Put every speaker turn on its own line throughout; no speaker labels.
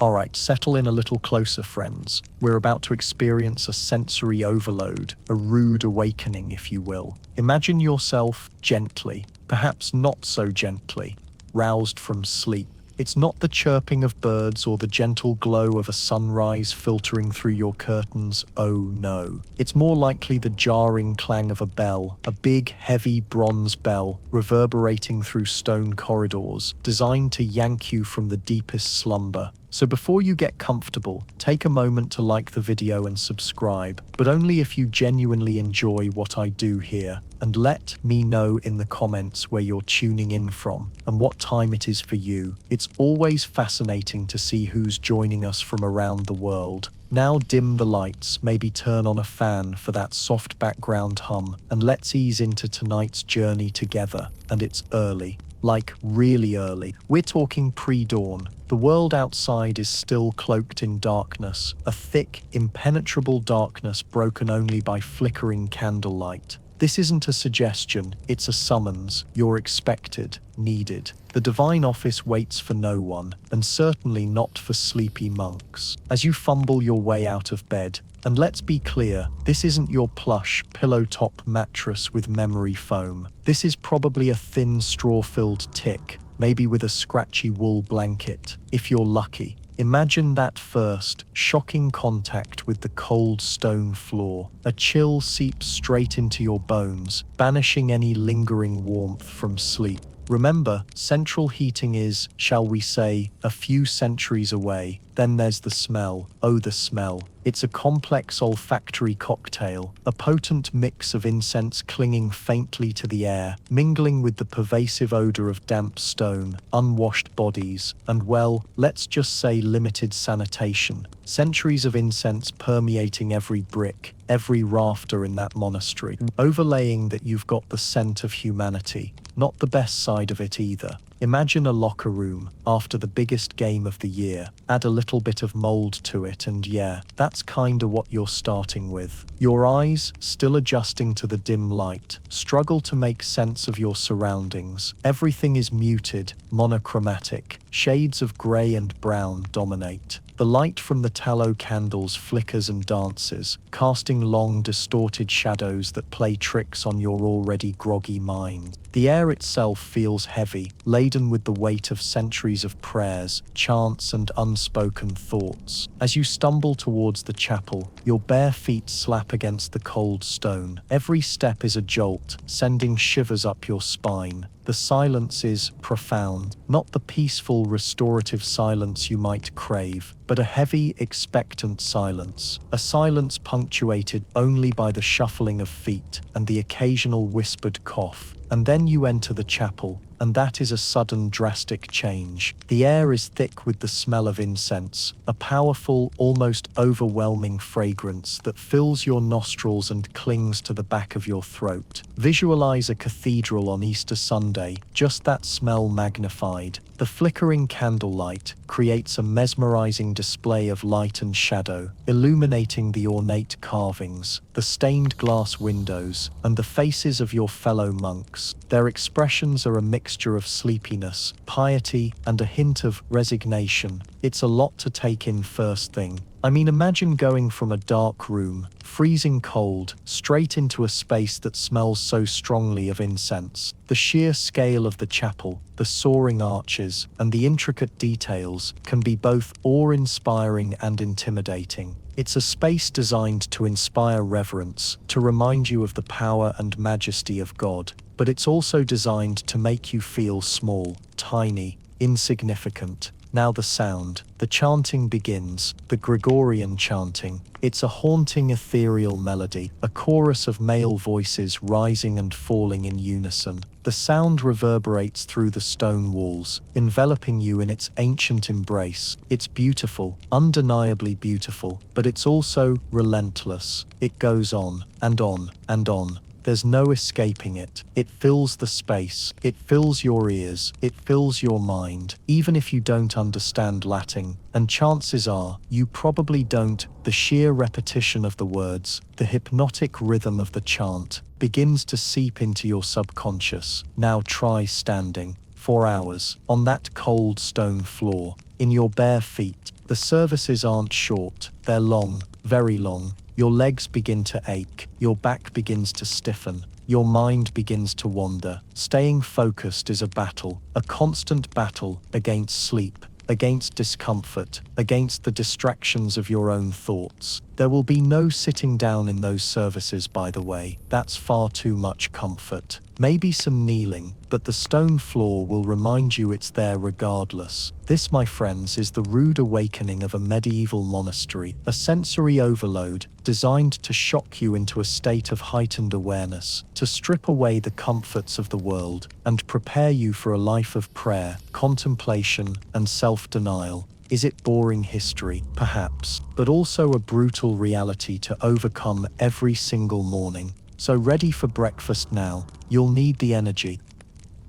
Alright, settle in a little closer, friends. We're about to experience a sensory overload, a rude awakening, if you will. Imagine yourself gently, perhaps not so gently, roused from sleep. It's not the chirping of birds or the gentle glow of a sunrise filtering through your curtains, oh no. It's more likely the jarring clang of a bell, a big, heavy bronze bell, reverberating through stone corridors, designed to yank you from the deepest slumber. So before you get comfortable, take a moment to like the video and subscribe, but only if you genuinely enjoy what I do here. And let me know in the comments where you're tuning in from and what time it is for you. It's always fascinating to see who's joining us from around the world. Now dim the lights, maybe turn on a fan for that soft background hum, and let's ease into tonight's journey together. And it's early. Like really early. We're talking pre-dawn. The world outside is still cloaked in darkness, a thick, impenetrable darkness broken only by flickering candlelight. This isn't a suggestion, it's a summons. You're expected, needed. The divine office waits for no one, and certainly not for sleepy monks. As you fumble your way out of bed, and let's be clear, this isn't your plush, pillow-top mattress with memory foam. This is probably a thin, straw-filled tick, maybe with a scratchy wool blanket, if you're lucky. Imagine that first, shocking contact with the cold stone floor. A chill seeps straight into your bones, banishing any lingering warmth from sleep. Remember, central heating is, shall we say, a few centuries away. Then there's the smell. Oh, the smell. It's a complex olfactory cocktail, a potent mix of incense clinging faintly to the air, mingling with the pervasive odor of damp stone, unwashed bodies, and well, let's just say limited sanitation. Centuries of incense permeating every brick, every rafter in that monastery. Overlaying that you've got the scent of humanity. Not the best side of it either. Imagine a locker room after the biggest game of the year. Add a little bit of mold to it and yeah, that's kinda what you're starting with. Your eyes, still adjusting to the dim light, struggle to make sense of your surroundings. Everything is muted, monochromatic. Shades of grey and brown dominate. The light from the tallow candles flickers and dances, casting long, distorted shadows that play tricks on your already groggy mind. The air itself feels heavy, laden with the weight of centuries of prayers, chants, and unspoken thoughts. As you stumble towards the chapel, your bare feet slap against the cold stone. Every step is a jolt, sending shivers up your spine. The silence is profound, not the peaceful, restorative silence you might crave, but a heavy, expectant silence. A silence punctuated only by the shuffling of feet and the occasional whispered cough. And then you enter the chapel, and that is a sudden, drastic change. The air is thick with the smell of incense, a powerful, almost overwhelming fragrance that fills your nostrils and clings to the back of your throat. Visualize a cathedral on Easter Sunday, just that smell magnified. The flickering candlelight creates a mesmerizing display of light and shadow, illuminating the ornate carvings, the stained glass windows, and the faces of your fellow monks. Their expressions are a mixture of sleepiness, piety, and a hint of resignation. It's a lot to take in first thing. I mean, imagine going from a dark room, freezing cold, straight into a space that smells so strongly of incense. The sheer scale of the chapel, the soaring arches, and the intricate details can be both awe-inspiring and intimidating. It's a space designed to inspire reverence, to remind you of the power and majesty of God, but it's also designed to make you feel small, tiny, insignificant. Now the sound. The chanting begins, the Gregorian chanting. It's a haunting ethereal melody, a chorus of male voices rising and falling in unison. The sound reverberates through the stone walls, enveloping you in its ancient embrace. It's beautiful, undeniably beautiful, but it's also relentless. It goes on, and on, and on. There's no escaping it. It fills the space. It fills your ears. It fills your mind, even if you don't understand Latin. And chances are, you probably don't. The sheer repetition of the words, the hypnotic rhythm of the chant, begins to seep into your subconscious. Now try standing. 4 hours, on that cold stone floor. in your bare feet. The services aren't short, they're long, very long. Your legs begin to ache, your back begins to stiffen, your mind begins to wander. Staying focused is a battle, a constant battle against sleep, against discomfort, against the distractions of your own thoughts. There will be no sitting down in those services, by the way. That's far too much comfort. Maybe some kneeling, but the stone floor will remind you it's there regardless. This, my friends, is the rude awakening of a medieval monastery, a sensory overload designed to shock you into a state of heightened awareness, to strip away the comforts of the world and prepare you for a life of prayer, contemplation, and self-denial. Is it boring history? Perhaps, but also a brutal reality to overcome every single morning. So ready for breakfast now? You'll need the energy.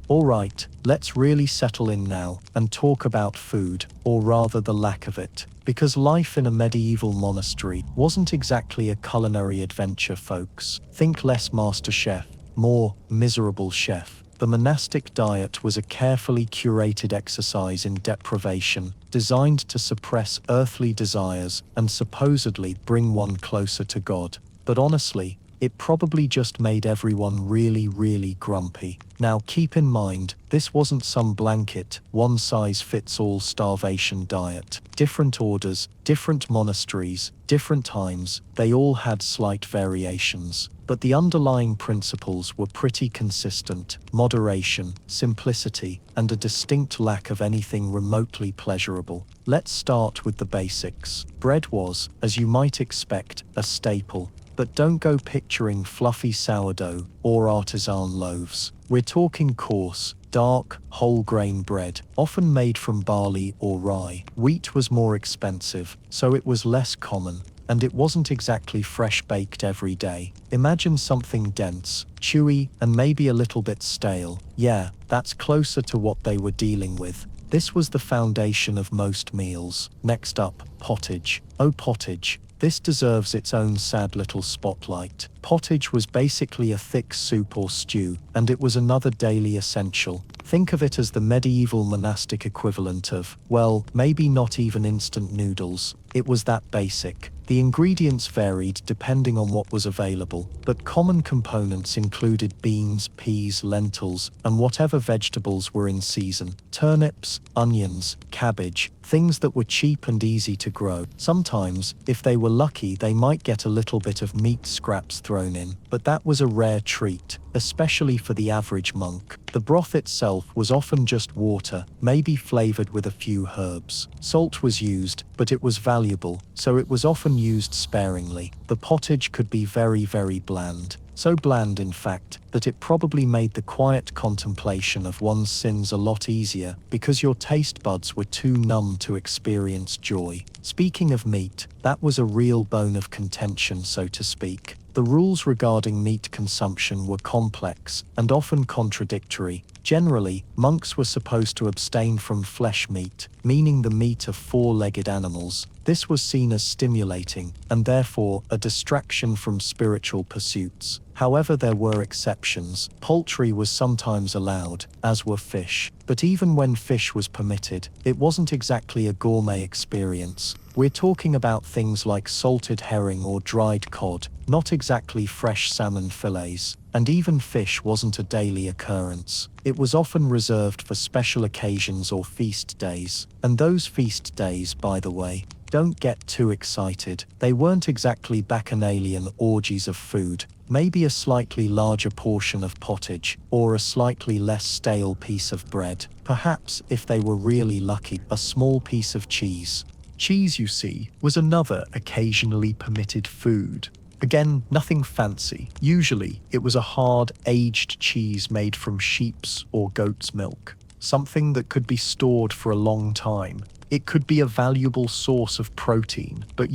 All right, let's really settle in now and talk about food, or rather the lack of it. Because life in a medieval monastery wasn't exactly a culinary adventure, folks. Think less master chef, more miserable chef. The monastic diet was a carefully curated exercise in deprivation, designed to suppress earthly desires and supposedly bring one closer to God. But honestly, it probably just made everyone really, really grumpy. Now keep in mind, this wasn't some blanket, one-size-fits-all starvation diet. Different orders, different monasteries, different times, they all had slight variations. But the underlying principles were pretty consistent: moderation, simplicity, and a distinct lack of anything remotely pleasurable. Let's start with the basics. Bread was, as you might expect, a staple. But don't go picturing fluffy sourdough or artisan loaves. We're talking coarse, dark, whole grain bread, often made from barley or rye. Wheat was more expensive, so it was less common, and it wasn't exactly fresh baked every day. Imagine something dense, chewy, and maybe a little bit stale. Yeah, that's closer to what they were dealing with. This was the foundation of most meals. Next up, pottage. Oh, pottage. This deserves its own sad little spotlight. Pottage was basically a thick soup or stew, and it was another daily essential. Think of it as the medieval monastic equivalent of, well, maybe not even instant noodles. It was that basic. The ingredients varied depending on what was available, but common components included beans, peas, lentils, and whatever vegetables were in season. Turnips, onions, cabbage, things that were cheap and easy to grow. Sometimes, if they were lucky, they might get a little bit of meat scraps thrown in, but that was a rare treat, especially for the average monk. The broth itself was often just water, maybe flavored with a few herbs. Salt was used, but it was valuable, so it was often used sparingly. The pottage could be very, very bland. So bland, in fact, that it probably made the quiet contemplation of one's sins a lot easier, because your taste buds were too numb to experience joy. Speaking of meat, that was a real bone of contention, so to speak. The rules regarding meat consumption were complex and often contradictory. Generally, monks were supposed to abstain from flesh meat, meaning the meat of four-legged animals. This was seen as stimulating, and therefore a distraction from spiritual pursuits. However, there were exceptions. Poultry was sometimes allowed, as were fish. But even when fish was permitted, it wasn't exactly a gourmet experience. We're talking about things like salted herring or dried cod, not exactly fresh salmon fillets. And even fish wasn't a daily occurrence. It was often reserved for special occasions or feast days. And those feast days, by the way, don't get too excited. They weren't exactly bacchanalian orgies of food. Maybe a slightly larger portion of pottage, or a slightly less stale piece of bread. Perhaps, if they were really lucky, a small piece of cheese. Cheese, you see, was another occasionally permitted food. Again, nothing fancy. Usually, it was a hard, aged cheese made from sheep's or goat's milk. Something that could be stored for a long time. It could be a valuable source of protein, but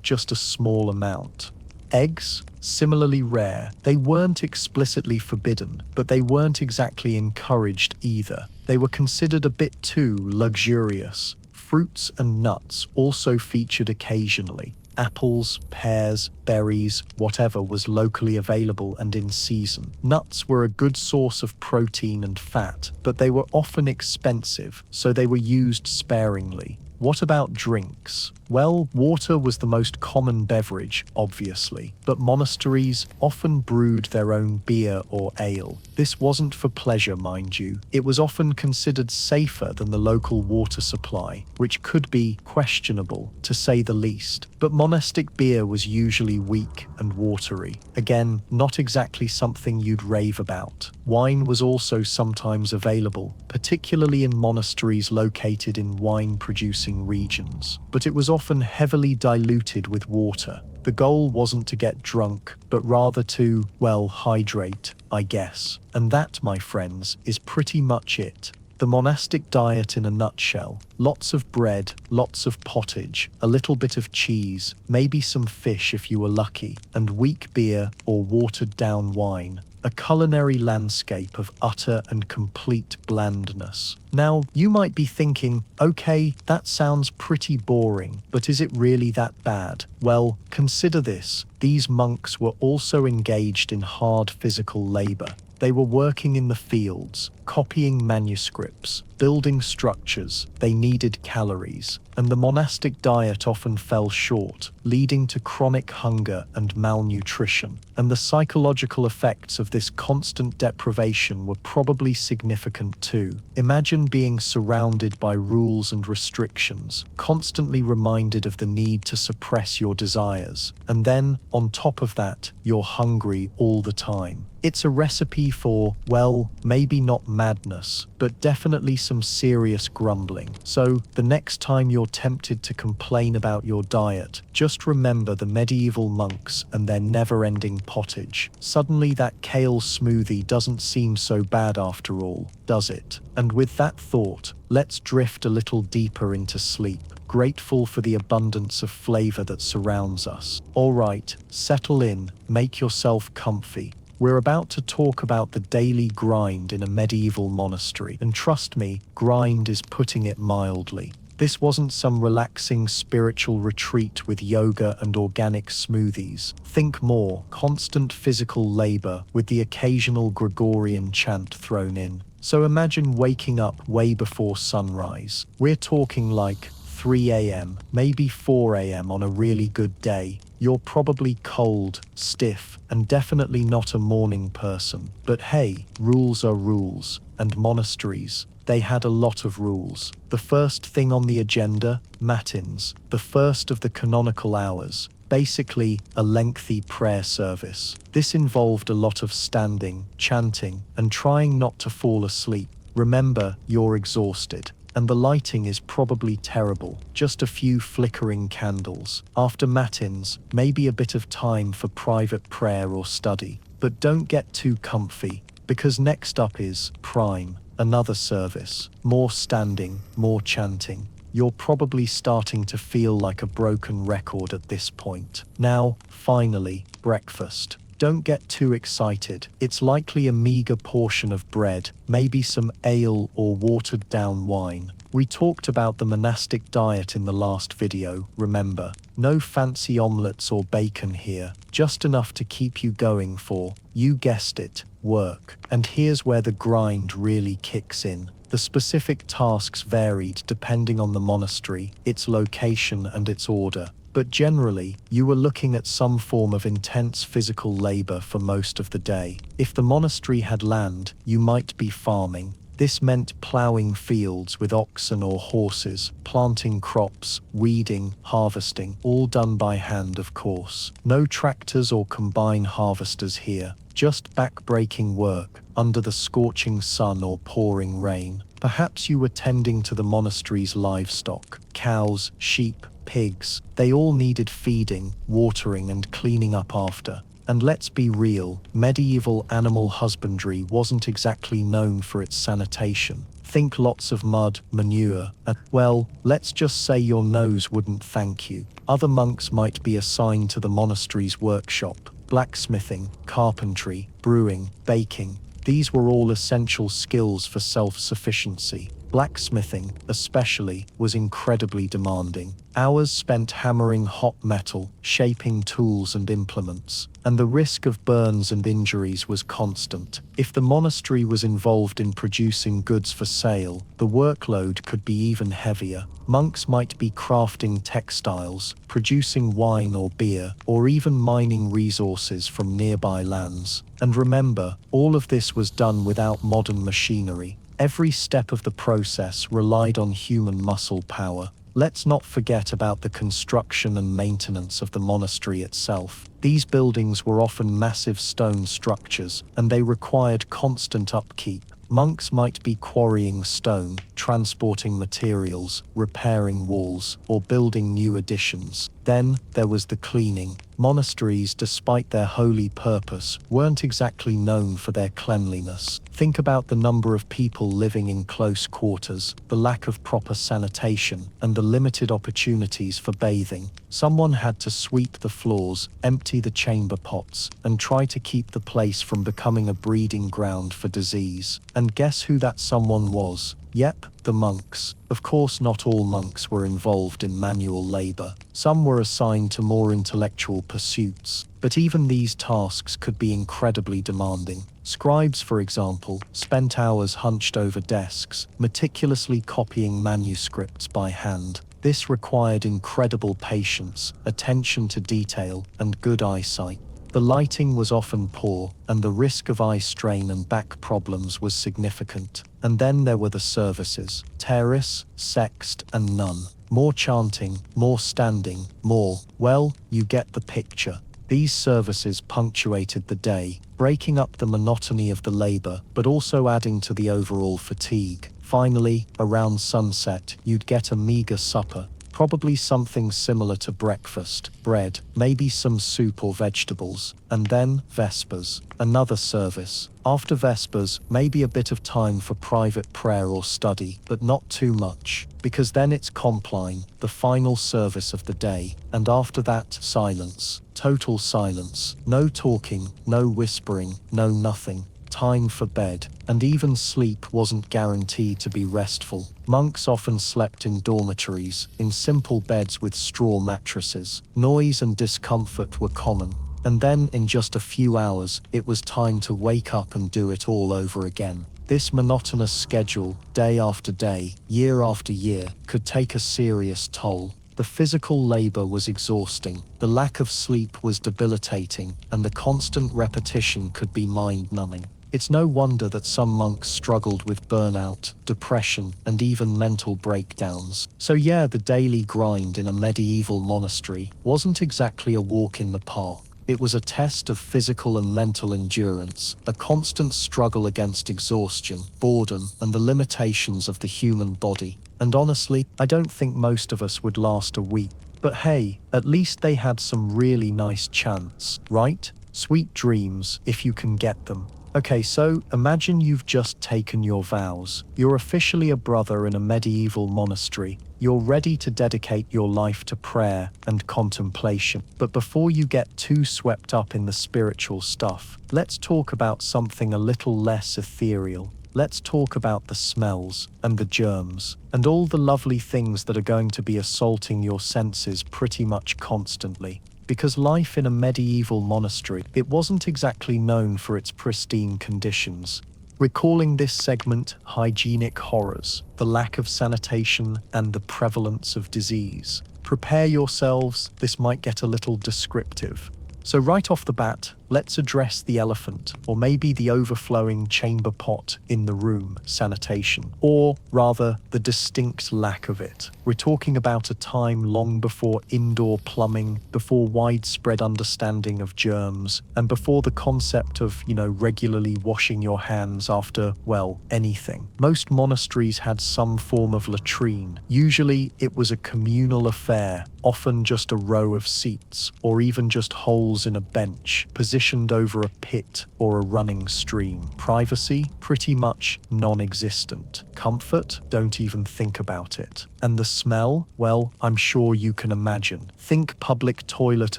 just a small amount. Eggs, similarly rare. They weren't explicitly forbidden, but they weren't exactly encouraged either. They were considered a bit too luxurious. Fruits and nuts also featured occasionally. apples, pears, berries, whatever was locally available and in season. Nuts were a good source of protein and fat, but they were often expensive, so they were used sparingly. What about drinks? Well, water was the most common beverage, obviously, but monasteries often brewed their own beer or ale. This wasn't for pleasure, mind you. It was often considered safer than the local water supply, which could be questionable, to say the least. But monastic beer was usually weak and watery. Again, not exactly something you'd rave about. Wine was also sometimes available, particularly in monasteries located in wine-producing regions, but it was often heavily diluted with water. The goal wasn't to get drunk, but rather to, well, hydrate, I guess. And that, my friends, is pretty much it. The monastic diet in a nutshell. Lots of bread, lots of pottage, a little bit of cheese, maybe some fish if you were lucky, and weak beer or watered-down wine. A culinary landscape of utter and complete blandness. Now, you might be thinking, okay, that sounds pretty boring, but is it really that bad? Well, consider this. These monks were also engaged in hard physical labor. They were working in the fields, copying manuscripts, building structures. They needed calories, and the monastic diet often fell short, leading to chronic hunger and malnutrition. And the psychological effects of this constant deprivation were probably significant too. Imagine being surrounded by rules and restrictions, constantly reminded of the need to suppress your desires, and then, on top of that, you're hungry all the time. It's a recipe for, well, maybe not madness, but definitely some serious grumbling. So, the next time you're tempted to complain about your diet, just remember the medieval monks and their never-ending pottage. Suddenly that kale smoothie doesn't seem so bad after all, does it? And with that thought, let's drift a little deeper into sleep, grateful for the abundance of flavor that surrounds us. All right, settle in, make yourself comfy. We're about to talk about the daily grind in a medieval monastery, and trust me, grind is putting it mildly. This wasn't some relaxing spiritual retreat with yoga and organic smoothies. Think more, constant physical labor with the occasional Gregorian chant thrown in. So imagine waking up way before sunrise. We're talking like 3 a.m., maybe 4 a.m. on a really good day. You're probably cold, stiff, and definitely not a morning person. But hey, rules are rules, and monasteries, they had a lot of rules. The first thing on the agenda, matins, the first of the canonical hours. Basically, a lengthy prayer service. This involved a lot of standing, chanting, and trying not to fall asleep. Remember, you're exhausted. And the lighting is probably terrible, just a few flickering candles. After matins, maybe a bit of time for private prayer or study. But don't get too comfy, because next up is prime, another service. More standing, more chanting. You're probably starting to feel like a broken record at this point. Now, finally, breakfast. Don't get too excited. It's likely a meager portion of bread, maybe some ale or watered down wine. We talked about the monastic diet in the last video, remember? No fancy omelets or bacon here, just enough to keep you going for, you guessed it, work. And here's where the grind really kicks in. The specific tasks varied depending on the monastery, its location and its order. But generally, you were looking at some form of intense physical labor for most of the day. If the monastery had land, you might be farming. This meant plowing fields with oxen or horses, planting crops, weeding, harvesting, all done by hand, of course. No tractors or combine harvesters here, just back-breaking work under the scorching sun or pouring rain. Perhaps you were tending to the monastery's livestock, cows, sheep, pigs. They all needed feeding, watering, and cleaning up after. And let's be real, medieval animal husbandry wasn't exactly known for its sanitation. Think lots of mud, manure, and, well, let's just say your nose wouldn't thank you. Other monks might be assigned to the monastery's workshop, blacksmithing, carpentry, brewing, baking. These were all essential skills for self-sufficiency. Blacksmithing, especially, was incredibly demanding. Hours spent hammering hot metal, shaping tools and implements, and the risk of burns and injuries was constant. If the monastery was involved in producing goods for sale, the workload could be even heavier. Monks might be crafting textiles, producing wine or beer, or even mining resources from nearby lands. And remember, all of this was done without modern machinery. Every step of the process relied on human muscle power. Let's not forget about the construction and maintenance of the monastery itself. These buildings were often massive stone structures, and they required constant upkeep. Monks might be quarrying stone, transporting materials, repairing walls, or building new additions. Then there was the cleaning. Monasteries, despite their holy purpose, weren't exactly known for their cleanliness. Think about the number of people living in close quarters, the lack of proper sanitation, and the limited opportunities for bathing. Someone had to sweep the floors, empty the chamber pots, and try to keep the place from becoming a breeding ground for disease. And guess who that someone was? Yep, the monks. Of course, not all monks were involved in manual labor. Some were assigned to more intellectual pursuits, but even these tasks could be incredibly demanding. Scribes, for example, spent hours hunched over desks, meticulously copying manuscripts by hand. This required incredible patience, attention to detail, and good eyesight. The lighting was often poor, and the risk of eye strain and back problems was significant. And then there were the services: terrace, sext, and nun. More chanting, more standing, more, well, you get the picture. These services punctuated the day, breaking up the monotony of the labor, but also adding to the overall fatigue. Finally, around sunset, you'd get a meager supper. Probably something similar to breakfast, bread, maybe some soup or vegetables. And then, Vespers, another service. After Vespers, maybe a bit of time for private prayer or study, but not too much, because then it's Compline, the final service of the day. And after that, silence. Total silence. No talking, no whispering, no nothing. Time for bed. And even sleep wasn't guaranteed to be restful. Monks often slept in dormitories, in simple beds with straw mattresses. Noise and discomfort were common. And then, in just a few hours, it was time to wake up and do it all over again. This monotonous schedule, day after day, year after year, could take a serious toll. The physical labor was exhausting, the lack of sleep was debilitating, and the constant repetition could be mind-numbing. It's no wonder that some monks struggled with burnout, depression, and even mental breakdowns. So yeah, the daily grind in a medieval monastery wasn't exactly a walk in the park. It was a test of physical and mental endurance, a constant struggle against exhaustion, boredom, and the limitations of the human body. And honestly, I don't think most of us would last a week. But hey, at least they had some really nice chants, right? Sweet dreams, if you can get them. Okay, so imagine you've just taken your vows. You're officially a brother in a medieval monastery. You're ready to dedicate your life to prayer and contemplation. But before you get too swept up in the spiritual stuff, let's talk about something a little less ethereal. Let's talk about the smells and the germs and all the lovely things that are going to be assaulting your senses pretty much constantly. Because life in a medieval monastery, it wasn't exactly known for its pristine conditions. We're calling this segment Hygienic Horrors, the lack of sanitation and the prevalence of disease. Prepare yourselves, this might get a little descriptive. So right off the bat, let's address the elephant, or maybe the overflowing chamber pot in the room, sanitation, or rather, the distinct lack of it. We're talking about a time long before indoor plumbing, before widespread understanding of germs, and before the concept of, regularly washing your hands after, well, anything. Most monasteries had some form of latrine. Usually, it was a communal affair, often just a row of seats, or even just holes in a bench, positioned over a pit or a running stream. Privacy? Pretty much non-existent. Comfort? Don't even think about it. And the smell? Well, I'm sure you can imagine. Think public toilet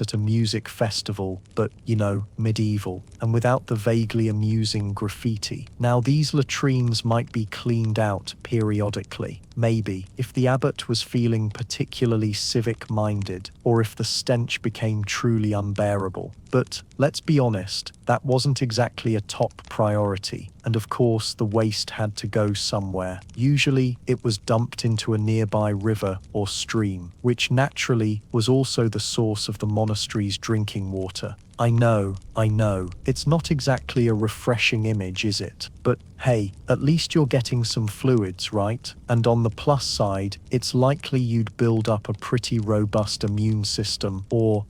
at a music festival, but, medieval, and without the vaguely amusing graffiti. Now, these latrines might be cleaned out periodically. Maybe, if the abbot was feeling particularly civic-minded, or if the stench became truly unbearable. But, let's be honest, that wasn't exactly a top priority. And of course, the waste had to go somewhere. Usually, it was dumped into a nearby river or stream, which naturally was also the source of the monastery's drinking water. I know, it's not exactly a refreshing image, is it? But hey, at least you're getting some fluids, right? And on the plus side, it's likely you'd build up a pretty robust immune system or,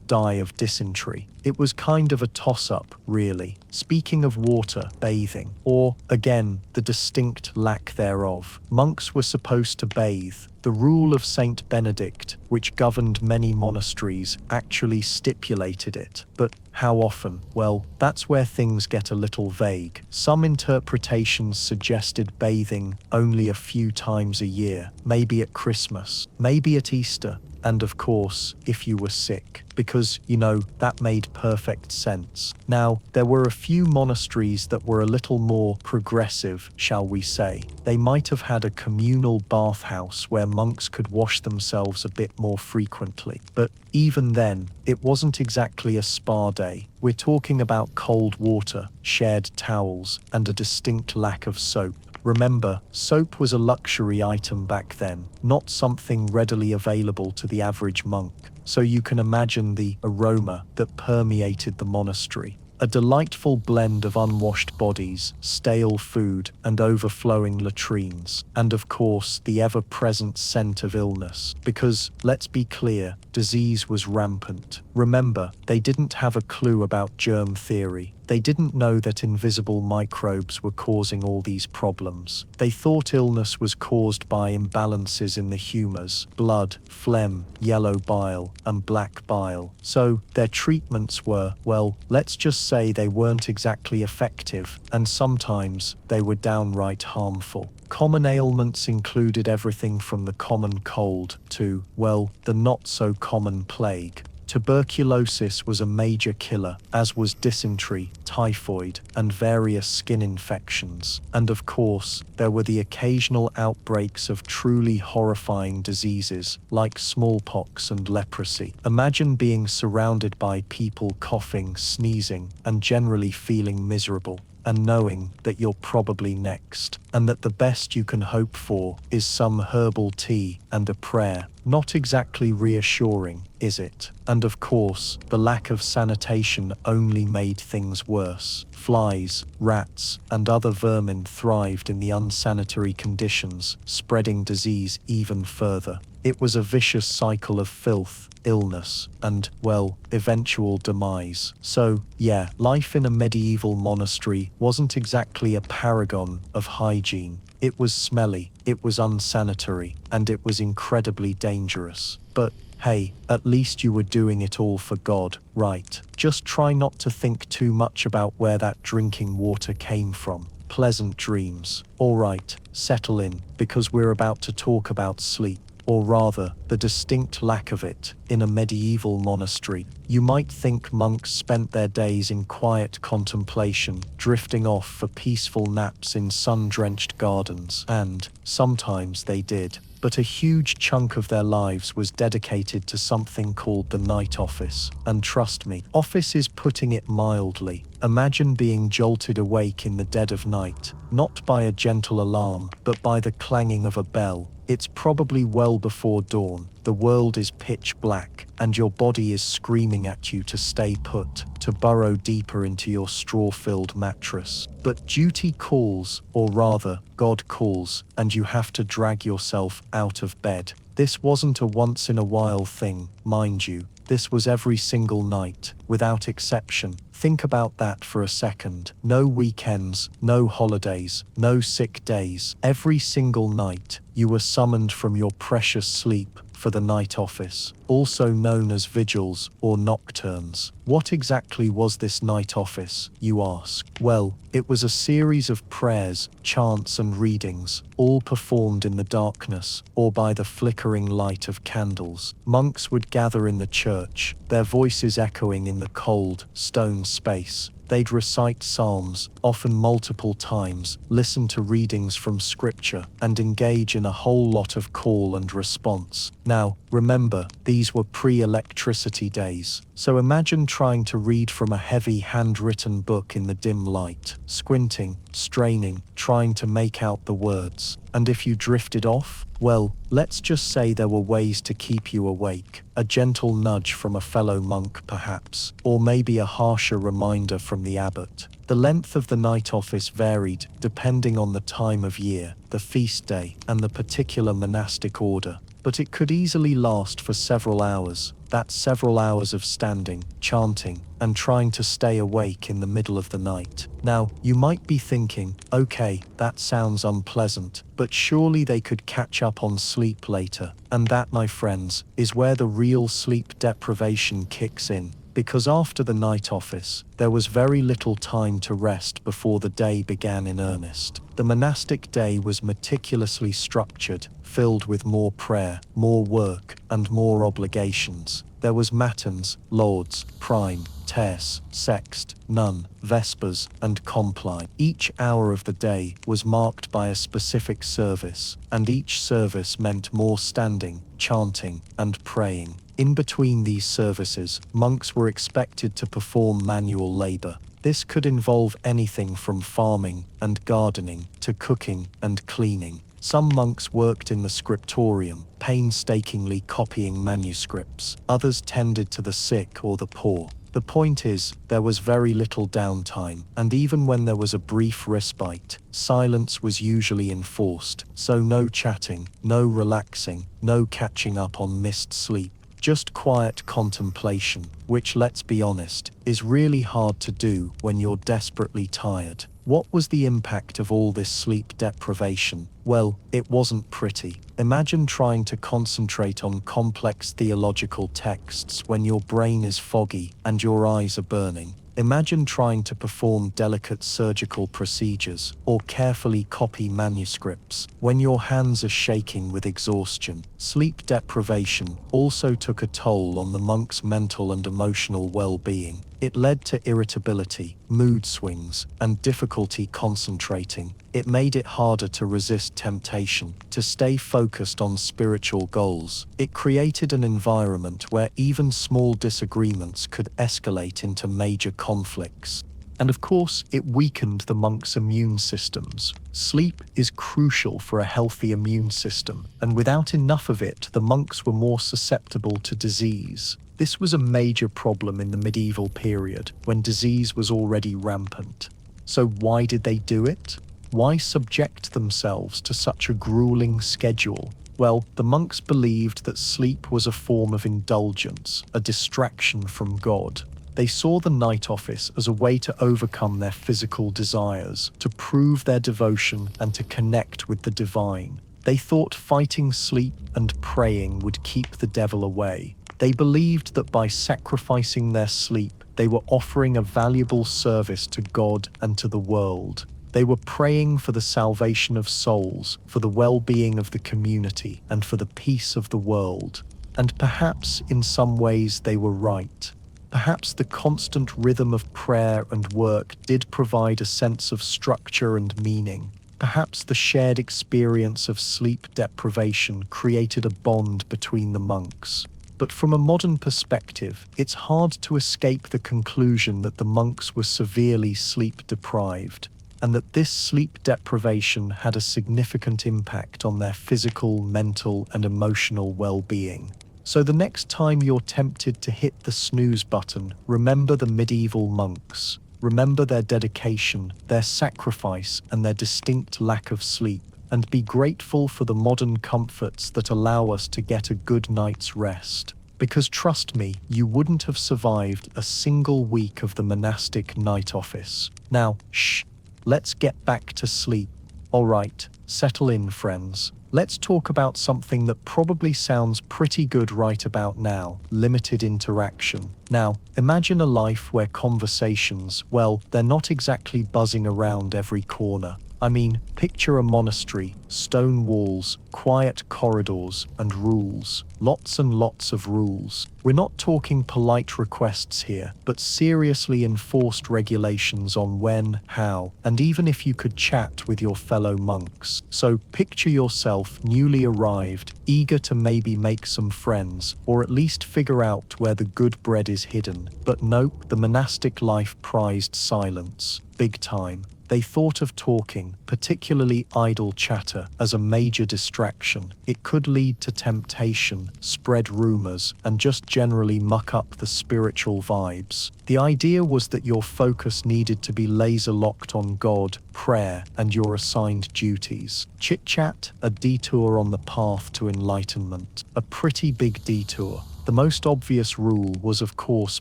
die of dysentery. It was kind of a toss-up, really. Speaking of water, bathing, or, again, the distinct lack thereof. Monks were supposed to bathe. The rule of Saint Benedict, which governed many monasteries, actually stipulated it. But how often? Well, that's where things get a little vague. Some interpretations suggested bathing only a few times a year, maybe at Christmas, maybe at Easter, and of course, if you were sick. Because, that made perfect sense. Now, there were a few monasteries that were a little more progressive, shall we say. They might have had a communal bathhouse where monks could wash themselves a bit more frequently. But even then, it wasn't exactly a spa day. We're talking about cold water, shared towels, and a distinct lack of soap. Remember, soap was a luxury item back then, not something readily available to the average monk. So you can imagine the aroma that permeated the monastery. A delightful blend of unwashed bodies, stale food, and overflowing latrines. And of course, the ever-present scent of illness. Because, let's be clear, disease was rampant. Remember, they didn't have a clue about germ theory. They didn't know that invisible microbes were causing all these problems. They thought illness was caused by imbalances in the humors, blood, phlegm, yellow bile, and black bile. So, their treatments were, well, let's just say they weren't exactly effective, and sometimes they were downright harmful. Common ailments included everything from the common cold to, well, the not-so-common plague. Tuberculosis was a major killer, as was dysentery, typhoid, and various skin infections. And of course, there were the occasional outbreaks of truly horrifying diseases, like smallpox and leprosy. Imagine being surrounded by people coughing, sneezing, and generally feeling miserable, and knowing that you're probably next, and that the best you can hope for is some herbal tea and a prayer. Not exactly reassuring, is it? And of course, the lack of sanitation only made things worse. Flies, rats, and other vermin thrived in the unsanitary conditions, spreading disease even further. It was a vicious cycle of filth, illness, and, well, eventual demise. So, yeah, life in a medieval monastery wasn't exactly a paragon of hygiene. It was smelly, it was unsanitary, and it was incredibly dangerous. But, hey, at least you were doing it all for God, right? Just try not to think too much about where that drinking water came from. Pleasant dreams. Alright, settle in, because we're about to talk about sleep. Or rather, the distinct lack of it, in a medieval monastery. You might think monks spent their days in quiet contemplation, drifting off for peaceful naps in sun-drenched gardens, and sometimes they did. But a huge chunk of their lives was dedicated to something called the night office. And trust me, office is putting it mildly. Imagine being jolted awake in the dead of night, not by a gentle alarm, but by the clanging of a bell. It's probably well before dawn, the world is pitch black, and your body is screaming at you to stay put, to burrow deeper into your straw-filled mattress. But duty calls, or rather, God calls, and you have to drag yourself out of bed. This wasn't a once-in-a-while thing, mind you. This was every single night, without exception. Think about that for a second. No weekends, no holidays, no sick days. Every single night, you were summoned from your precious sleep for the night office, also known as vigils or nocturnes. What exactly was this night office, you ask? Well, it was a series of prayers, chants and readings, all performed in the darkness or by the flickering light of candles. Monks would gather in the church, their voices echoing in the cold, stone space. They'd recite psalms, often multiple times, listen to readings from scripture, and engage in a whole lot of call and response. Now, remember, these were pre-electricity days. So imagine trying to read from a heavy handwritten book in the dim light, squinting, straining, trying to make out the words. And if you drifted off, well, let's just say there were ways to keep you awake. A gentle nudge from a fellow monk perhaps, or maybe a harsher reminder from the abbot. The length of the night office varied depending on the time of year, the feast day, and the particular monastic order. But it could easily last for several hours. That's several hours of standing, chanting, and trying to stay awake in the middle of the night. Now, you might be thinking, okay, that sounds unpleasant, but surely they could catch up on sleep later. And that, my friends, is where the real sleep deprivation kicks in. Because after the night office, there was very little time to rest before the day began in earnest. The monastic day was meticulously structured, filled with more prayer, more work, and more obligations. There was matins, lauds, prime, terce, sext, none, vespers, and compline. Each hour of the day was marked by a specific service, and each service meant more standing, chanting, and praying. In between these services, monks were expected to perform manual labor. This could involve anything from farming and gardening to cooking and cleaning. Some monks worked in the Scriptorium, painstakingly copying manuscripts. Others tended to the sick or the poor. The point is, there was very little downtime, and even when there was a brief respite, silence was usually enforced. So no chatting, no relaxing, no catching up on missed sleep. Just quiet contemplation, which, let's be honest, is really hard to do when you're desperately tired. What was the impact of all this sleep deprivation? Well, it wasn't pretty. Imagine trying to concentrate on complex theological texts when your brain is foggy and your eyes are burning. Imagine trying to perform delicate surgical procedures or carefully copy manuscripts when your hands are shaking with exhaustion. Sleep deprivation also took a toll on the monk's mental and emotional well-being. It led to irritability, mood swings, and difficulty concentrating. It made it harder to resist temptation, to stay focused on spiritual goals. It created an environment where even small disagreements could escalate into major conflicts. And of course, it weakened the monks' immune systems. Sleep is crucial for a healthy immune system, and without enough of it, the monks were more susceptible to disease. This was a major problem in the medieval period, when disease was already rampant. So why did they do it? Why subject themselves to such a grueling schedule? Well, the monks believed that sleep was a form of indulgence, a distraction from God. They saw the night office as a way to overcome their physical desires, to prove their devotion, and to connect with the divine. They thought fighting sleep and praying would keep the devil away. They believed that by sacrificing their sleep, they were offering a valuable service to God and to the world. They were praying for the salvation of souls, for the well-being of the community, and for the peace of the world. And perhaps, in some ways, they were right. Perhaps the constant rhythm of prayer and work did provide a sense of structure and meaning. Perhaps the shared experience of sleep deprivation created a bond between the monks. But from a modern perspective, it's hard to escape the conclusion that the monks were severely sleep deprived, and that this sleep deprivation had a significant impact on their physical, mental, and emotional well-being. So the next time you're tempted to hit the snooze button, remember the medieval monks. Remember their dedication, their sacrifice, and their distinct lack of sleep, and be grateful for the modern comforts that allow us to get a good night's rest. Because trust me, you wouldn't have survived a single week of the monastic night office. Now, shh, let's get back to sleep. All right, settle in, friends. let's talk about something that probably sounds pretty good right about now: limited interaction. Now, imagine a life where conversations, well, they're not exactly buzzing around every corner. I mean, picture a monastery, stone walls, quiet corridors, and rules. Lots and lots of rules. We're not talking polite requests here, but seriously enforced regulations on when, how, and even if you could chat with your fellow monks. So picture yourself newly arrived, eager to maybe make some friends, or at least figure out where the good bread is hidden. But nope, the monastic life prized silence. Big time. They thought of talking, particularly idle chatter, as a major distraction. It could lead to temptation, spread rumors, and just generally muck up the spiritual vibes. The idea was that your focus needed to be laser-locked on God, prayer, and your assigned duties. Chit-chat, a detour on the path to enlightenment. A pretty big detour. The most obvious rule was, of course,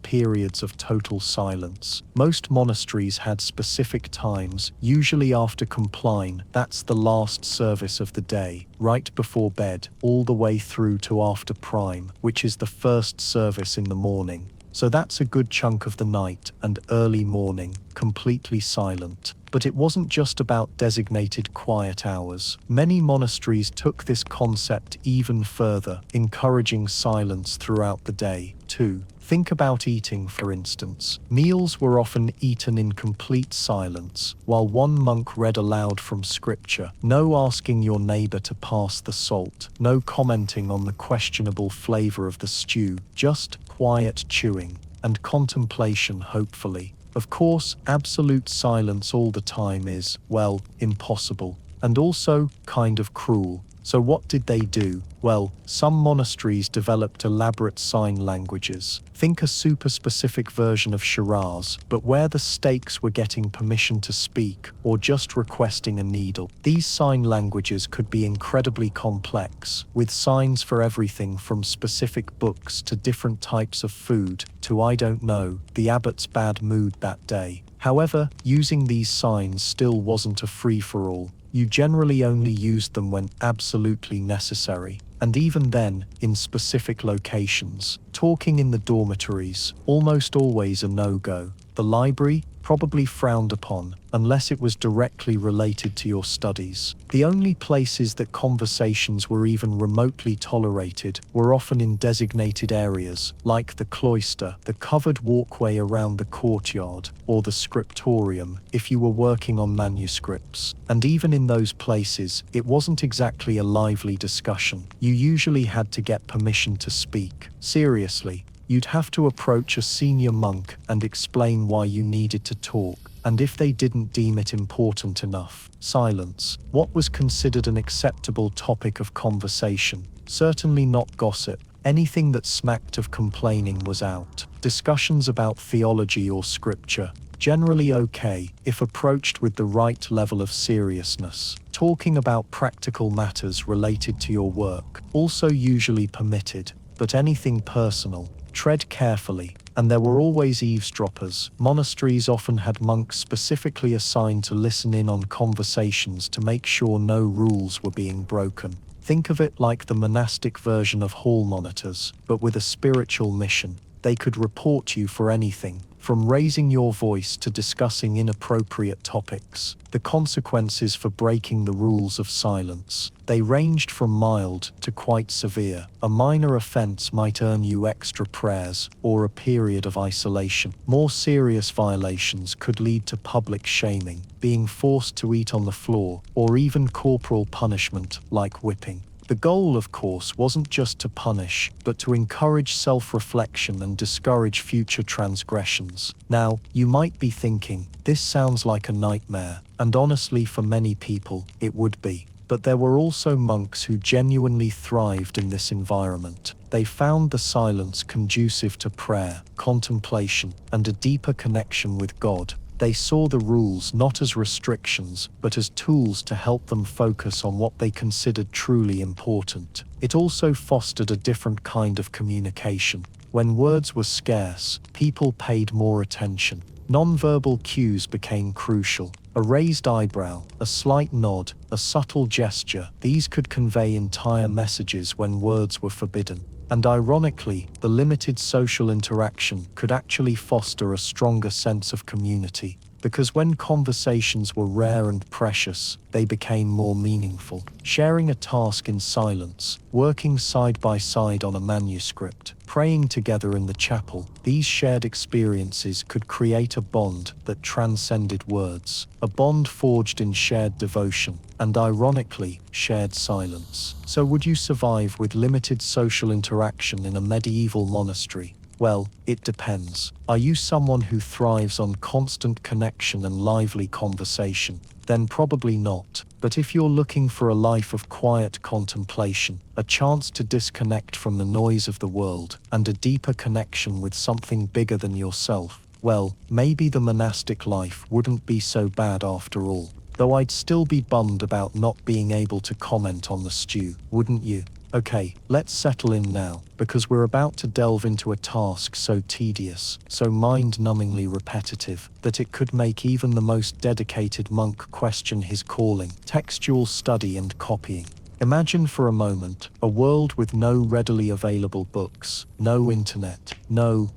periods of total silence. Most monasteries had specific times, usually after compline, that's the last service of the day, right before bed, all the way through to after prime, which is the first service in the morning. So that's a good chunk of the night and early morning, completely silent. But it wasn't just about designated quiet hours. Many monasteries took this concept even further, encouraging silence throughout the day, too. Think about eating, for instance. Meals were often eaten in complete silence, while one monk read aloud from scripture. No asking your neighbor to pass the salt, no commenting on the questionable flavor of the stew, just quiet chewing and contemplation, hopefully. Of course, absolute silence all the time is, well, impossible, and also kind of cruel. So what did they do? Well, some monasteries developed elaborate sign languages. Think a super specific version of Shiraz, but where the stakes were getting permission to speak or just requesting a needle. These sign languages could be incredibly complex, with signs for everything from specific books to different types of food to, I don't know, the abbot's bad mood that day. However, using these signs still wasn't a free-for-all. You generally only used them when absolutely necessary, and even then, in specific locations. Talking in the dormitories, almost always a no-go. The library, probably frowned upon, unless it was directly related to your studies. The only places that conversations were even remotely tolerated were often in designated areas, like the cloister, the covered walkway around the courtyard, or the scriptorium, if you were working on manuscripts. And even in those places, it wasn't exactly a lively discussion. You usually had to get permission to speak. Seriously. You'd have to approach a senior monk and explain why you needed to talk, and if they didn't deem it important enough, silence. What was considered an acceptable topic of conversation? Certainly not gossip. Anything that smacked of complaining was out. Discussions about theology or scripture, generally okay, if approached with the right level of seriousness. Talking about practical matters related to your work, also usually permitted, but anything personal, tread carefully. And there were always eavesdroppers. Monasteries often had monks specifically assigned to listen in on conversations to make sure no rules were being broken. Think of it like the monastic version of hall monitors, but with a spiritual mission. They could report you for anything, from raising your voice to discussing inappropriate topics. The consequences for breaking the rules of silence, they ranged from mild to quite severe. A minor offense might earn you extra prayers or a period of isolation. More serious violations could lead to public shaming, being forced to eat on the floor, or even corporal punishment like whipping. The goal, of course, wasn't just to punish, but to encourage self-reflection and discourage future transgressions. Now, you might be thinking, this sounds like a nightmare, and honestly for many people, it would be. But there were also monks who genuinely thrived in this environment. They found the silence conducive to prayer, contemplation, and a deeper connection with God. They saw the rules not as restrictions, but as tools to help them focus on what they considered truly important. It also fostered a different kind of communication. When words were scarce, people paid more attention. Nonverbal cues became crucial. A raised eyebrow, a slight nod, a subtle gesture, these could convey entire messages when words were forbidden. And ironically, the limited social interaction could actually foster a stronger sense of community. Because when conversations were rare and precious, they became more meaningful. Sharing a task in silence, working side by side on a manuscript, praying together in the chapel, these shared experiences could create a bond that transcended words. A bond forged in shared devotion, and ironically, shared silence. So would you survive with limited social interaction in a medieval monastery? Well, it depends. Are you someone who thrives on constant connection and lively conversation? Then probably not. But if you're looking for a life of quiet contemplation, a chance to disconnect from the noise of the world, and a deeper connection with something bigger than yourself, well, maybe the monastic life wouldn't be so bad after all. Though I'd still be bummed about not being able to comment on the stew, wouldn't you? Okay, let's settle in now, because we're about to delve into a task so tedious, so mind-numbingly repetitive, that it could make even the most dedicated monk question his calling: textual study and copying. Imagine for a moment a world with no readily available books, no internet, no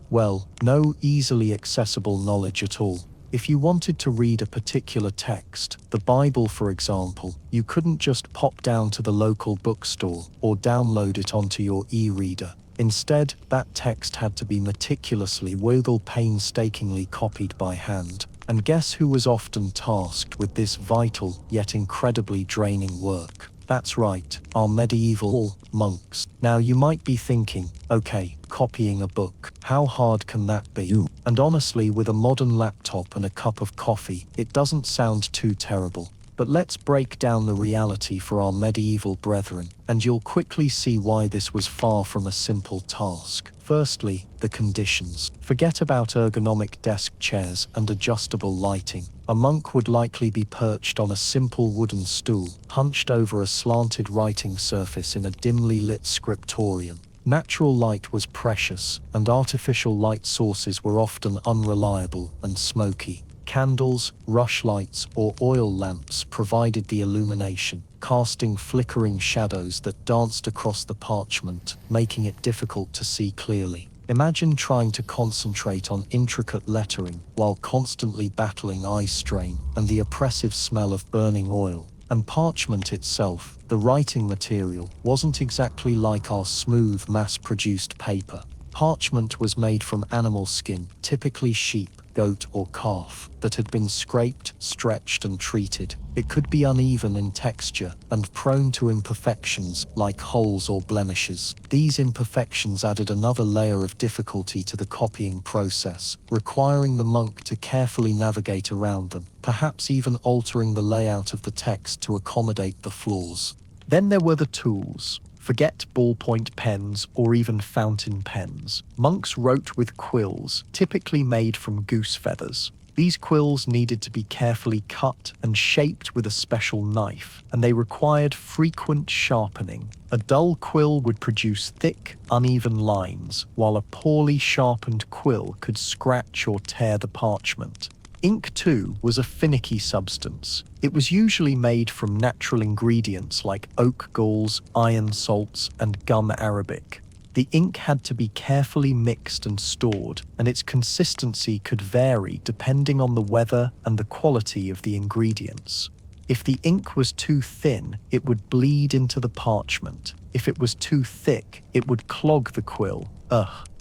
easily accessible knowledge at all. If you wanted to read a particular text, the Bible for example, you couldn't just pop down to the local bookstore or download it onto your e-reader. Instead, that text had to be meticulously, painstakingly copied by hand. And guess who was often tasked with this vital yet incredibly draining work? That's right, our medieval monks. Now you might be thinking, okay, copying a book, how hard can that be? And honestly, with a modern laptop and a cup of coffee, it doesn't sound too terrible. But let's break down the reality for our medieval brethren, and you'll quickly see why this was far from a simple task. Firstly, the conditions. Forget about ergonomic desk chairs and adjustable lighting. A monk would likely be perched on a simple wooden stool, hunched over a slanted writing surface in a dimly lit scriptorium. Natural light was precious, and artificial light sources were often unreliable and smoky. Candles, rushlights, or oil lamps provided the illumination, casting flickering shadows that danced across the parchment, making it difficult to see clearly. Imagine trying to concentrate on intricate lettering while constantly battling eye strain and the oppressive smell of burning oil. And parchment itself, the writing material, wasn't exactly like our smooth, mass-produced paper. Parchment was made from animal skin, typically sheep, goat, or calf, that had been scraped, stretched, and treated. It could be uneven in texture and prone to imperfections like holes or blemishes. These imperfections added another layer of difficulty to the copying process, requiring the monk to carefully navigate around them, perhaps even altering the layout of the text to accommodate the flaws. Then there were the tools. Forget ballpoint pens or even fountain pens. Monks wrote with quills, typically made from goose feathers. These quills needed to be carefully cut and shaped with a special knife, and they required frequent sharpening. A dull quill would produce thick, uneven lines, while a poorly sharpened quill could scratch or tear the parchment. Ink, too, was a finicky substance. It was usually made from natural ingredients like oak galls, iron salts, and gum arabic. The ink had to be carefully mixed and stored, and its consistency could vary depending on the weather and the quality of the ingredients. If the ink was too thin, it would bleed into the parchment. If it was too thick, it would clog the quill.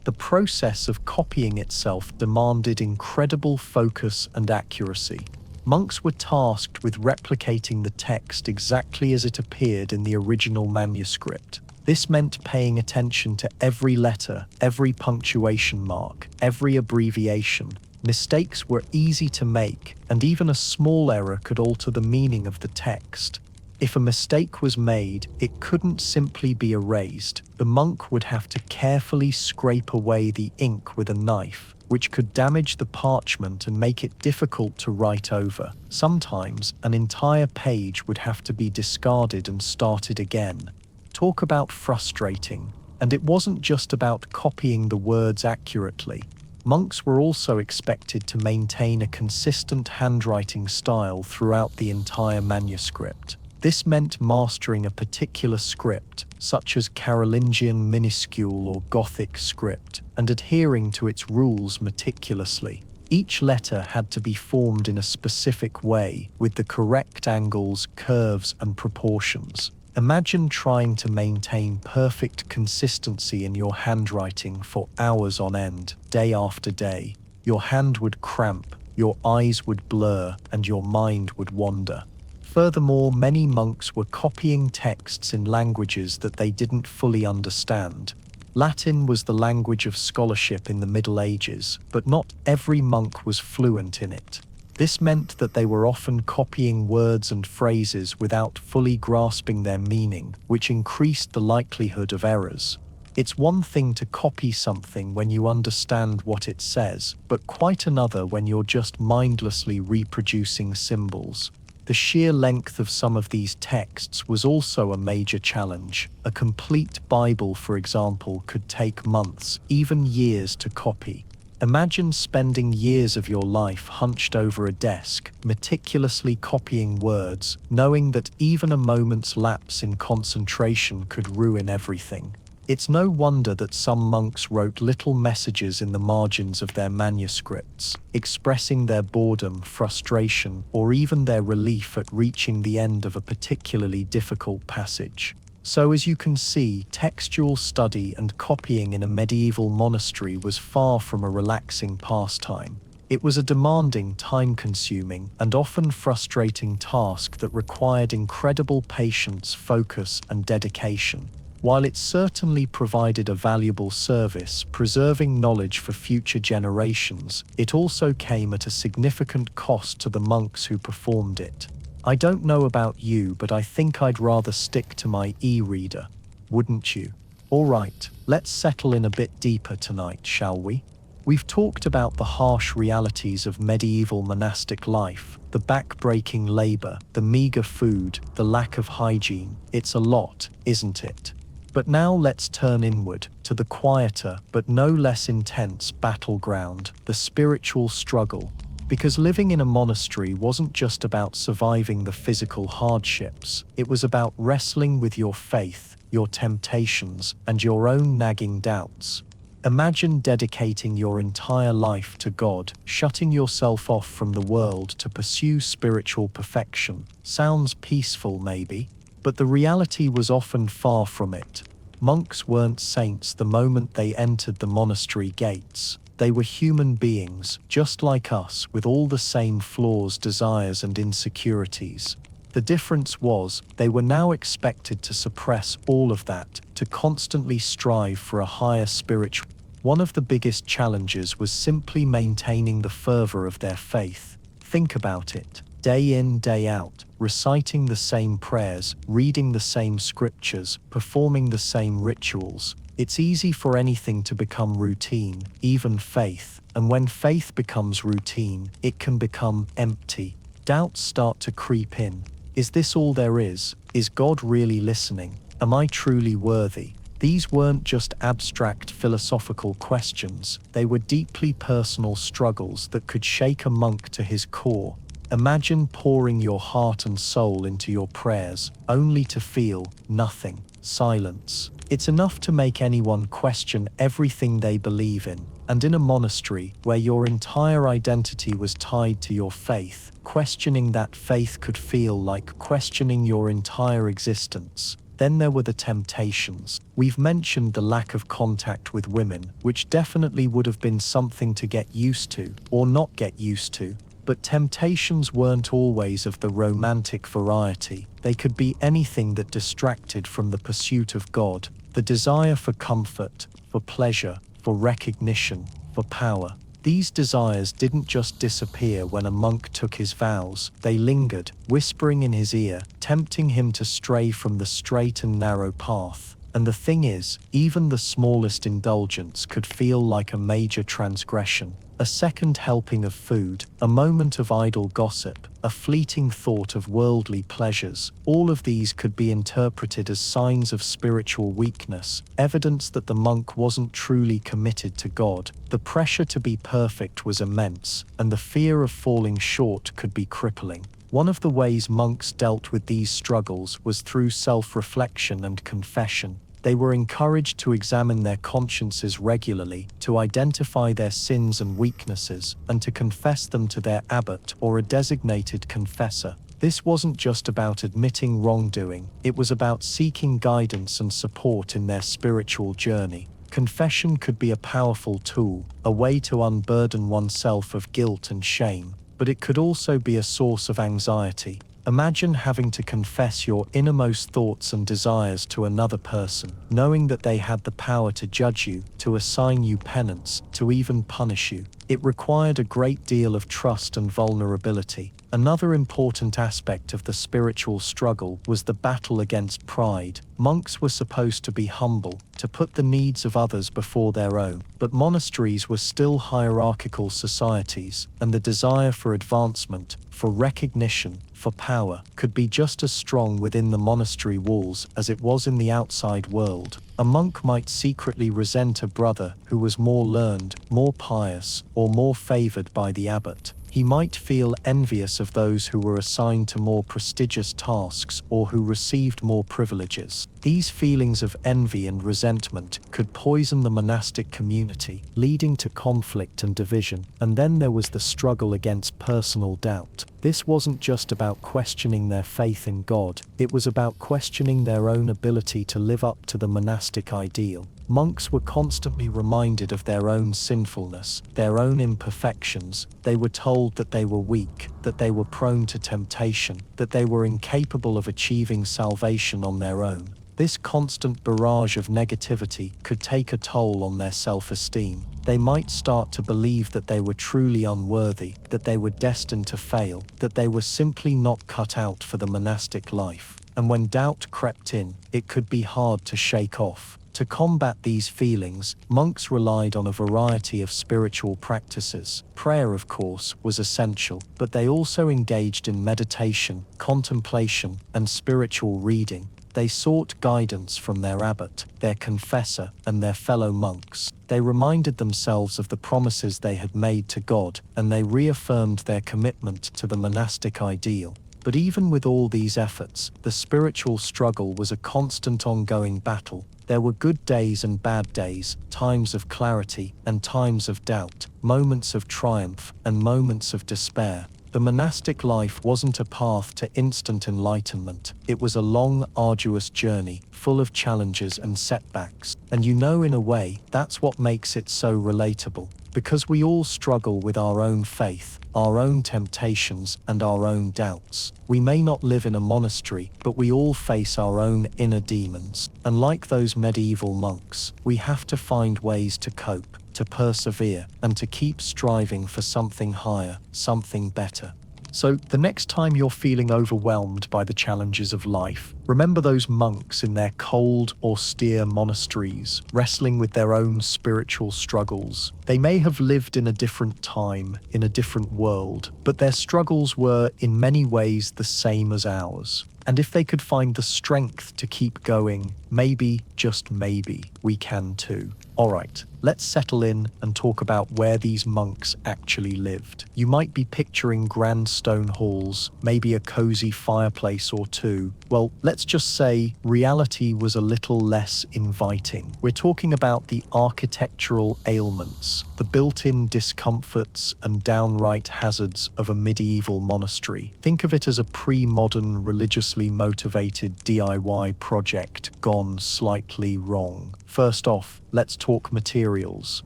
The process of copying itself demanded incredible focus and accuracy. Monks were tasked with replicating the text exactly as it appeared in the original manuscript. This meant paying attention to every letter, every punctuation mark, every abbreviation. Mistakes were easy to make, and even a small error could alter the meaning of the text. If a mistake was made, it couldn't simply be erased. The monk would have to carefully scrape away the ink with a knife, which could damage the parchment and make it difficult to write over. Sometimes, an entire page would have to be discarded and started again. Talk about frustrating. And it wasn't just about copying the words accurately. Monks were also expected to maintain a consistent handwriting style throughout the entire manuscript. This meant mastering a particular script, such as Carolingian minuscule or Gothic script, and adhering to its rules meticulously. Each letter had to be formed in a specific way, with the correct angles, curves, and proportions. Imagine trying to maintain perfect consistency in your handwriting for hours on end, day after day. Your hand would cramp, your eyes would blur, and your mind would wander. Furthermore, many monks were copying texts in languages that they didn't fully understand. Latin was the language of scholarship in the Middle Ages, but not every monk was fluent in it. This meant that they were often copying words and phrases without fully grasping their meaning, which increased the likelihood of errors. It's one thing to copy something when you understand what it says, but quite another when you're just mindlessly reproducing symbols. The sheer length of some of these texts was also a major challenge. A complete Bible, for example, could take months, even years to copy. Imagine spending years of your life hunched over a desk, meticulously copying words, knowing that even a moment's lapse in concentration could ruin everything. It's no wonder that some monks wrote little messages in the margins of their manuscripts, expressing their boredom, frustration, or even their relief at reaching the end of a particularly difficult passage. So as you can see, textual study and copying in a medieval monastery was far from a relaxing pastime. It was a demanding, time-consuming, and often frustrating task that required incredible patience, focus, and dedication. While it certainly provided a valuable service, preserving knowledge for future generations, it also came at a significant cost to the monks who performed it. I don't know about you, but I think I'd rather stick to my e-reader. Wouldn't you? Alright, let's settle in a bit deeper tonight, shall we? We've talked about the harsh realities of medieval monastic life, the back-breaking labor, the meager food, the lack of hygiene. It's a lot, isn't it? But now let's turn inward, to the quieter, but no less intense battleground, the spiritual struggle. Because living in a monastery wasn't just about surviving the physical hardships, it was about wrestling with your faith, your temptations, and your own nagging doubts. Imagine dedicating your entire life to God, shutting yourself off from the world to pursue spiritual perfection. Sounds peaceful, maybe? But the reality was often far from it. Monks weren't saints the moment they entered the monastery gates. They were human beings, just like us, with all the same flaws, desires, and insecurities. The difference was, they were now expected to suppress all of that, to constantly strive for a higher spiritual. One of the biggest challenges was simply maintaining the fervor of their faith. Think about it. Day in, day out, reciting the same prayers, reading the same scriptures, performing the same rituals. It's easy for anything to become routine, even faith, and when faith becomes routine, it can become empty. Doubts start to creep in. Is this all there is? Is God really listening? Am I truly worthy? These weren't just abstract philosophical questions, they were deeply personal struggles that could shake a monk to his core. Imagine pouring your heart and soul into your prayers, only to feel nothing, silence. It's enough to make anyone question everything they believe in. And in a monastery, where your entire identity was tied to your faith, questioning that faith could feel like questioning your entire existence. Then there were the temptations. We've mentioned the lack of contact with women, which definitely would have been something to get used to, or not get used to. But temptations weren't always of the romantic variety. They could be anything that distracted from the pursuit of God, the desire for comfort, for pleasure, for recognition, for power. These desires didn't just disappear when a monk took his vows, they lingered, whispering in his ear, tempting him to stray from the straight and narrow path. And the thing is, even the smallest indulgence could feel like a major transgression. a second helping of food, a moment of idle gossip, a fleeting thought of worldly pleasures. All of these could be interpreted as signs of spiritual weakness, evidence that the monk wasn't truly committed to God. The pressure to be perfect was immense, and the fear of falling short could be crippling. One of the ways monks dealt with these struggles was through self-reflection and confession. They were encouraged to examine their consciences regularly, to identify their sins and weaknesses, and to confess them to their abbot or a designated confessor. This wasn't just about admitting wrongdoing, it was about seeking guidance and support in their spiritual journey. Confession could be a powerful tool, a way to unburden oneself of guilt and shame, but it could also be a source of anxiety. Imagine having to confess your innermost thoughts and desires to another person, knowing that they had the power to judge you, to assign you penance, to even punish you. It required a great deal of trust and vulnerability. Another important aspect of the spiritual struggle was the battle against pride. Monks were supposed to be humble, to put the needs of others before their own, but monasteries were still hierarchical societies, and the desire for advancement, for recognition, for power, could be just as strong within the monastery walls as it was in the outside world. A monk might secretly resent a brother who was more learned, more pious, or more favored by the abbot. He might feel envious of those who were assigned to more prestigious tasks or who received more privileges. These feelings of envy and resentment could poison the monastic community, leading to conflict and division. And then there was the struggle against personal doubt. This wasn't just about questioning their faith in God, it was about questioning their own ability to live up to the monastic ideal. Monks were constantly reminded of their own sinfulness, their own imperfections. They were told that they were weak, that they were prone to temptation, that they were incapable of achieving salvation on their own. This constant barrage of negativity could take a toll on their self-esteem. They might start to believe that they were truly unworthy, that they were destined to fail, that they were simply not cut out for the monastic life. And when doubt crept in, it could be hard to shake off. To combat these feelings, monks relied on a variety of spiritual practices. Prayer, of course, was essential, but they also engaged in meditation, contemplation, and spiritual reading. They sought guidance from their abbot, their confessor, and their fellow monks. They reminded themselves of the promises they had made to God, and they reaffirmed their commitment to the monastic ideal. But even with all these efforts, the spiritual struggle was a constant ongoing battle. There were good days and bad days, times of clarity and times of doubt, moments of triumph and moments of despair. The monastic life wasn't a path to instant enlightenment. It was a long, arduous journey, full of challenges and setbacks. And in a way, that's what makes it so relatable. Because we all struggle with our own faith, our own temptations, and our own doubts. We may not live in a monastery, but we all face our own inner demons. And like those medieval monks, we have to find ways to cope, to persevere, and to keep striving for something higher, something better. So the next time you're feeling overwhelmed by the challenges of life, remember those monks in their cold, austere monasteries, wrestling with their own spiritual struggles. They may have lived in a different time, in a different world, but their struggles were in many ways the same as ours. And if they could find the strength to keep going, maybe, just maybe, we can too. Alright, let's settle in and talk about where these monks actually lived. You might be picturing grand stone halls, maybe a cozy fireplace or two. Well, let's just say reality was a little less inviting. We're talking about the architectural ailments, the built-in discomforts and downright hazards of a medieval monastery. Think of it as a pre-modern, religiously motivated DIY project gone slightly wrong. First off, let's talk materials.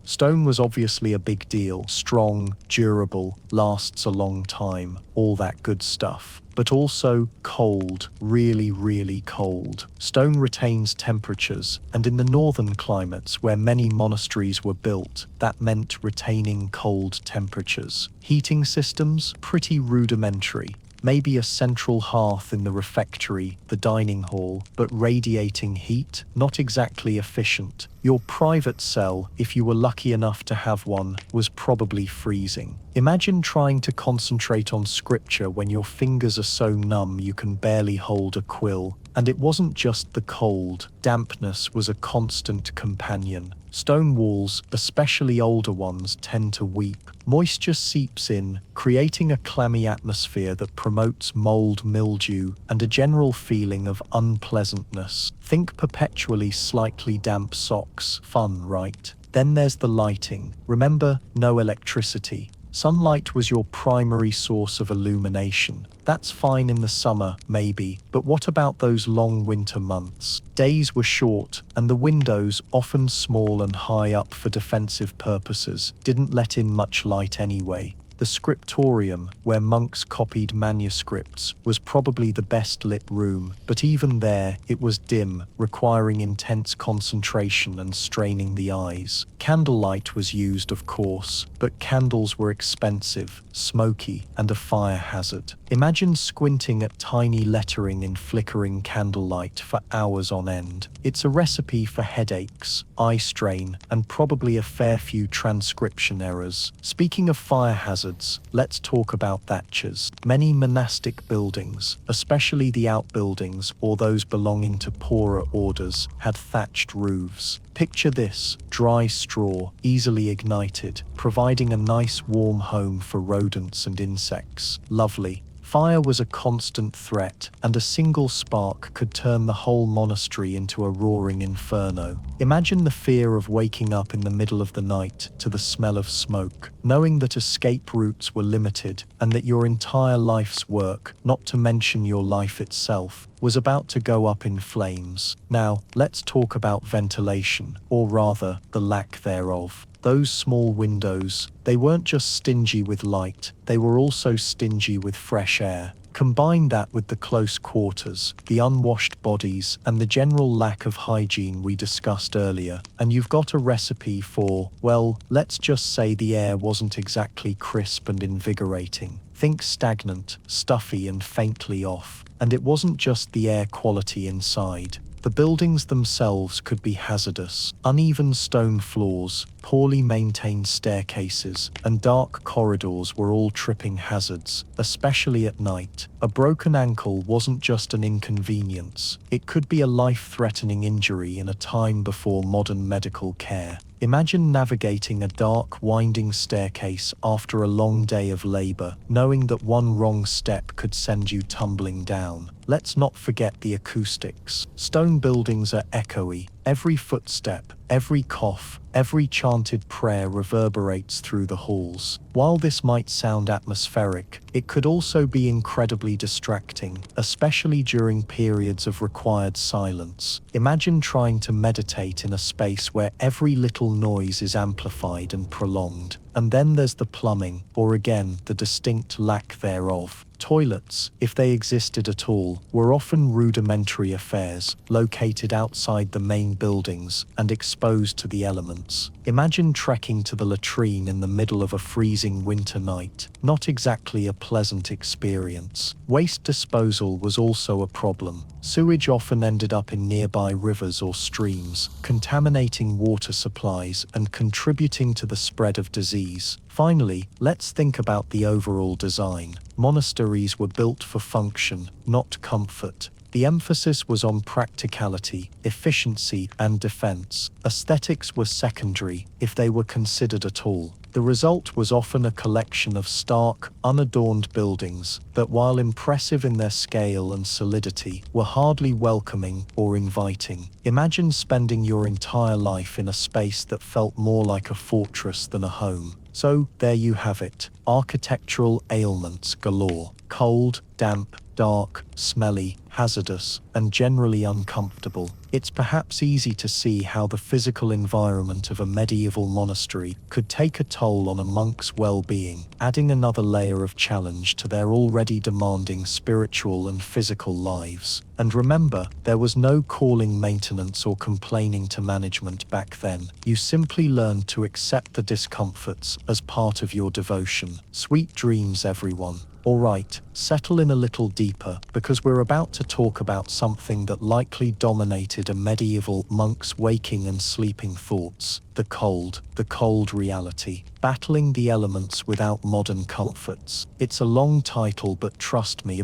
Stone was obviously a big deal. Strong, durable, lasts a long time, all that good stuff. But also cold, really, really cold. Stone retains temperatures, and in the northern climates where many monasteries were built, that meant retaining cold temperatures. Heating systems, pretty rudimentary. Maybe a central hearth in the refectory, the dining hall, but radiating heat, not exactly efficient. Your private cell, if you were lucky enough to have one, was probably freezing. Imagine trying to concentrate on scripture when your fingers are so numb you can barely hold a quill. And it wasn't just the cold, dampness was a constant companion. Stone walls, especially older ones, tend to weep. Moisture seeps in, creating a clammy atmosphere that promotes mold, mildew, and a general feeling of unpleasantness. Think perpetually slightly damp socks. Fun, right? Then there's the lighting. Remember, no electricity. Sunlight was your primary source of illumination. That's fine in the summer, maybe, but what about those long winter months? Days were short, and the windows, often small and high up for defensive purposes, didn't let in much light anyway. The Scriptorium, where monks copied manuscripts, was probably the best lit room, but even there, it was dim, requiring intense concentration and straining the eyes. Candlelight was used, of course, but candles were expensive, smoky, and a fire hazard. Imagine squinting at tiny lettering in flickering candlelight for hours on end. It's a recipe for headaches, eye strain, and probably a fair few transcription errors. Speaking of fire hazards, let's talk about thatches. Many monastic buildings, especially the outbuildings or those belonging to poorer orders, had thatched roofs. Picture this: dry straw, easily ignited, providing a nice warm home for rodents and insects. Lovely. Fire was a constant threat, and a single spark could turn the whole monastery into a roaring inferno. Imagine the fear of waking up in the middle of the night to the smell of smoke, knowing that escape routes were limited and that your entire life's work, not to mention your life itself, was about to go up in flames. Now, let's talk about ventilation, or rather, the lack thereof. Those small windows, they weren't just stingy with light, they were also stingy with fresh air. Combine that with the close quarters, the unwashed bodies, and the general lack of hygiene we discussed earlier, and you've got a recipe for, well, let's just say the air wasn't exactly crisp and invigorating. Think stagnant, stuffy, and faintly off. And it wasn't just the air quality inside. The buildings themselves could be hazardous. Uneven stone floors, poorly maintained staircases, and dark corridors were all tripping hazards, especially at night. A broken ankle wasn't just an inconvenience. It could be a life-threatening injury in a time before modern medical care. Imagine navigating a dark, winding staircase after a long day of labor, knowing that one wrong step could send you tumbling down. Let's not forget the acoustics. Stone buildings are echoey. Every footstep, every cough, every chanted prayer reverberates through the halls. While this might sound atmospheric, it could also be incredibly distracting, especially during periods of required silence. Imagine trying to meditate in a space where every little noise is amplified and prolonged. And then there's the plumbing, or again, the distinct lack thereof. Toilets, if they existed at all, were often rudimentary affairs, located outside the main buildings and exposed to the elements. Imagine trekking to the latrine in the middle of a freezing winter night. Not exactly a pleasant experience. Waste disposal was also a problem. Sewage often ended up in nearby rivers or streams, contaminating water supplies and contributing to the spread of disease. Finally, let's think about the overall design. Monasteries were built for function, not comfort. The emphasis was on practicality, efficiency, and defense. Aesthetics were secondary, if they were considered at all. The result was often a collection of stark, unadorned buildings that, while impressive in their scale and solidity, were hardly welcoming or inviting. Imagine spending your entire life in a space that felt more like a fortress than a home. So, there you have it. Architectural ailments galore. Cold, damp, dark, smelly, hazardous, and generally uncomfortable. It's perhaps easy to see how the physical environment of a medieval monastery could take a toll on a monk's well-being, adding another layer of challenge to their already demanding spiritual and physical lives. And remember, there was no calling maintenance or complaining to management back then. You simply learned to accept the discomforts as part of your devotion. Sweet dreams, everyone. Alright, settle in a little deeper, because we're about to talk about something that likely dominated a medieval monk's waking and sleeping thoughts: the cold reality. Battling the elements without modern comforts. It's a long title, but trust me,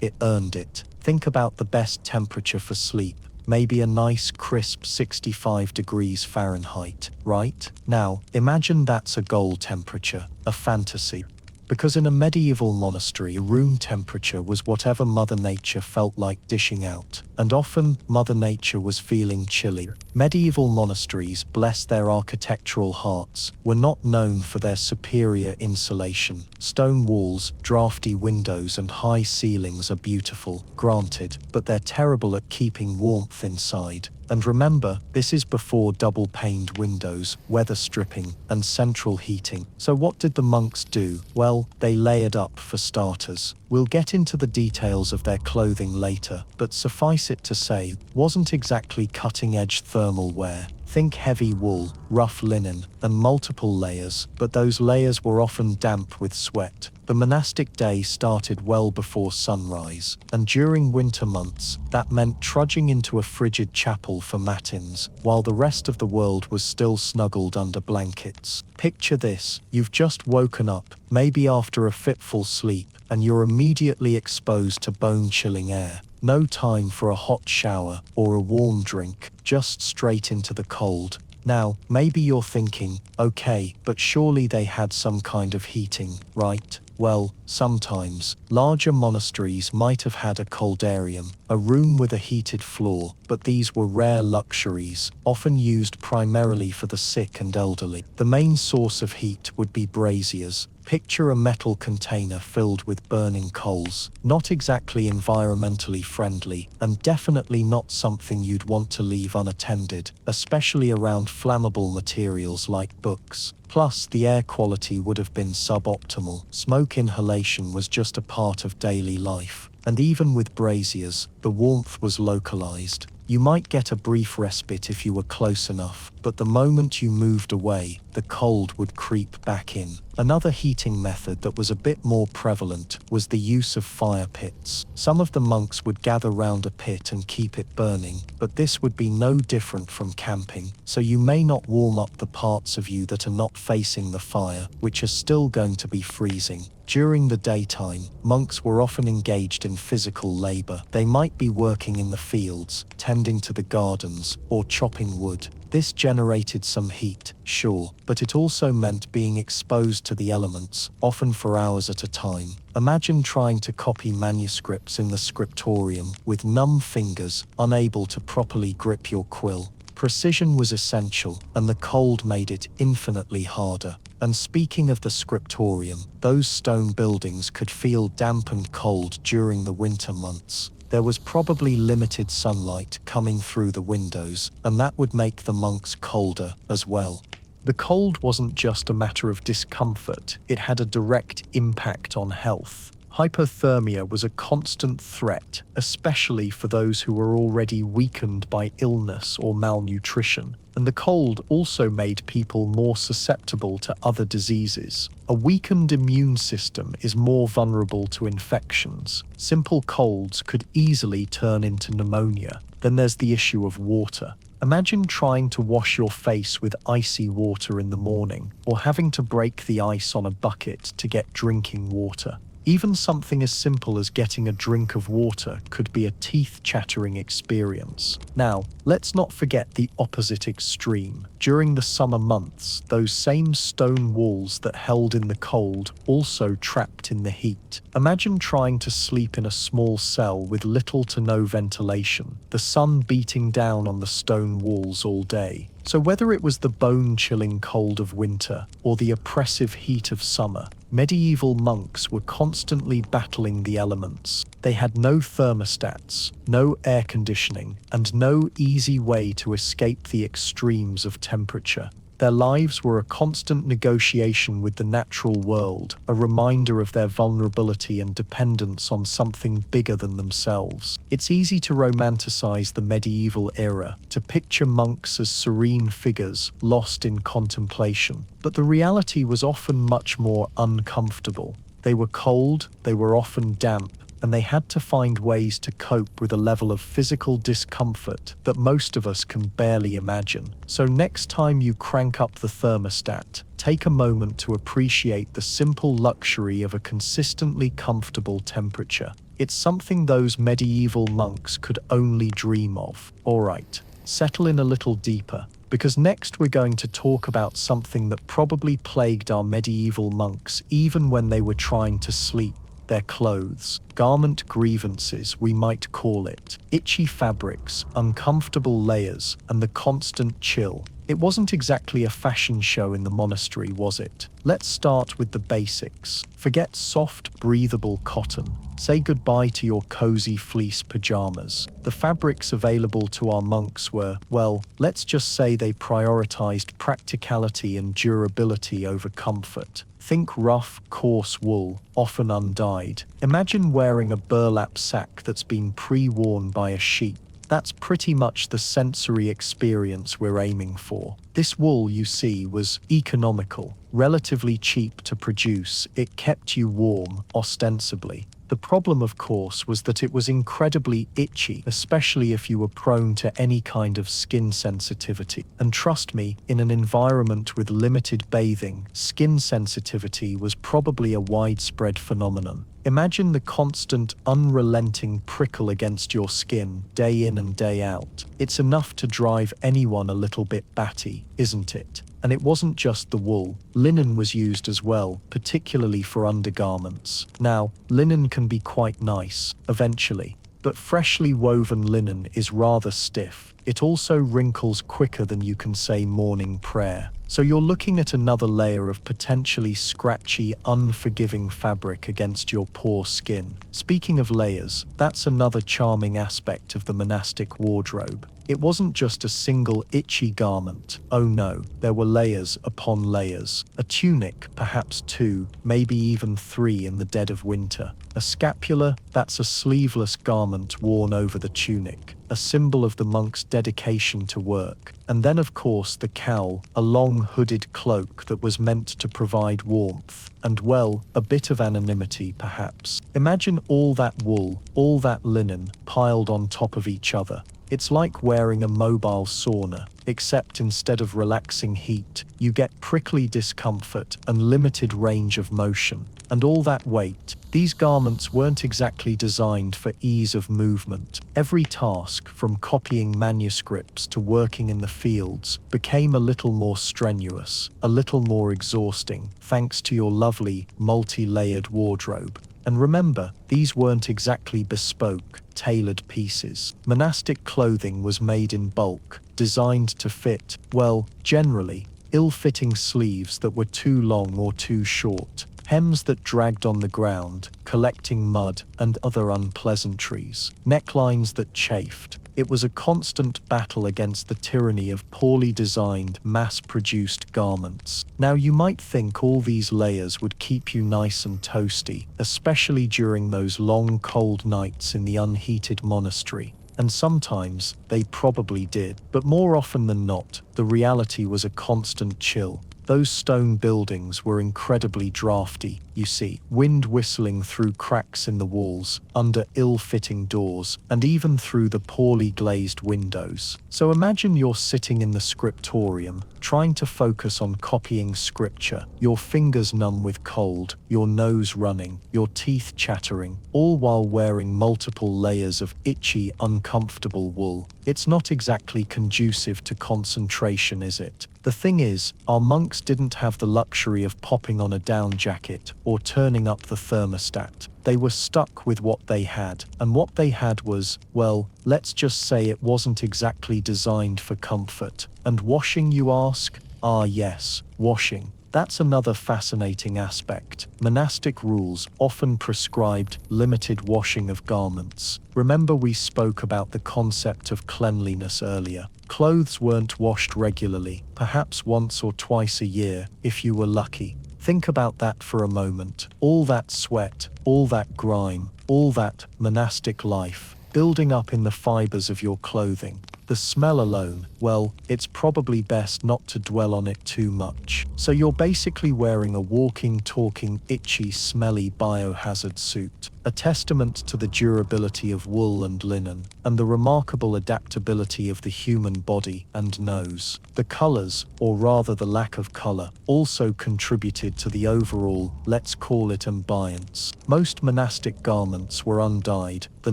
it earned it. Think about the best temperature for sleep. Maybe a nice crisp 65 degrees Fahrenheit, right? Now, imagine that's a goal temperature, a fantasy. Because in a medieval monastery, room temperature was whatever Mother Nature felt like dishing out, and often Mother Nature was feeling chilly. Medieval monasteries, bless their architectural hearts, were not known for their superior insulation. Stone walls, drafty windows, and high ceilings are beautiful, granted, but they're terrible at keeping warmth inside. And remember, this is before double-paned windows, weather stripping, and central heating. So what did the monks do? Well, they layered up for starters. We'll get into the details of their clothing later, but suffice it to say, wasn't exactly cutting-edge thermal wear. Think heavy wool, rough linen, and multiple layers, but those layers were often damp with sweat. The monastic day started well before sunrise, and during winter months, that meant trudging into a frigid chapel for matins, while the rest of the world was still snuggled under blankets. Picture this: you've just woken up, maybe after a fitful sleep, and you're immediately exposed to bone-chilling air. No time for a hot shower or a warm drink, just straight into the cold. Now, maybe you're thinking, okay, but surely they had some kind of heating, right? Well, sometimes. Larger monasteries might have had a coldarium, a room with a heated floor, but these were rare luxuries, often used primarily for the sick and elderly. The main source of heat would be braziers. Picture a metal container filled with burning coals. Not exactly environmentally friendly, and definitely not something you'd want to leave unattended, especially around flammable materials like books. Plus, the air quality would have been suboptimal. Smoke inhalation was just a part of daily life. And even with braziers, the warmth was localized. You might get a brief respite if you were close enough, but the moment you moved away, the cold would creep back in. Another heating method that was a bit more prevalent was the use of fire pits. Some of the monks would gather round a pit and keep it burning, but this would be no different from camping, so you may not warm up the parts of you that are not facing the fire, which are still going to be freezing. During the daytime, monks were often engaged in physical labor. They might be working in the fields, tending to the gardens, or chopping wood. This generated some heat, sure, but it also meant being exposed to the elements, often for hours at a time. Imagine trying to copy manuscripts in the Scriptorium with numb fingers, unable to properly grip your quill. Precision was essential, and the cold made it infinitely harder. And speaking of the Scriptorium, those stone buildings could feel damp and cold during the winter months. There was probably limited sunlight coming through the windows, and that would make the monks colder as well. The cold wasn't just a matter of discomfort, it had a direct impact on health. Hypothermia was a constant threat, especially for those who were already weakened by illness or malnutrition. And the cold also made people more susceptible to other diseases. A weakened immune system is more vulnerable to infections. Simple colds could easily turn into pneumonia. Then there's the issue of water. Imagine trying to wash your face with icy water in the morning, or having to break the ice on a bucket to get drinking water. Even something as simple as getting a drink of water could be a teeth-chattering experience. Now, let's not forget the opposite extreme. During the summer months, those same stone walls that held in the cold also trapped in the heat. Imagine trying to sleep in a small cell with little to no ventilation, the sun beating down on the stone walls all day. So whether it was the bone-chilling cold of winter or the oppressive heat of summer, medieval monks were constantly battling the elements. They had no thermostats, no air conditioning, and no easy way to escape the extremes of temperature. Their lives were a constant negotiation with the natural world, a reminder of their vulnerability and dependence on something bigger than themselves. It's easy to romanticize the medieval era, to picture monks as serene figures lost in contemplation, but the reality was often much more uncomfortable. They were cold, they were often damp, and they had to find ways to cope with a level of physical discomfort that most of us can barely imagine. So next time you crank up the thermostat, take a moment to appreciate the simple luxury of a consistently comfortable temperature. It's something those medieval monks could only dream of. Alright, settle in a little deeper, because next we're going to talk about something that probably plagued our medieval monks even when they were trying to sleep: their clothes. Garment grievances, we might call it. Itchy fabrics, uncomfortable layers, and the constant chill. It wasn't exactly a fashion show in the monastery, was it? Let's start with the basics. Forget soft, breathable cotton. Say goodbye to your cozy fleece pajamas. The fabrics available to our monks were, well, let's just say they prioritized practicality and durability over comfort. Think rough, coarse wool, often undyed. Imagine wearing a burlap sack that's been pre-worn by a sheep. That's pretty much the sensory experience we're aiming for. This wool, you see, was economical, relatively cheap to produce. It kept you warm, ostensibly. The problem, of course, was that it was incredibly itchy, especially if you were prone to any kind of skin sensitivity. And trust me, in an environment with limited bathing, skin sensitivity was probably a widespread phenomenon. Imagine the constant, unrelenting prickle against your skin, day in and day out. It's enough to drive anyone a little bit batty, isn't it? And it wasn't just the wool. Linen was used as well, particularly for undergarments. Now, linen can be quite nice, eventually, but freshly woven linen is rather stiff. It also wrinkles quicker than you can say morning prayer. So you're looking at another layer of potentially scratchy, unforgiving fabric against your poor skin. Speaking of layers, that's another charming aspect of the monastic wardrobe. It wasn't just a single itchy garment. Oh no, there were layers upon layers. A tunic, perhaps 2, maybe even 3 in the dead of winter. A scapula, that's a sleeveless garment worn over the tunic, a symbol of the monk's dedication to work. And then of course the cowl, a long hooded cloak that was meant to provide warmth, and well, a bit of anonymity perhaps. Imagine all that wool, all that linen, piled on top of each other. It's like wearing a mobile sauna, except instead of relaxing heat, you get prickly discomfort and limited range of motion. And all that weight. These garments weren't exactly designed for ease of movement. Every task, from copying manuscripts to working in the fields, became a little more strenuous, a little more exhausting, thanks to your lovely, multi-layered wardrobe. And remember, these weren't exactly bespoke, tailored pieces. Monastic clothing was made in bulk, designed to fit, well, generally, ill-fitting sleeves that were too long or too short, hems that dragged on the ground, collecting mud and other unpleasantries, necklines that chafed. It was a constant battle against the tyranny of poorly designed, mass-produced garments. Now you might think all these layers would keep you nice and toasty, especially during those long cold nights in the unheated monastery. And sometimes they probably did, but more often than not, the reality was a constant chill. Those stone buildings were incredibly drafty, you see, wind whistling through cracks in the walls, under ill-fitting doors, and even through the poorly glazed windows. So imagine you're sitting in the Scriptorium, trying to focus on copying scripture, your fingers numb with cold, your nose running, your teeth chattering, all while wearing multiple layers of itchy, uncomfortable wool. It's not exactly conducive to concentration, is it? The thing is, our monks didn't have the luxury of popping on a down jacket or turning up the thermostat. They were stuck with what they had, and what they had was, well, let's just say it wasn't exactly designed for comfort. And washing, you ask? Ah yes, washing. That's another fascinating aspect. Monastic rules often prescribed limited washing of garments. Remember we spoke about the concept of cleanliness earlier. Clothes weren't washed regularly, perhaps once or twice a year, if you were lucky. Think about that for a moment. All that sweat, all that grime, all that monastic life, building up in the fibers of your clothing. The smell alone, well, it's probably best not to dwell on it too much. So you're basically wearing a walking, talking, itchy, smelly biohazard suit, a testament to the durability of wool and linen, and the remarkable adaptability of the human body and nose. The colors, or rather the lack of color, also contributed to the overall, let's call it, ambience. Most monastic garments were undyed, the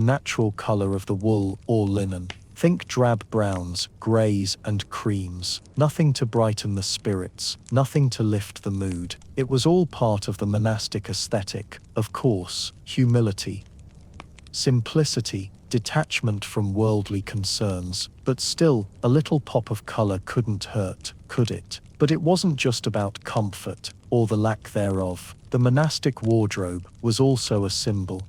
natural color of the wool or linen. Think drab browns, greys, and creams. Nothing to brighten the spirits, nothing to lift the mood. It was all part of the monastic aesthetic. Of course, humility, simplicity, detachment from worldly concerns. But still, a little pop of color couldn't hurt, could it? But it wasn't just about comfort, or the lack thereof. The monastic wardrobe was also a symbol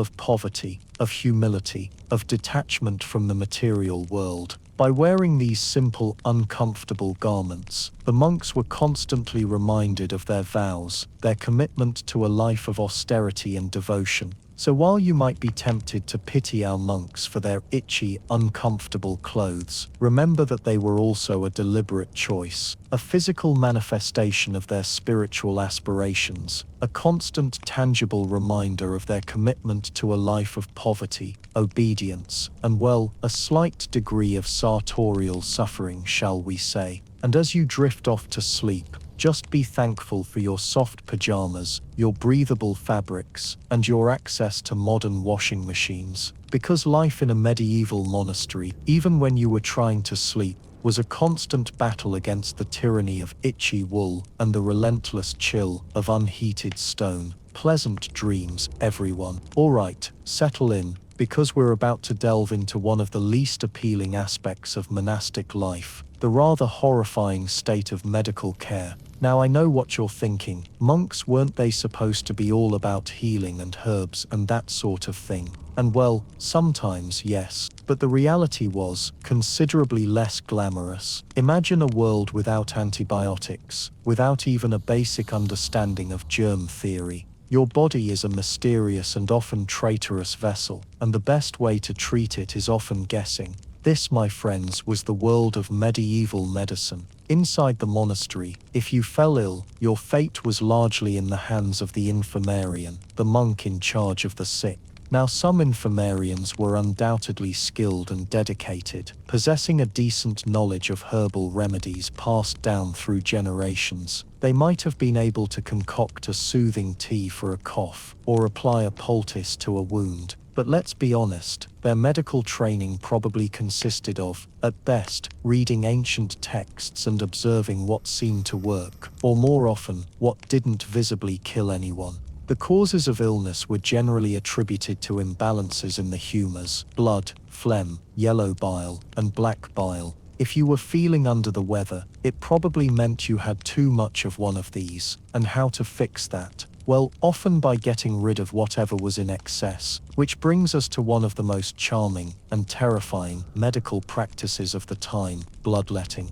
of poverty, of humility, of detachment from the material world. By wearing these simple, uncomfortable garments, the monks were constantly reminded of their vows, their commitment to a life of austerity and devotion. So while you might be tempted to pity our monks for their itchy, uncomfortable clothes, remember that they were also a deliberate choice, a physical manifestation of their spiritual aspirations, a constant, tangible reminder of their commitment to a life of poverty, obedience, and, well, a slight degree of sartorial suffering, shall we say. And as you drift off to sleep, just be thankful for your soft pajamas, your breathable fabrics, and your access to modern washing machines. Because life in a medieval monastery, even when you were trying to sleep, was a constant battle against the tyranny of itchy wool and the relentless chill of unheated stone. Pleasant dreams, everyone. All right, settle in, because we're about to delve into one of the least appealing aspects of monastic life, the rather horrifying state of medical care. Now I know what you're thinking. Monks, weren't they supposed to be all about healing and herbs and that sort of thing? And well, sometimes yes, but the reality was considerably less glamorous. Imagine a world without antibiotics, without even a basic understanding of germ theory. Your body is a mysterious and often traitorous vessel, and the best way to treat it is often guessing. This, my friends, was the world of medieval medicine. Inside the monastery, if you fell ill, your fate was largely in the hands of the infirmarian, the monk in charge of the sick. Now, some infirmarians were undoubtedly skilled and dedicated, possessing a decent knowledge of herbal remedies passed down through generations. They might have been able to concoct a soothing tea for a cough, or apply a poultice to a wound. But let's be honest, their medical training probably consisted of, at best, reading ancient texts and observing what seemed to work, or more often, what didn't visibly kill anyone. The causes of illness were generally attributed to imbalances in the humors: blood, phlegm, yellow bile, and black bile. If you were feeling under the weather, it probably meant you had too much of one of these. And how to fix that? Well, often by getting rid of whatever was in excess, which brings us to one of the most charming and terrifying medical practices of the time: bloodletting.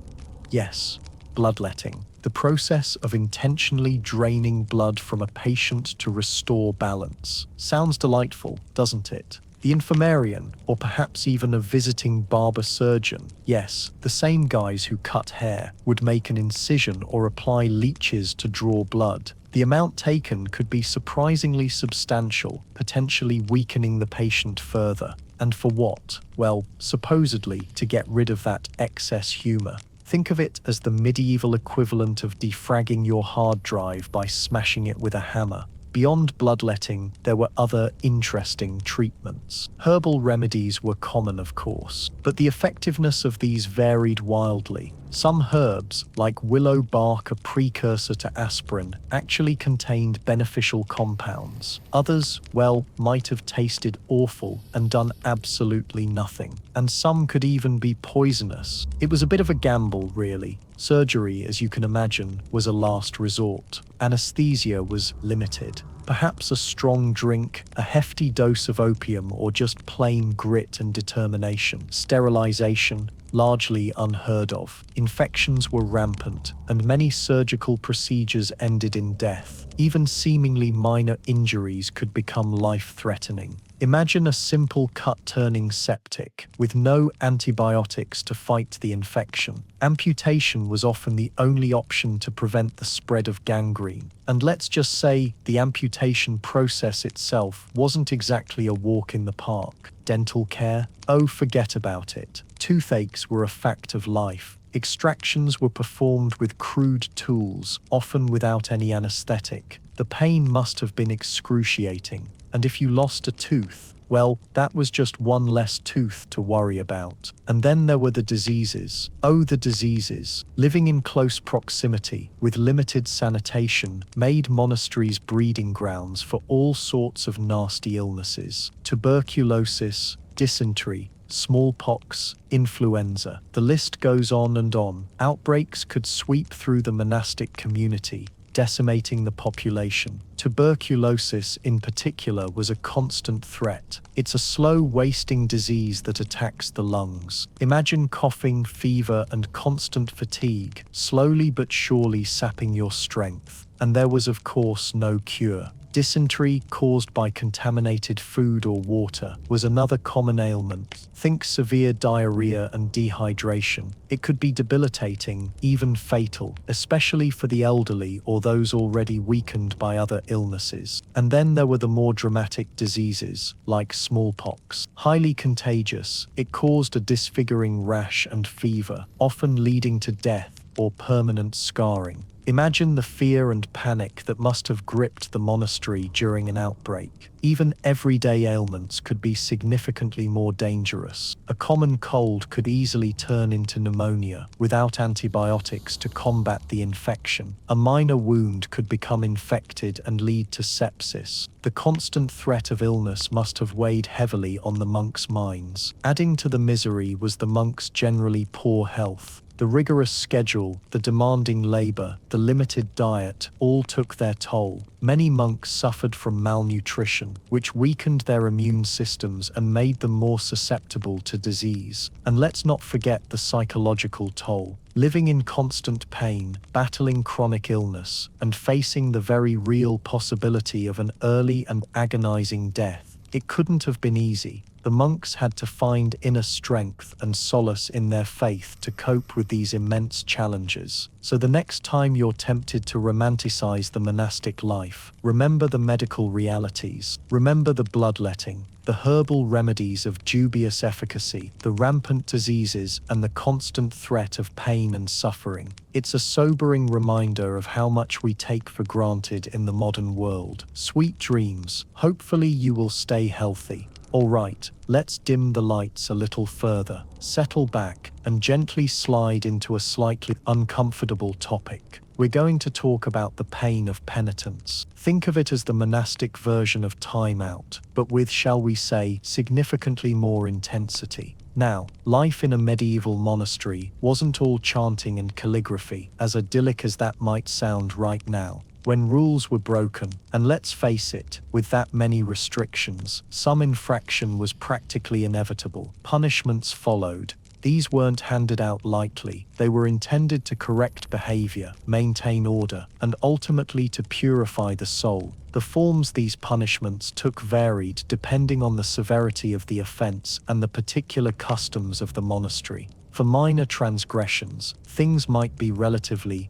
Yes, bloodletting. The process of intentionally draining blood from a patient to restore balance. Sounds delightful, doesn't it? The infirmarian, or perhaps even a visiting barber surgeon, yes, the same guys who cut hair, would make an incision or apply leeches to draw blood. The amount taken could be surprisingly substantial, potentially weakening the patient further. And for what? Well, supposedly to get rid of that excess humor. Think of it as the medieval equivalent of defragging your hard drive by smashing it with a hammer. Beyond bloodletting, there were other interesting treatments. Herbal remedies were common, of course, but the effectiveness of these varied wildly. Some herbs, like willow bark, a precursor to aspirin, actually contained beneficial compounds. Others, well, might have tasted awful and done absolutely nothing. And some could even be poisonous. It was a bit of a gamble, really. Surgery, as you can imagine, was a last resort. Anesthesia was limited. Perhaps a strong drink, a hefty dose of opium, or just plain grit and determination. Sterilization, largely unheard of. Infections were rampant, and many surgical procedures ended in death. Even seemingly minor injuries could become life-threatening. Imagine a simple cut-turning septic with no antibiotics to fight the infection. Amputation was often the only option to prevent the spread of gangrene. And let's just say the amputation process itself wasn't exactly a walk in the park. Dental care? Oh, forget about it. Toothaches were a fact of life. Extractions were performed with crude tools, often without any anesthetic. The pain must have been excruciating. And if you lost a tooth, well, that was just one less tooth to worry about. And then there were the diseases. Oh, the diseases. Living in close proximity, with limited sanitation, made monasteries breeding grounds for all sorts of nasty illnesses. Tuberculosis, dysentery, smallpox, influenza. The list goes on and on. Outbreaks could sweep through the monastic community, decimating the population. Tuberculosis, in particular, was a constant threat. It's a slow, wasting disease that attacks the lungs. Imagine coughing, fever, and constant fatigue, slowly but surely sapping your strength. And there was, of course, no cure. Dysentery, caused by contaminated food or water, was another common ailment. Think severe diarrhea and dehydration. It could be debilitating, even fatal, especially for the elderly or those already weakened by other illnesses. And then there were the more dramatic diseases, like smallpox. Highly contagious, it caused a disfiguring rash and fever, often leading to death or permanent scarring. Imagine the fear and panic that must have gripped the monastery during an outbreak. Even everyday ailments could be significantly more dangerous. A common cold could easily turn into pneumonia without antibiotics to combat the infection. A minor wound could become infected and lead to sepsis. The constant threat of illness must have weighed heavily on the monks' minds. Adding to the misery was the monks' generally poor health. The rigorous schedule, the demanding labor, the limited diet, all took their toll. Many monks suffered from malnutrition, which weakened their immune systems and made them more susceptible to disease. And let's not forget the psychological toll. Living in constant pain, battling chronic illness, and facing the very real possibility of an early and agonizing death. It couldn't have been easy. The monks had to find inner strength and solace in their faith to cope with these immense challenges. So the next time you're tempted to romanticize the monastic life, remember the medical realities. Remember the bloodletting, the herbal remedies of dubious efficacy, the rampant diseases, and the constant threat of pain and suffering. It's a sobering reminder of how much we take for granted in the modern world. Sweet dreams. Hopefully you will stay healthy. All right, let's dim the lights a little further, settle back, and gently slide into a slightly uncomfortable topic. We're going to talk about the pain of penitence. Think of it as the monastic version of time out, but with, shall we say, significantly more intensity. Now, life in a medieval monastery wasn't all chanting and calligraphy, as idyllic as that might sound right now. When rules were broken, and let's face it, with that many restrictions, some infraction was practically inevitable. Punishments followed. These weren't handed out lightly. They were intended to correct behavior, maintain order, and ultimately to purify the soul. The forms these punishments took varied depending on the severity of the offense and the particular customs of the monastery. For minor transgressions, things might be relatively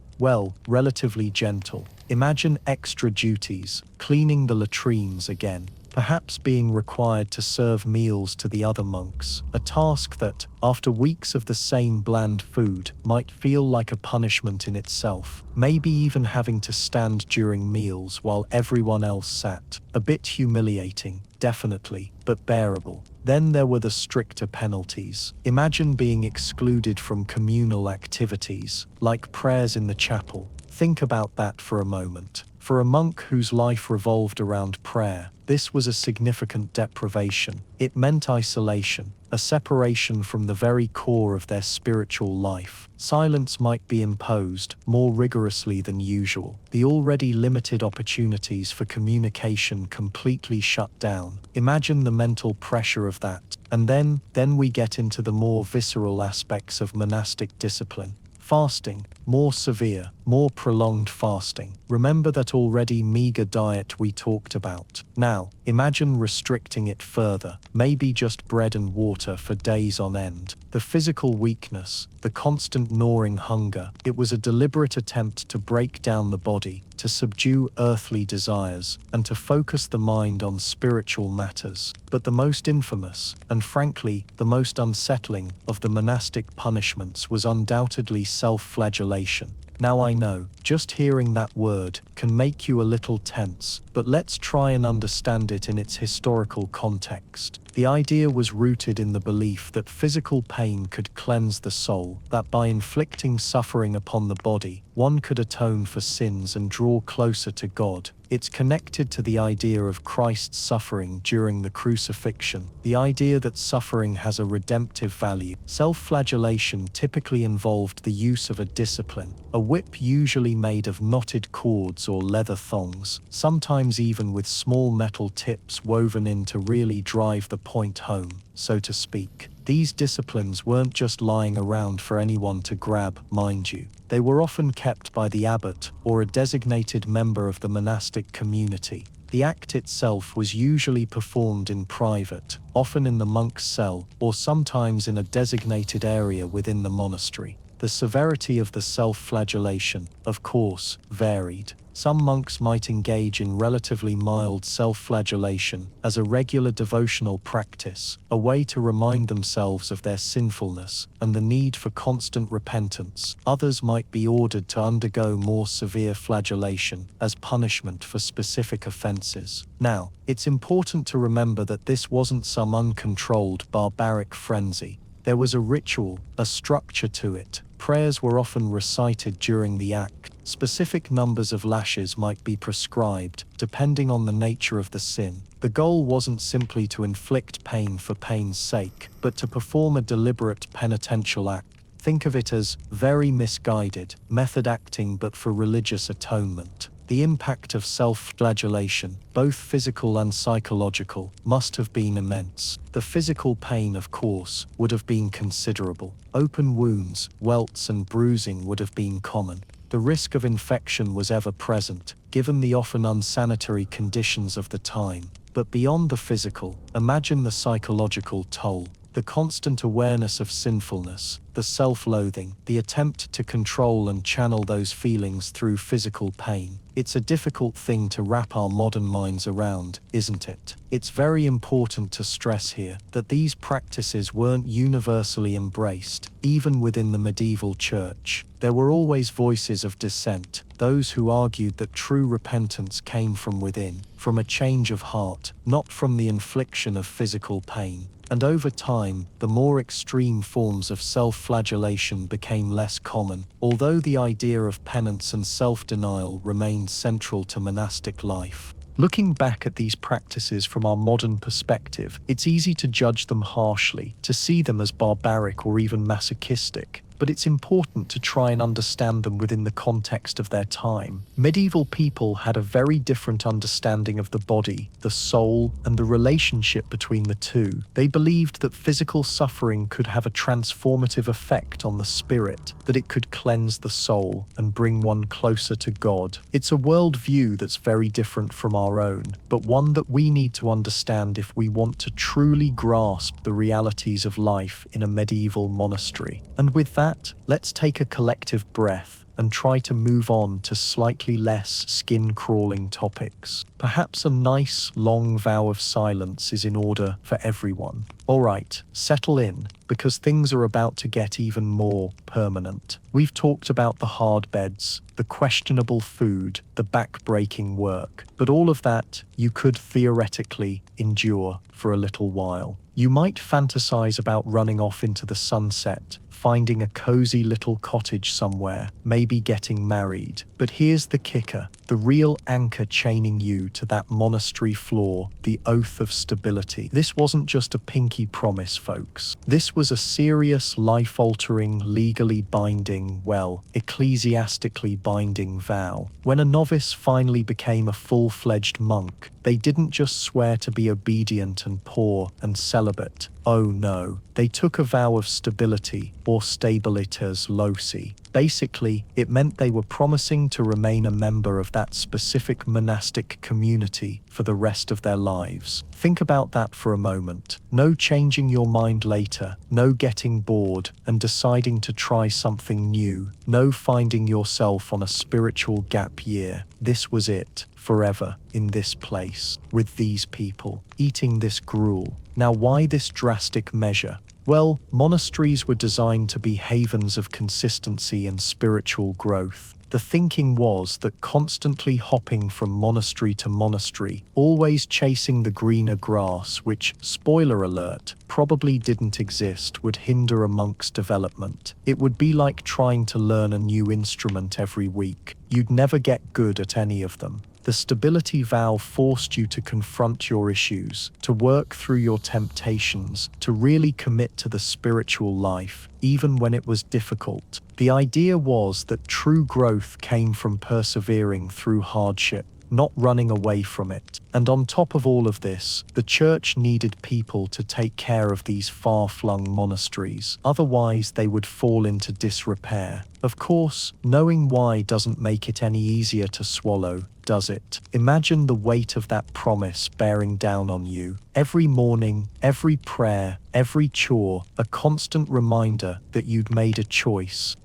gentle. Imagine extra duties, cleaning the latrines again, perhaps being required to serve meals to the other monks, a task that, after weeks of the same bland food, might feel like a punishment in itself. Maybe even having to stand during meals while everyone else sat. A bit humiliating, definitely, but bearable. Then there were the stricter penalties. Imagine being excluded from communal activities, like prayers in the chapel. Think about that for a moment. For a monk whose life revolved around prayer, this was a significant deprivation. It meant isolation, a separation from the very core of their spiritual life. Silence might be imposed more rigorously than usual. The already limited opportunities for communication completely shut down. Imagine the mental pressure of that. And then we get into the more visceral aspects of monastic discipline. Fasting. more severe, more prolonged fasting. Remember that already meager diet we talked about. Now, imagine restricting it further, maybe just bread and water for days on end. The physical weakness, the constant gnawing hunger, it was a deliberate attempt to break down the body, to subdue earthly desires, and to focus the mind on spiritual matters. But the most infamous, and frankly, the most unsettling, of the monastic punishments was undoubtedly self-flagellation. Now I know, just hearing that word can make you a little tense, but let's try and understand it in its historical context. The idea was rooted in the belief that physical pain could cleanse the soul, that by inflicting suffering upon the body, one could atone for sins and draw closer to God. It's connected to the idea of Christ's suffering during the crucifixion, the idea that suffering has a redemptive value. Self-flagellation typically involved the use of a discipline, a whip usually made of knotted cords or leather thongs, sometimes even with small metal tips woven in to really drive the point home, so to speak. These disciplines weren't just lying around for anyone to grab, mind you. They were often kept by the abbot or a designated member of the monastic community. The act itself was usually performed in private, often in the monk's cell, or sometimes in a designated area within the monastery. The severity of the self-flagellation, of course, varied. Some monks might engage in relatively mild self-flagellation as a regular devotional practice, a way to remind themselves of their sinfulness and the need for constant repentance. Others might be ordered to undergo more severe flagellation as punishment for specific offenses. Now, it's important to remember that this wasn't some uncontrolled, barbaric frenzy. There was a ritual, a structure to it. Prayers were often recited during the act. Specific numbers of lashes might be prescribed, depending on the nature of the sin. The goal wasn't simply to inflict pain for pain's sake, but to perform a deliberate penitential act. Think of it as very misguided, method acting but for religious atonement. The impact of self-flagellation, both physical and psychological, must have been immense. The physical pain, of course, would have been considerable. Open wounds, welts and bruising would have been common. The risk of infection was ever present, given the often unsanitary conditions of the time. But beyond the physical, imagine the psychological toll. The constant awareness of sinfulness, the self-loathing, the attempt to control and channel those feelings through physical pain. It's a difficult thing to wrap our modern minds around, isn't it? It's very important to stress here that these practices weren't universally embraced, even within the medieval church. There were always voices of dissent, those who argued that true repentance came from within, from a change of heart, not from the infliction of physical pain. And over time, the more extreme forms of self-flagellation became less common, although the idea of penance and self-denial remained central to monastic life. Looking back at these practices from our modern perspective, it's easy to judge them harshly, to see them as barbaric or even masochistic. But it's important to try and understand them within the context of their time. Medieval people had a very different understanding of the body, the soul, and the relationship between the two. They believed that physical suffering could have a transformative effect on the spirit, that it could cleanse the soul and bring one closer to God. It's a worldview that's very different from our own, but one that we need to understand if we want to truly grasp the realities of life in a medieval monastery. And with that, let's take a collective breath and try to move on to slightly less skin-crawling topics. Perhaps a nice, long vow of silence is in order for everyone. All right, settle in, because things are about to get even more permanent. We've talked about the hard beds, the questionable food, the back-breaking work, but all of that you could theoretically endure for a little while. You might fantasize about running off into the sunset, finding a cozy little cottage somewhere, maybe getting married. But here's the kicker, the real anchor chaining you to that monastery floor, the oath of stability. This wasn't just a pinky promise, folks. This was a serious, life-altering, legally binding, well, ecclesiastically binding vow. When a novice finally became a full-fledged monk, they didn't just swear to be obedient and poor and celibate. Oh no, they took a vow of stability, or or stabilitas loci. Basically, it meant they were promising to remain a member of that specific monastic community for the rest of their lives. Think about that for a moment. No changing your mind later, no getting bored and deciding to try something new, no finding yourself on a spiritual gap year. This was it. Forever, in this place, with these people, eating this gruel. Now, why this drastic measure? Well, monasteries were designed to be havens of consistency and spiritual growth. The thinking was that constantly hopping from monastery to monastery, always chasing the greener grass, which, spoiler alert, probably didn't exist, would hinder a monk's development. It would be like trying to learn a new instrument every week. You'd never get good at any of them. The stability vow forced you to confront your issues, to work through your temptations, to really commit to the spiritual life, even when it was difficult. The idea was that true growth came from persevering through hardship, not running away from it. And on top of all of this, the church needed people to take care of these far-flung monasteries. Otherwise, they would fall into disrepair. Of course, knowing why doesn't make it any easier to swallow, does it? Imagine the weight of that promise bearing down on you. Every morning, every prayer, every chore, a constant reminder that you'd made a choice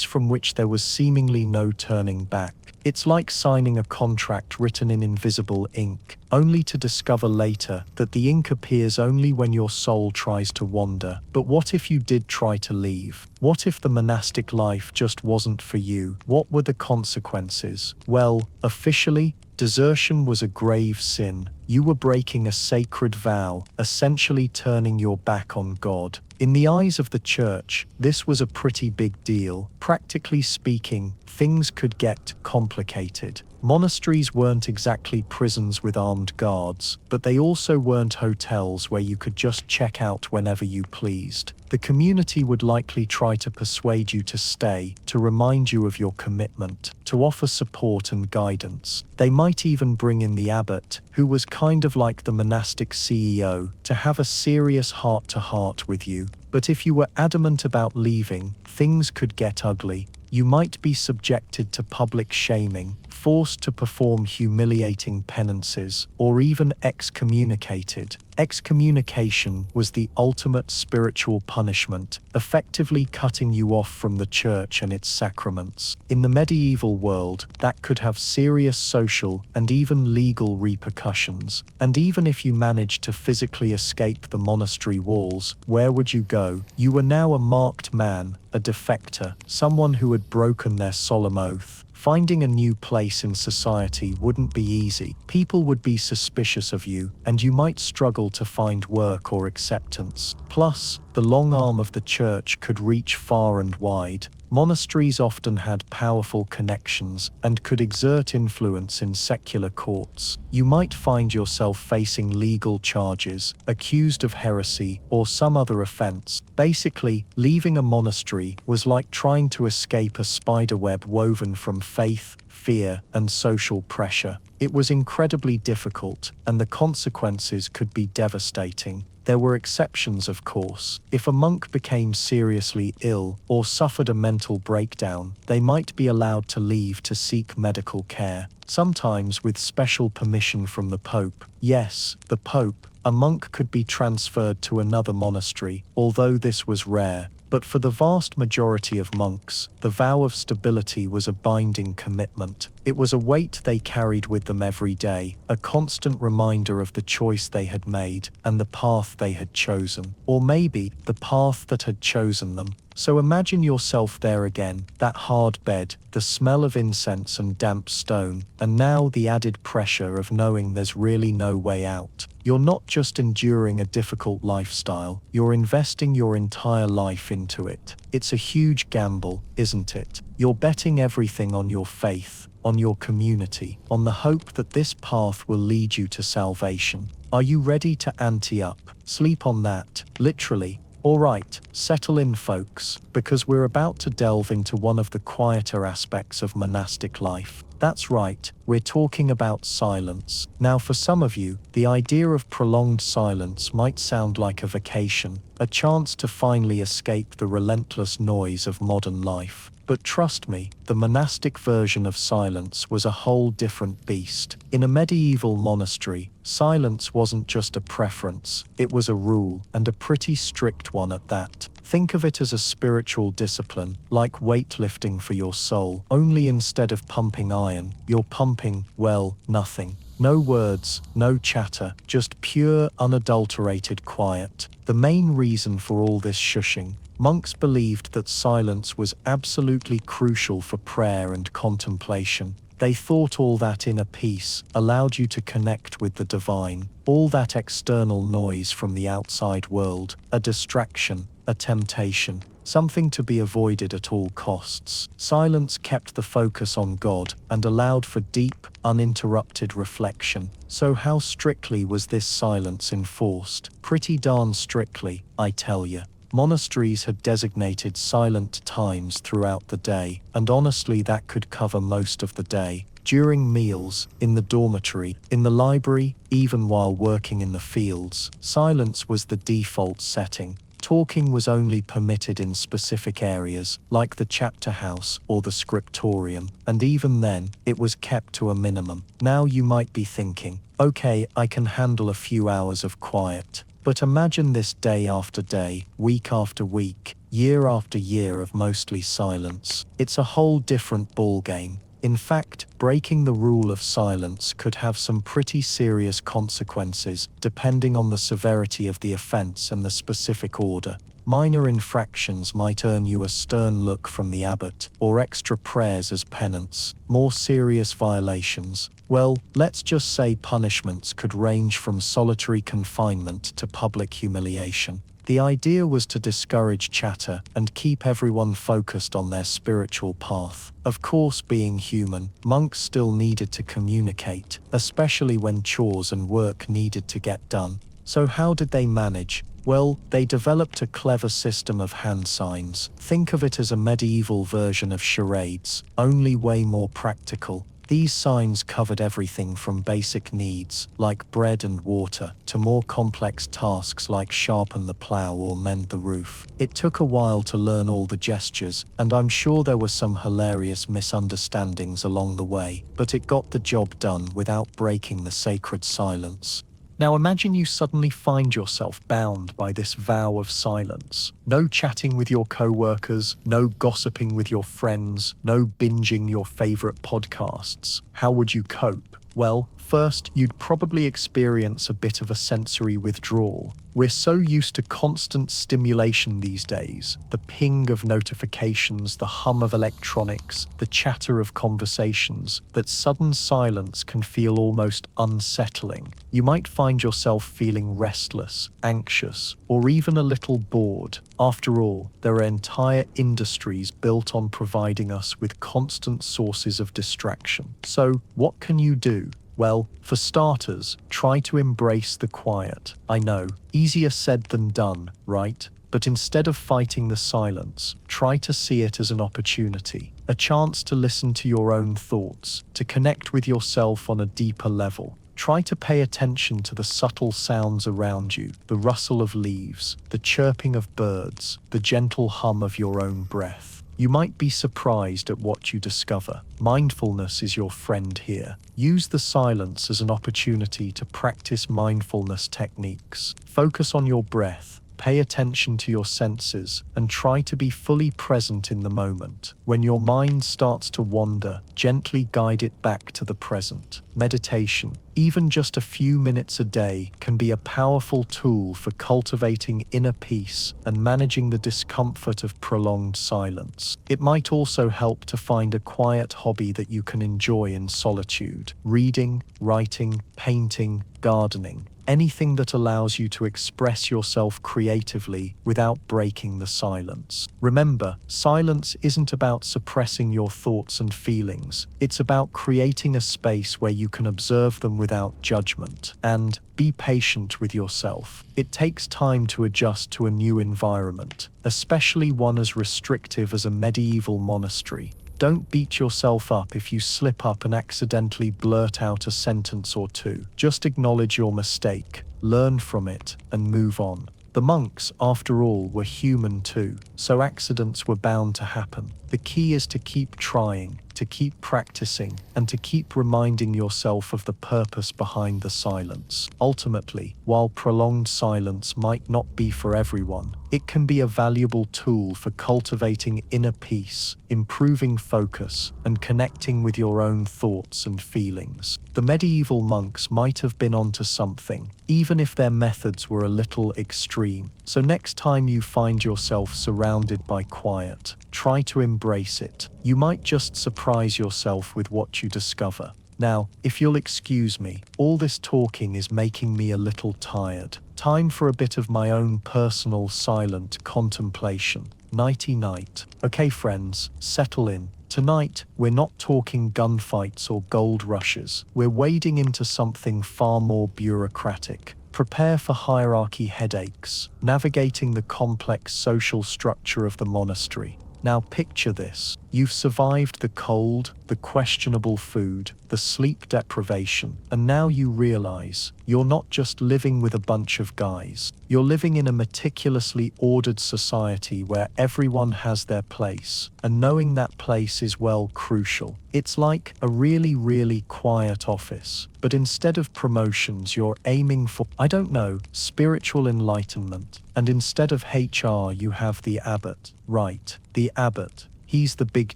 from which there was seemingly no turning back. It's like signing a contract written in invisible ink, only to discover later that the ink appears only when your soul tries to wander. But what if you did try to leave? What if the monastic life just wasn't for you? What were the consequences? Well, officially, desertion was a grave sin. You were breaking a sacred vow, essentially turning your back on God. In the eyes of the church, this was a pretty big deal. Practically speaking, things could get complicated. Monasteries weren't exactly prisons with armed guards, but they also weren't hotels where you could just check out whenever you pleased. The community would likely try to persuade you to stay, to remind you of your commitment, to offer support and guidance. They might even bring in the abbot, who was kind of like the monastic CEO, to have a serious heart-to-heart with you. But if you were adamant about leaving, things could get ugly. You might be subjected to public shaming, forced to perform humiliating penances, or even excommunicated. Excommunication was the ultimate spiritual punishment, effectively cutting you off from the church and its sacraments. In the medieval world, that could have serious social and even legal repercussions. And even if you managed to physically escape the monastery walls, where would you go? You were now a marked man, a defector, someone who had broken their solemn oath. Finding a new place in society wouldn't be easy. People would be suspicious of you, and you might struggle to find work or acceptance. Plus, the long arm of the church could reach far and wide. Monasteries often had powerful connections and could exert influence in secular courts. You might find yourself facing legal charges, accused of heresy, or some other offense. Basically, leaving a monastery was like trying to escape a spiderweb woven from faith, fear, and social pressure. It was incredibly difficult, and the consequences could be devastating. There were exceptions, of course. If a monk became seriously ill or suffered a mental breakdown, they might be allowed to leave to seek medical care, sometimes with special permission from the Pope. Yes, the Pope. A monk could be transferred to another monastery, although this was rare. But for the vast majority of monks, the vow of stability was a binding commitment. It was a weight they carried with them every day, a constant reminder of the choice they had made and the path they had chosen. Or maybe the path that had chosen them. So imagine yourself there again, that hard bed, the smell of incense and damp stone, and now the added pressure of knowing there's really no way out. You're not just enduring a difficult lifestyle, you're investing your entire life into it. It's a huge gamble, isn't it? You're betting everything on your faith, on your community, on the hope that this path will lead you to salvation. Are you ready to ante up? Sleep on that, literally. Alright, settle in folks, because we're about to delve into one of the quieter aspects of monastic life. That's right, we're talking about silence. Now, for some of you, the idea of prolonged silence might sound like a vacation, a chance to finally escape the relentless noise of modern life. But trust me, the monastic version of silence was a whole different beast. In a medieval monastery, silence wasn't just a preference, it was a rule, and a pretty strict one at that. Think of it as a spiritual discipline, like weightlifting for your soul. Only instead of pumping iron, you're pumping, well, nothing. No words, no chatter, just pure, unadulterated quiet. The main reason for all this shushing, monks believed that silence was absolutely crucial for prayer and contemplation. They thought all that inner peace allowed you to connect with the divine. All that external noise from the outside world, a distraction, a temptation, something to be avoided at all costs. Silence kept the focus on God and allowed for deep, uninterrupted reflection. So how strictly was this silence enforced? Pretty darn strictly, I tell you. Monasteries had designated silent times throughout the day, and honestly that could cover most of the day. During meals, in the dormitory, in the library, even while working in the fields, silence was the default setting. Talking was only permitted in specific areas, like the chapter house or the scriptorium, and even then, it was kept to a minimum. Now you might be thinking, okay, I can handle a few hours of quiet. But imagine this day after day, week after week, year after year of mostly silence. It's a whole different ballgame. In fact, breaking the rule of silence could have some pretty serious consequences, depending on the severity of the offense and the specific order. Minor infractions might earn you a stern look from the abbot, or extra prayers as penance. More serious violations, well, let's just say punishments could range from solitary confinement to public humiliation. The idea was to discourage chatter and keep everyone focused on their spiritual path. Of course, being human, monks still needed to communicate, especially when chores and work needed to get done. So how did they manage? Well, they developed a clever system of hand signs. Think of it as a medieval version of charades, only way more practical. These signs covered everything from basic needs, like bread and water, to more complex tasks like sharpen the plow or mend the roof. It took a while to learn all the gestures, and I'm sure there were some hilarious misunderstandings along the way, but it got the job done without breaking the sacred silence. Now imagine you suddenly find yourself bound by this vow of silence. No chatting with your co-workers, no gossiping with your friends, no binging your favorite podcasts. How would you cope? Well, first, you'd probably experience a bit of a sensory withdrawal. We're so used to constant stimulation these days. The ping of notifications, the hum of electronics, the chatter of conversations, that sudden silence can feel almost unsettling. You might find yourself feeling restless, anxious, or even a little bored. After all, there are entire industries built on providing us with constant sources of distraction. So, what can you do? Well, for starters, try to embrace the quiet. I know, easier said than done, right? But instead of fighting the silence, try to see it as an opportunity, a chance to listen to your own thoughts, to connect with yourself on a deeper level. Try to pay attention to the subtle sounds around you, the rustle of leaves, the chirping of birds, the gentle hum of your own breath. You might be surprised at what you discover. Mindfulness is your friend here. Use the silence as an opportunity to practice mindfulness techniques. Focus on your breath. Pay attention to your senses and try to be fully present in the moment. When your mind starts to wander, gently guide it back to the present. Meditation, even just a few minutes a day, can be a powerful tool for cultivating inner peace and managing the discomfort of prolonged silence. It might also help to find a quiet hobby that you can enjoy in solitude. Reading, writing, painting, gardening. Anything that allows you to express yourself creatively without breaking the silence. Remember, silence isn't about suppressing your thoughts and feelings. It's about creating a space where you can observe them without judgment. And be patient with yourself. It takes time to adjust to a new environment, especially one as restrictive as a medieval monastery. Don't beat yourself up if you slip up and accidentally blurt out a sentence or two. Just acknowledge your mistake, learn from it, and move on. The monks, after all, were human too, so accidents were bound to happen. The key is to keep trying, to keep practicing, and to keep reminding yourself of the purpose behind the silence. Ultimately, while prolonged silence might not be for everyone, it can be a valuable tool for cultivating inner peace, improving focus, and connecting with your own thoughts and feelings. The medieval monks might have been onto something, even if their methods were a little extreme. So next time you find yourself surrounded by quiet, try to embrace it. You might just surprise yourself with what you discover. Now, if you'll excuse me, all this talking is making me a little tired. Time for a bit of my own personal silent contemplation. Nighty-night. Okay friends, settle in. Tonight, we're not talking gunfights or gold rushes. We're wading into something far more bureaucratic. Prepare for hierarchy headaches, navigating the complex social structure of the monastery. Now picture this. You've survived the cold, the questionable food, the sleep deprivation, and now you realize you're not just living with a bunch of guys. You're living in a meticulously ordered society where everyone has their place, and knowing that place is, well, crucial. It's like a really quiet office, but instead of promotions, you're aiming for, I don't know, spiritual enlightenment. And instead of HR, you have the abbot. Right, the abbot. He's the big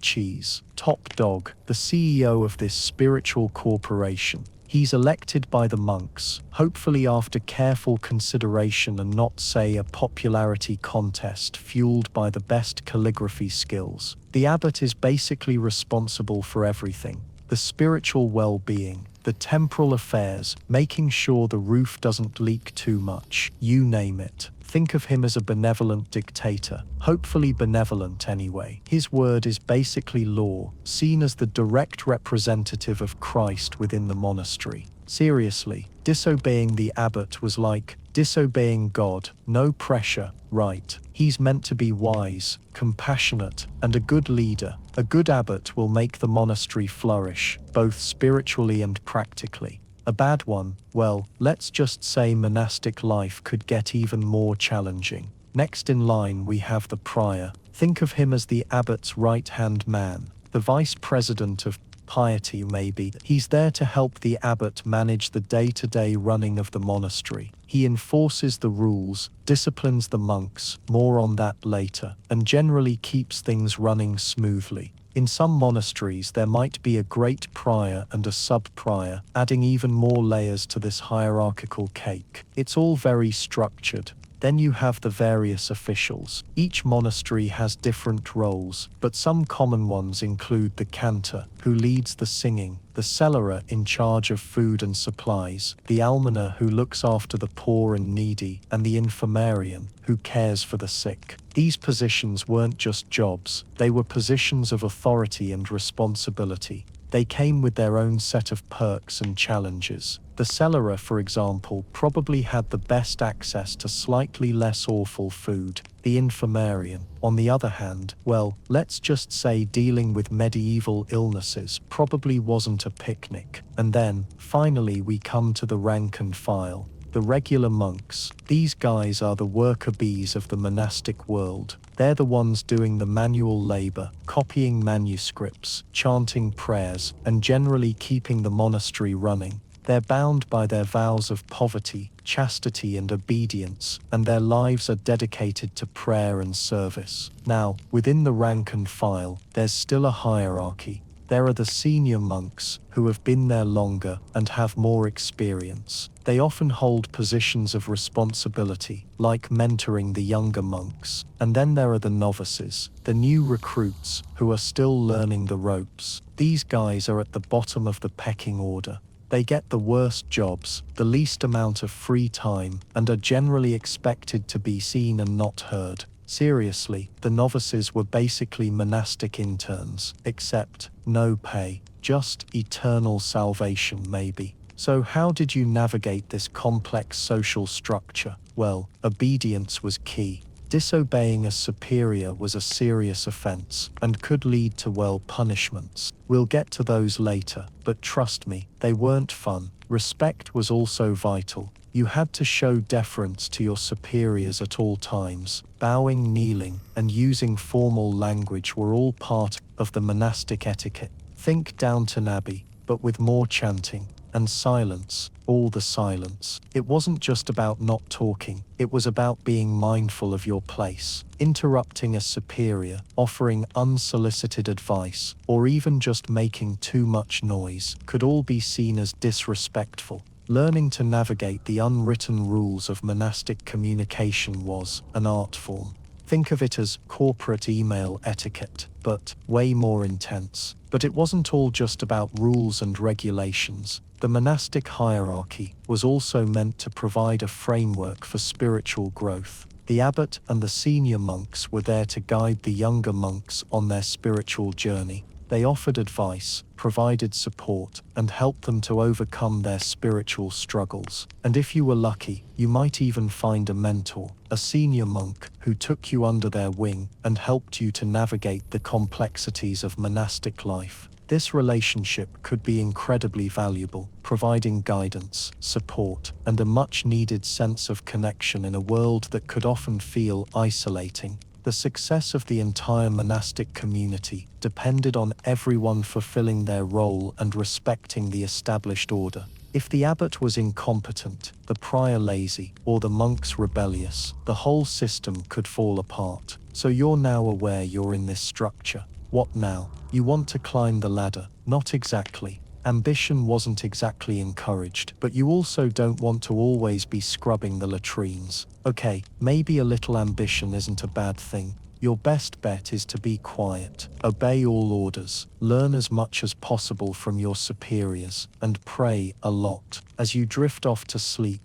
cheese, top dog, the CEO of this spiritual corporation. He's elected by the monks, hopefully after careful consideration and not, say, a popularity contest fueled by the best calligraphy skills. The abbot is basically responsible for everything: the spiritual well-being, the temporal affairs, making sure the roof doesn't leak too much, you name it. Think of him as a benevolent dictator, hopefully benevolent anyway. His word is basically law, seen as the direct representative of Christ within the monastery. Seriously, disobeying the abbot was like disobeying God. No pressure, right? He's meant to be wise, compassionate, and a good leader. A good abbot will make the monastery flourish, both spiritually and practically. A bad one, well, let's just say monastic life could get even more challenging. Next in line we have the prior. Think of him as the abbot's right-hand man, the vice president of piety maybe. He's there to help the abbot manage the day-to-day running of the monastery. He enforces the rules, disciplines the monks, more on that later, and generally keeps things running smoothly. In some monasteries there might be a great prior and a sub-prior, adding even more layers to this hierarchical cake. It's all very structured. Then you have the various officials. Each monastery has different roles, but some common ones include the cantor, who leads the singing, the cellarer in charge of food and supplies, the almoner who looks after the poor and needy, and the infirmarian, who cares for the sick. These positions weren't just jobs, they were positions of authority and responsibility. They came with their own set of perks and challenges. The cellarer, for example, probably had the best access to slightly less awful food. The infirmarian, on the other hand, well, let's just say dealing with medieval illnesses probably wasn't a picnic. And then, finally, we come to the rank and file. The regular monks. These guys are the worker bees of the monastic world. They're the ones doing the manual labor, copying manuscripts, chanting prayers, and generally keeping the monastery running. They're bound by their vows of poverty, chastity, and obedience, and their lives are dedicated to prayer and service. Now, within the rank and file, there's still a hierarchy. There are the senior monks, who have been there longer and have more experience. They often hold positions of responsibility, like mentoring the younger monks. And then there are the novices, the new recruits, who are still learning the ropes. These guys are at the bottom of the pecking order. They get the worst jobs, the least amount of free time, and are generally expected to be seen and not heard. Seriously, the novices were basically monastic interns, except no pay, just eternal salvation maybe. So how did you navigate this complex social structure? Well, obedience was key. Disobeying a superior was a serious offense and could lead to, well, punishments. We'll get to those later, but trust me, they weren't fun. Respect was also vital. You had to show deference to your superiors at all times. Bowing, kneeling, and using formal language were all part of the monastic etiquette. Think Downton Abbey, but with more chanting and silence, all the silence. It wasn't just about not talking, it was about being mindful of your place. Interrupting a superior, offering unsolicited advice, or even just making too much noise could all be seen as disrespectful. Learning to navigate the unwritten rules of monastic communication was an art form. Think of it as corporate email etiquette, but way more intense. But it wasn't all just about rules and regulations. The monastic hierarchy was also meant to provide a framework for spiritual growth. The abbot and the senior monks were there to guide the younger monks on their spiritual journey. They offered advice, provided support, and helped them to overcome their spiritual struggles. And if you were lucky, you might even find a mentor, a senior monk, who took you under their wing and helped you to navigate the complexities of monastic life. This relationship could be incredibly valuable, providing guidance, support, and a much-needed sense of connection in a world that could often feel isolating. The success of the entire monastic community depended on everyone fulfilling their role and respecting the established order. If the abbot was incompetent, the prior lazy, or the monks rebellious, the whole system could fall apart. So you're now aware you're in this structure. What now? You want to climb the ladder? Not exactly. Ambition wasn't exactly encouraged, but you also don't want to always be scrubbing the latrines. Okay, maybe a little ambition isn't a bad thing. Your best bet is to be quiet, obey all orders, learn as much as possible from your superiors, and pray a lot. As you drift off to sleep,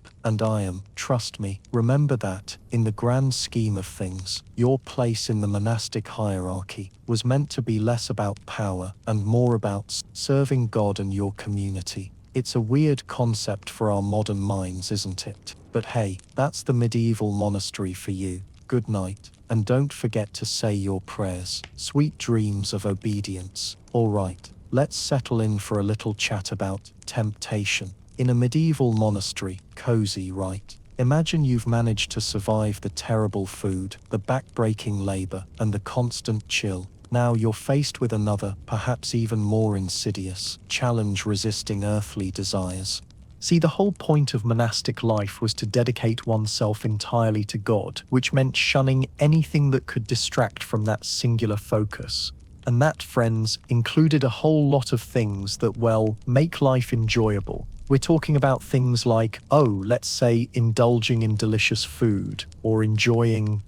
trust me, remember that, in the grand scheme of things, your place in the monastic hierarchy was meant to be less about power and more about serving God and your community. It's a weird concept for our modern minds, isn't it? But hey, that's the medieval monastery for you. Good night, and don't forget to say your prayers. Sweet dreams of obedience. All right, let's settle in for a little chat about temptation. In a medieval monastery, cozy, right? Imagine you've managed to survive the terrible food, the back-breaking labor, and the constant chill. Now you're faced with another, perhaps even more insidious, challenge resisting earthly desires. See, the whole point of monastic life was to dedicate oneself entirely to God, which meant shunning anything that could distract from that singular focus. And that, friends, included a whole lot of things that, well, make life enjoyable. We're talking about things like, let's say, indulging in delicious food, or enjoying,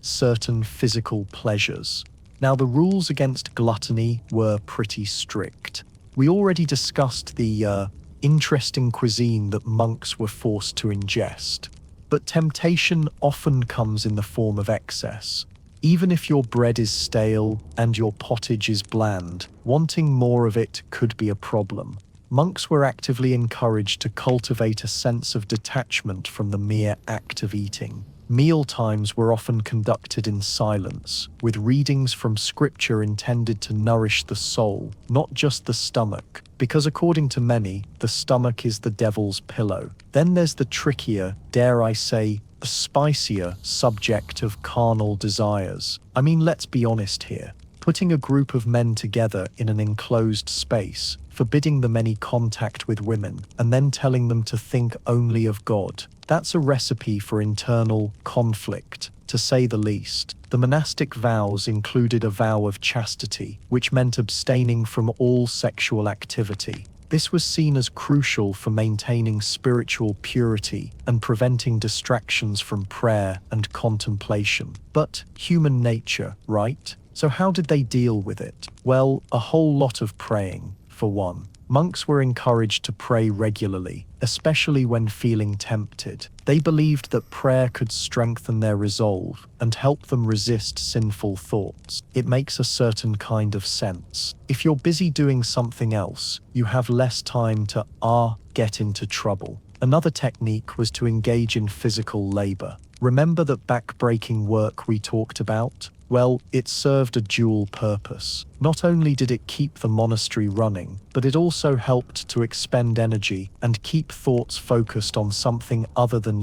certain physical pleasures. Now, the rules against gluttony were pretty strict. We already discussed the interesting cuisine that monks were forced to ingest. But temptation often comes in the form of excess. Even if your bread is stale and your pottage is bland, wanting more of it could be a problem. Monks were actively encouraged to cultivate a sense of detachment from the mere act of eating. Meal times were often conducted in silence, with readings from scripture intended to nourish the soul, not just the stomach, because according to many, the stomach is the devil's pillow. Then there's the trickier, dare I say, the spicier subject of carnal desires. I mean, let's be honest here. Putting a group of men together in an enclosed space, forbidding them any contact with women, and then telling them to think only of God, that's a recipe for internal conflict, to say the least. The monastic vows included a vow of chastity, which meant abstaining from all sexual activity. This was seen as crucial for maintaining spiritual purity and preventing distractions from prayer and contemplation. But human nature, right? So how did they deal with it? Well, a whole lot of praying, for one. Monks were encouraged to pray regularly, especially when feeling tempted. They believed that prayer could strengthen their resolve and help them resist sinful thoughts. It makes a certain kind of sense. If you're busy doing something else, you have less time to get into trouble. Another technique was to engage in physical labor. Remember that back-breaking work we talked about? Well, it served a dual purpose. Not only did it keep the monastery running, but it also helped to expend energy and keep thoughts focused on something other than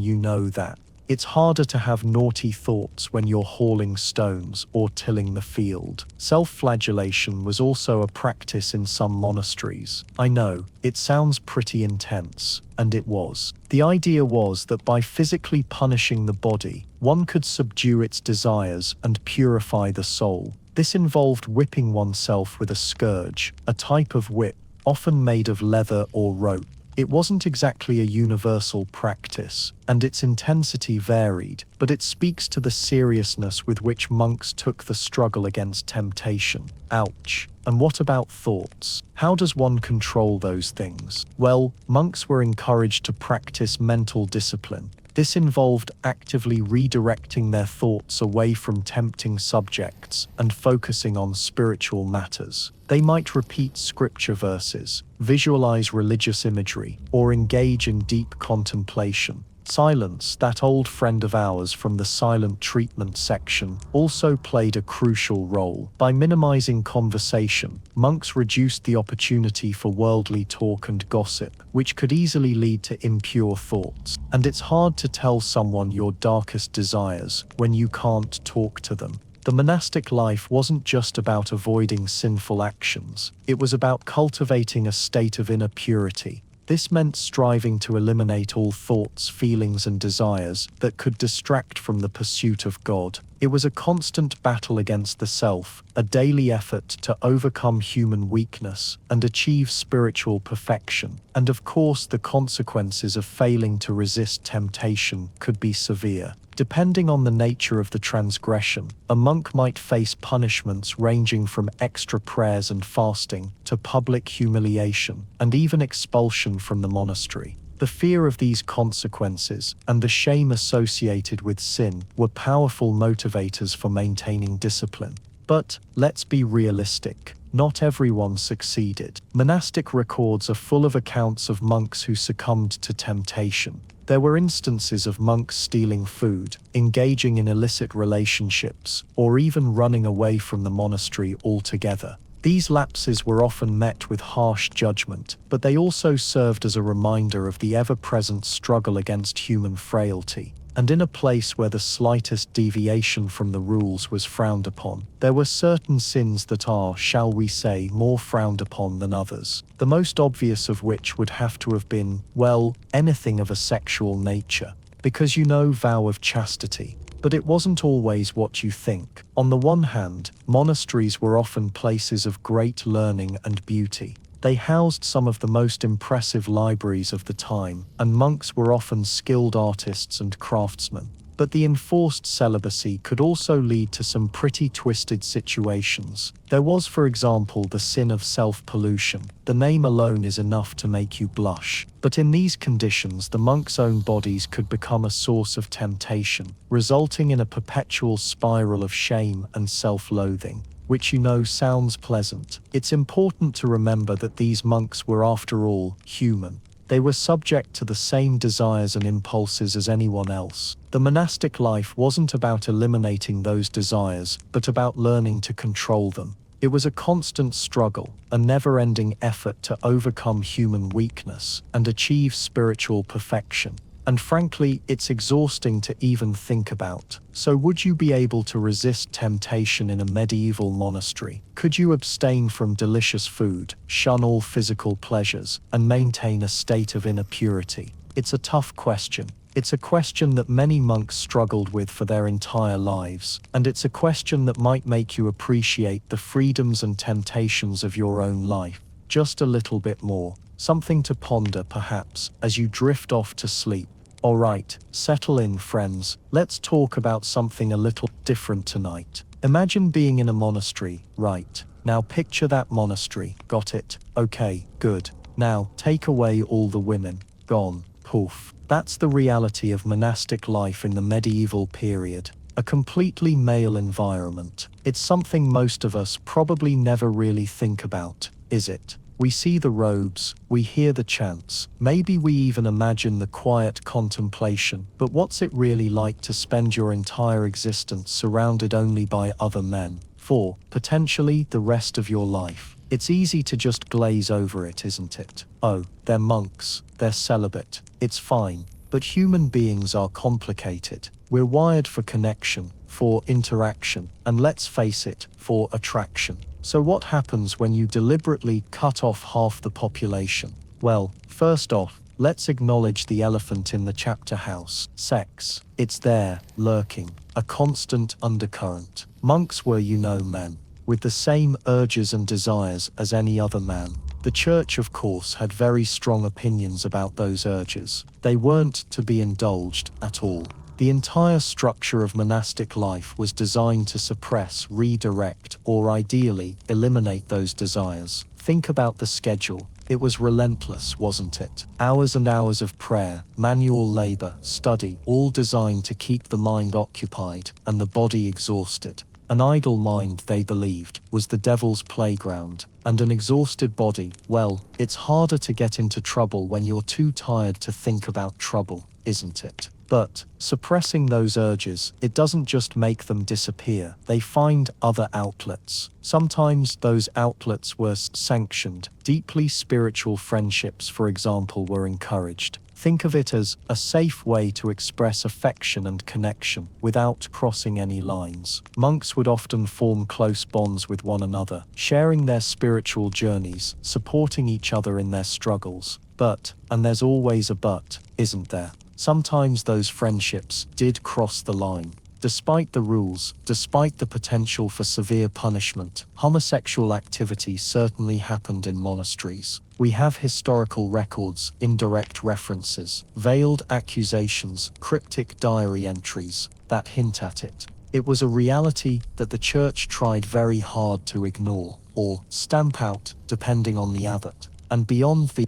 that. It's harder to have naughty thoughts when you're hauling stones or tilling the field. Self-flagellation was also a practice in some monasteries. I know, it sounds pretty intense, and it was. The idea was that by physically punishing the body, one could subdue its desires and purify the soul. This involved whipping oneself with a scourge, a type of whip, often made of leather or rope. It wasn't exactly a universal practice, and its intensity varied, but it speaks to the seriousness with which monks took the struggle against temptation. Ouch. And what about thoughts? How does one control those things? Well, monks were encouraged to practice mental discipline. This involved actively redirecting their thoughts away from tempting subjects and focusing on spiritual matters. They might repeat scripture verses, visualize religious imagery, or engage in deep contemplation. Silence, that old friend of ours from the silent treatment section, also played a crucial role. By minimizing conversation, monks reduced the opportunity for worldly talk and gossip, which could easily lead to impure thoughts. And it's hard to tell someone your darkest desires when you can't talk to them. The monastic life wasn't just about avoiding sinful actions, it was about cultivating a state of inner purity. This meant striving to eliminate all thoughts, feelings, and desires that could distract from the pursuit of God. It was a constant battle against the self, a daily effort to overcome human weakness and achieve spiritual perfection. And of course, the consequences of failing to resist temptation could be severe. Depending on the nature of the transgression, a monk might face punishments ranging from extra prayers and fasting to public humiliation and even expulsion from the monastery. The fear of these consequences and the shame associated with sin were powerful motivators for maintaining discipline. But let's be realistic. Not everyone succeeded. Monastic records are full of accounts of monks who succumbed to temptation. There were instances of monks stealing food, engaging in illicit relationships, or even running away from the monastery altogether. These lapses were often met with harsh judgment, but they also served as a reminder of the ever-present struggle against human frailty. And in a place where the slightest deviation from the rules was frowned upon, there were certain sins that are, shall we say, more frowned upon than others. The most obvious of which would have to have been, well, anything of a sexual nature. Because vow of chastity. But it wasn't always what you think. On the one hand, monasteries were often places of great learning and beauty. They housed some of the most impressive libraries of the time, and monks were often skilled artists and craftsmen. But the enforced celibacy could also lead to some pretty twisted situations. There was, for example, the sin of self-pollution. The name alone is enough to make you blush. But in these conditions, the monks' own bodies could become a source of temptation, resulting in a perpetual spiral of shame and self-loathing. Which sounds pleasant. It's important to remember that these monks were, after all, human. They were subject to the same desires and impulses as anyone else. The monastic life wasn't about eliminating those desires, but about learning to control them. It was a constant struggle, a never-ending effort to overcome human weakness and achieve spiritual perfection. And frankly, it's exhausting to even think about. So would you be able to resist temptation in a medieval monastery? Could you abstain from delicious food, shun all physical pleasures, and maintain a state of inner purity? It's a tough question. It's a question that many monks struggled with for their entire lives. And it's a question that might make you appreciate the freedoms and temptations of your own life just a little bit more. Something to ponder, perhaps, as you drift off to sleep. Alright, settle in, friends. Let's talk about something a little different tonight. Imagine being in a monastery, right? Now picture that monastery. Got it? Okay, good. Now, take away all the women. Gone. Poof. That's the reality of monastic life in the medieval period. A completely male environment. It's something most of us probably never really think about, is it? We see the robes, we hear the chants, maybe we even imagine the quiet contemplation, but what's it really like to spend your entire existence surrounded only by other men, for, potentially, the rest of your life? It's easy to just glaze over it, isn't it? Oh, they're monks, they're celibate, it's fine. But human beings are complicated. We're wired for connection, for interaction, and let's face it, for attraction. So what happens when you deliberately cut off half the population? Well, first off, let's acknowledge the elephant in the chapter house: sex. It's there, lurking, a constant undercurrent. Monks were, men, with the same urges and desires as any other man. The church, of course, had very strong opinions about those urges. They weren't to be indulged at all. The entire structure of monastic life was designed to suppress, redirect, or ideally, eliminate those desires. Think about the schedule. It was relentless, wasn't it? Hours and hours of prayer, manual labor, study, all designed to keep the mind occupied and the body exhausted. An idle mind, they believed, was the devil's playground, and an exhausted body, well, it's harder to get into trouble when you're too tired to think about trouble, isn't it? But, suppressing those urges, it doesn't just make them disappear, they find other outlets. Sometimes those outlets were sanctioned. Deeply spiritual friendships, for example, were encouraged. Think of it as a safe way to express affection and connection without crossing any lines. Monks would often form close bonds with one another, sharing their spiritual journeys, supporting each other in their struggles. But, and there's always a but, isn't there? Sometimes those friendships did cross the line. Despite the rules, despite the potential for severe punishment, homosexual activity certainly happened in monasteries. We have historical records, indirect references, veiled accusations, cryptic diary entries that hint at it. It was a reality that the church tried very hard to ignore, or stamp out, depending on the abbot. And beyond the,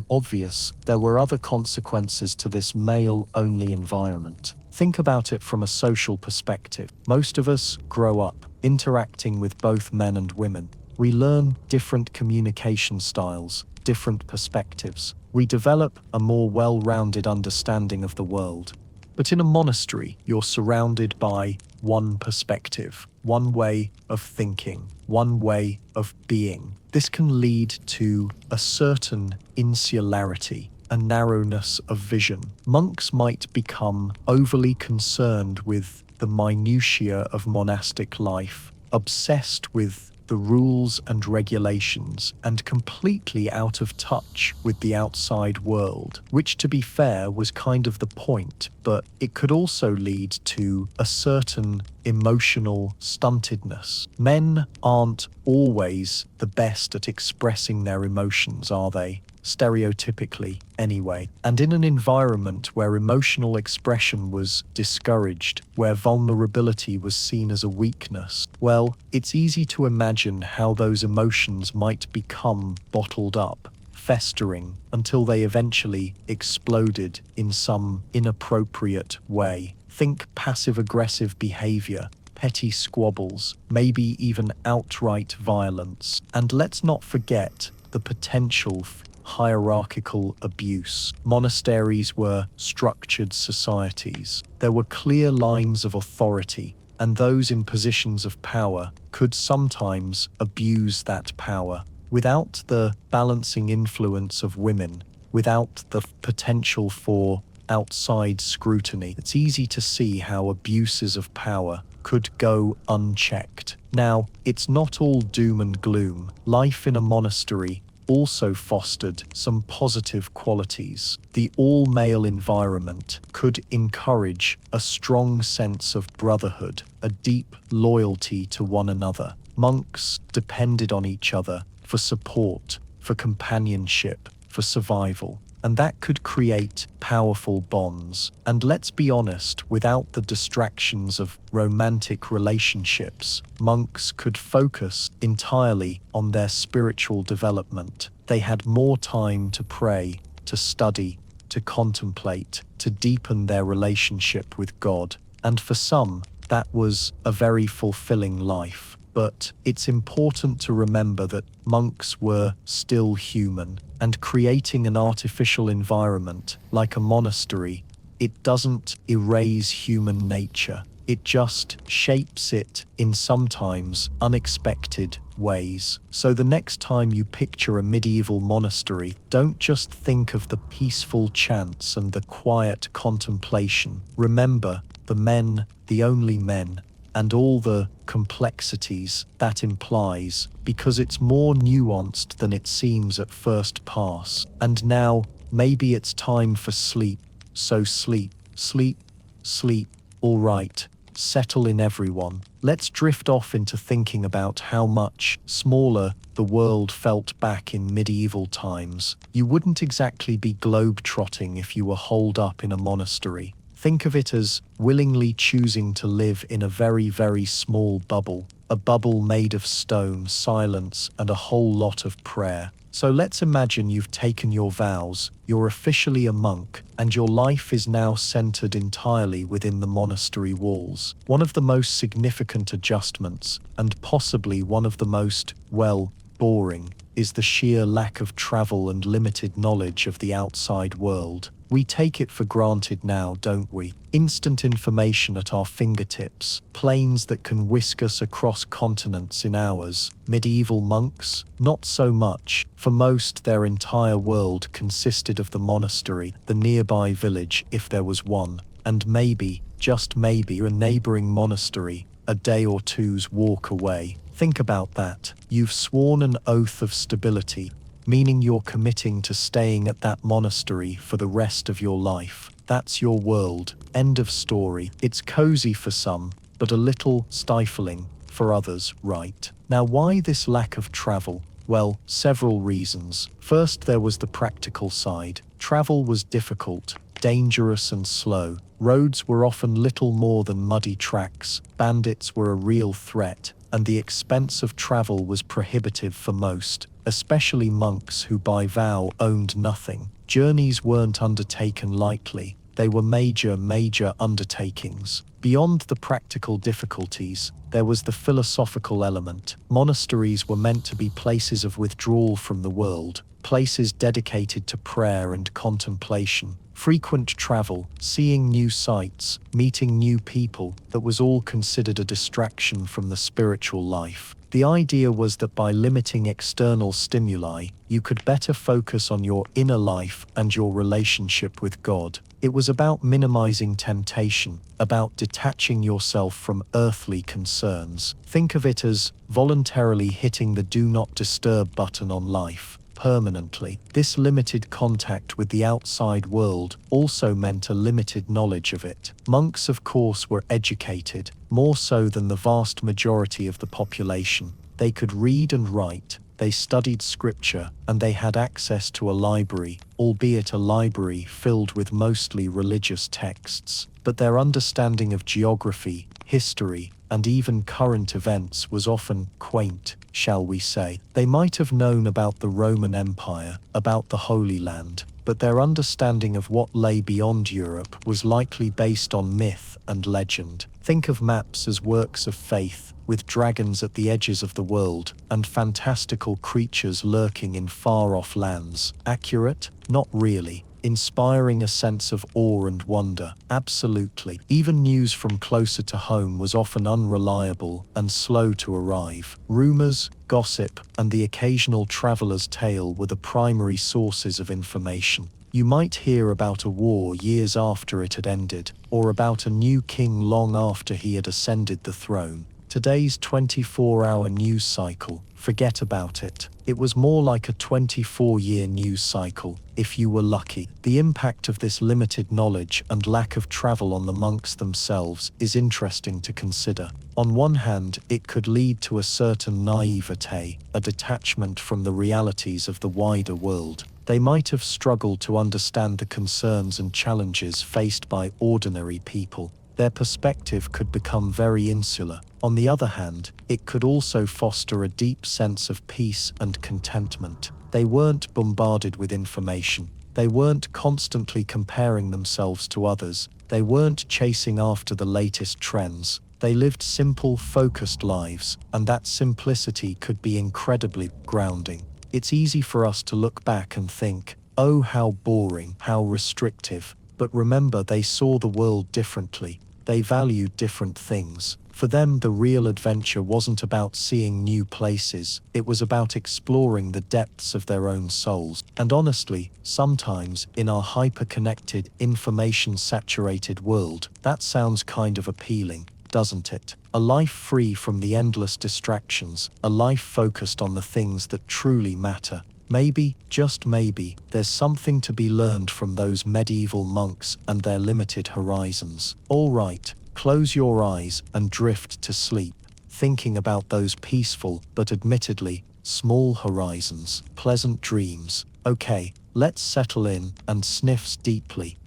obvious, there were other consequences to this male-only environment. Think about it from a social perspective. Most of us grow up interacting with both men and women. We learn different communication styles, different perspectives. We develop a more well-rounded understanding of the world. But in a monastery, you're surrounded by one perspective, one way of thinking, one way of being. This can lead to a certain insularity, a narrowness of vision. Monks might become overly concerned with the minutiae of monastic life, obsessed with the rules and regulations, and completely out of touch with the outside world, which, to be fair, was kind of the point, but it could also lead to a certain emotional stuntedness. Men aren't always the best at expressing their emotions, are they? Stereotypically, anyway. And in an environment where emotional expression was discouraged, where vulnerability was seen as a weakness, well, it's easy to imagine how those emotions might become bottled up, festering, until they eventually exploded in some inappropriate way. Think passive-aggressive behavior, petty squabbles, maybe even outright violence. And let's not forget the potential for hierarchical abuse. Monasteries were structured societies. There were clear lines of authority, and those in positions of power could sometimes abuse that power. Without the balancing influence of women, without the potential for outside scrutiny, it's easy to see how abuses of power could go unchecked. Now, it's not all doom and gloom. Life in a monastery also fostered some positive qualities. The all-male environment could encourage a strong sense of brotherhood, a deep loyalty to one another. Monks depended on each other for support, for companionship, for survival. And that could create powerful bonds. And let's be honest, without the distractions of romantic relationships, monks could focus entirely on their spiritual development. They had more time to pray, to study, to contemplate, to deepen their relationship with God. And for some, that was a very fulfilling life. but it's important to remember that monks were still human, and creating an artificial environment like a monastery, it doesn't erase human nature. It just shapes it in sometimes unexpected ways. So the next time you picture a medieval monastery, don't just think of the peaceful chants and the quiet contemplation. Remember the men, the only men, and all the complexities that implies, because it's more nuanced than it seems at first pass. And now, maybe it's time for sleep. So sleep, sleep, sleep. All right, settle in everyone. Let's drift off into thinking about how much smaller the world felt back in medieval times. You wouldn't exactly be globe-trotting if you were holed up in a monastery. Think of it as willingly choosing to live in a very, very small bubble, a bubble made of stone, silence, and a whole lot of prayer. So let's imagine you've taken your vows, you're officially a monk, and your life is now centered entirely within the monastery walls. One of the most significant adjustments, and possibly one of the most, well, boring, is the sheer lack of travel and limited knowledge of the outside world. We take it for granted now, don't we? Instant information at our fingertips, planes that can whisk us across continents in hours. Medieval monks? Not so much. For most, their entire world consisted of the monastery, the nearby village, if there was one, and maybe, just maybe, a neighboring monastery, a day or two's walk away. Think about that. You've sworn an oath of stability, meaning you're committing to staying at that monastery for the rest of your life. That's your world. End of story. It's cozy for some, but a little stifling for others, right? Now, why this lack of travel? Well, several reasons. First, there was the practical side. Travel was difficult, dangerous, and slow. Roads were often little more than muddy tracks. Bandits were a real threat, and the expense of travel was prohibitive for most, especially monks who by vow owned nothing. Journeys weren't undertaken lightly. They were major undertakings. Beyond the practical difficulties, there was the philosophical element. Monasteries were meant to be places of withdrawal from the world, places dedicated to prayer and contemplation. Frequent travel, seeing new sights, meeting new people, that was all considered a distraction from the spiritual life. The idea was that by limiting external stimuli, you could better focus on your inner life and your relationship with God. It was about minimizing temptation, about detaching yourself from earthly concerns. Think of it as voluntarily hitting the do not disturb button on life permanently. This limited contact with the outside world also meant a limited knowledge of it. Monks, of course, were educated, more so than the vast majority of the population. They could read and write, they studied scripture, and they had access to a library, albeit a library filled with mostly religious texts. But their understanding of geography, history, and even current events was often quaint, shall we say. They might have known about the Roman Empire, about the Holy Land, but their understanding of what lay beyond Europe was likely based on myth and legend. Think of maps as works of faith, with dragons at the edges of the world, and fantastical creatures lurking in far-off lands. Accurate? Not really. Inspiring a sense of awe and wonder? Absolutely. Even news from closer to home was often unreliable and slow to arrive. Rumors, gossip, and the occasional traveler's tale were the primary sources of information. You might hear about a war years after it had ended, or about a new king long after he had ascended the throne. Today's 24-hour news cycle, forget about it. It was more like a 24-year news cycle, if you were lucky. The impact of this limited knowledge and lack of travel on the monks themselves is interesting to consider. On one hand, it could lead to a certain naivete, a detachment from the realities of the wider world. They might have struggled to understand the concerns and challenges faced by ordinary people. Their perspective could become very insular. On the other hand, it could also foster a deep sense of peace and contentment. They weren't bombarded with information. They weren't constantly comparing themselves to others. They weren't chasing after the latest trends. They lived simple, focused lives, and that simplicity could be incredibly grounding. It's easy for us to look back and think, oh, how boring, how restrictive. But remember, they saw the world differently. They valued different things. For them, the real adventure wasn't about seeing new places, it was about exploring the depths of their own souls. And honestly, sometimes, in our hyper-connected, information-saturated world, that sounds kind of appealing, doesn't it? A life free from the endless distractions, a life focused on the things that truly matter. Maybe, just maybe, there's something to be learned from those medieval monks and their limited horizons. All right, close your eyes and drift to sleep, thinking about those peaceful, but admittedly, small horizons, pleasant dreams. Okay, let's settle in and sniffs deeply.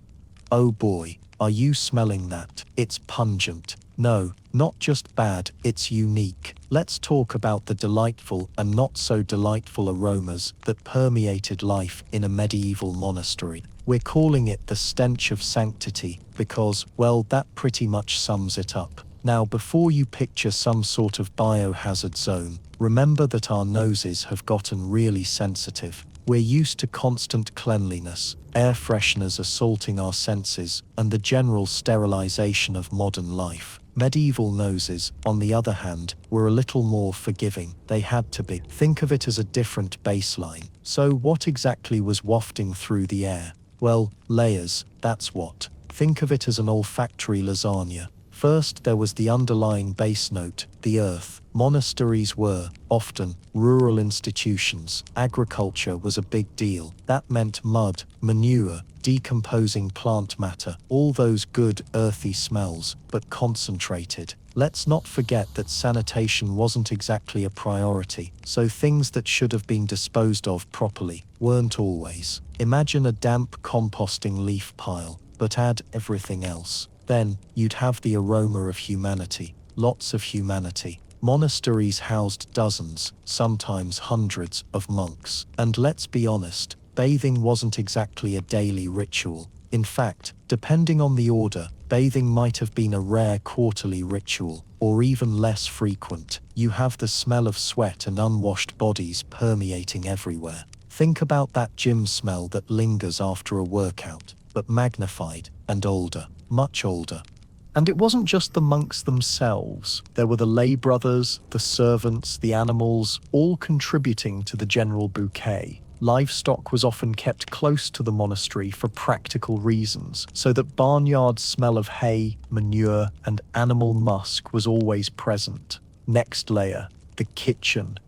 Oh boy, are you smelling that? It's pungent. No, not just bad, it's unique. Let's talk about the delightful and not so delightful aromas that permeated life in a medieval monastery. We're calling it the stench of sanctity because, well, that pretty much sums it up. Now, before you picture some sort of biohazard zone, remember that our noses have gotten really sensitive. We're used to constant cleanliness, air fresheners assaulting our senses, and the general sterilization of modern life. Medieval noses, on the other hand, were a little more forgiving. They had to be. Think of it as a different baseline. So what exactly was wafting through the air? Well, layers, that's what. Think of it as an olfactory lasagna. First, there was the underlying bass note, the earth. Monasteries were, often, rural institutions. Agriculture was a big deal. That meant mud, manure, decomposing plant matter, all those good, earthy smells, but concentrated. Let's not forget that sanitation wasn't exactly a priority, so things that should have been disposed of properly weren't always. Imagine a damp composting leaf pile, but add everything else. Then, you'd have the aroma of humanity. Lots of humanity. Monasteries housed dozens, sometimes hundreds, of monks. And let's be honest, bathing wasn't exactly a daily ritual. In fact, depending on the order, bathing might have been a rare quarterly ritual, or even less frequent. You have the smell of sweat and unwashed bodies permeating everywhere. Think about that gym smell that lingers after a workout, but magnified and older. Much older. And it wasn't just the monks themselves. There were the lay brothers, the servants, the animals, all contributing to the general bouquet. Livestock was often kept close to the monastery for practical reasons, so that barnyard smell of hay, manure, and animal musk was always present. Next layer, the kitchen.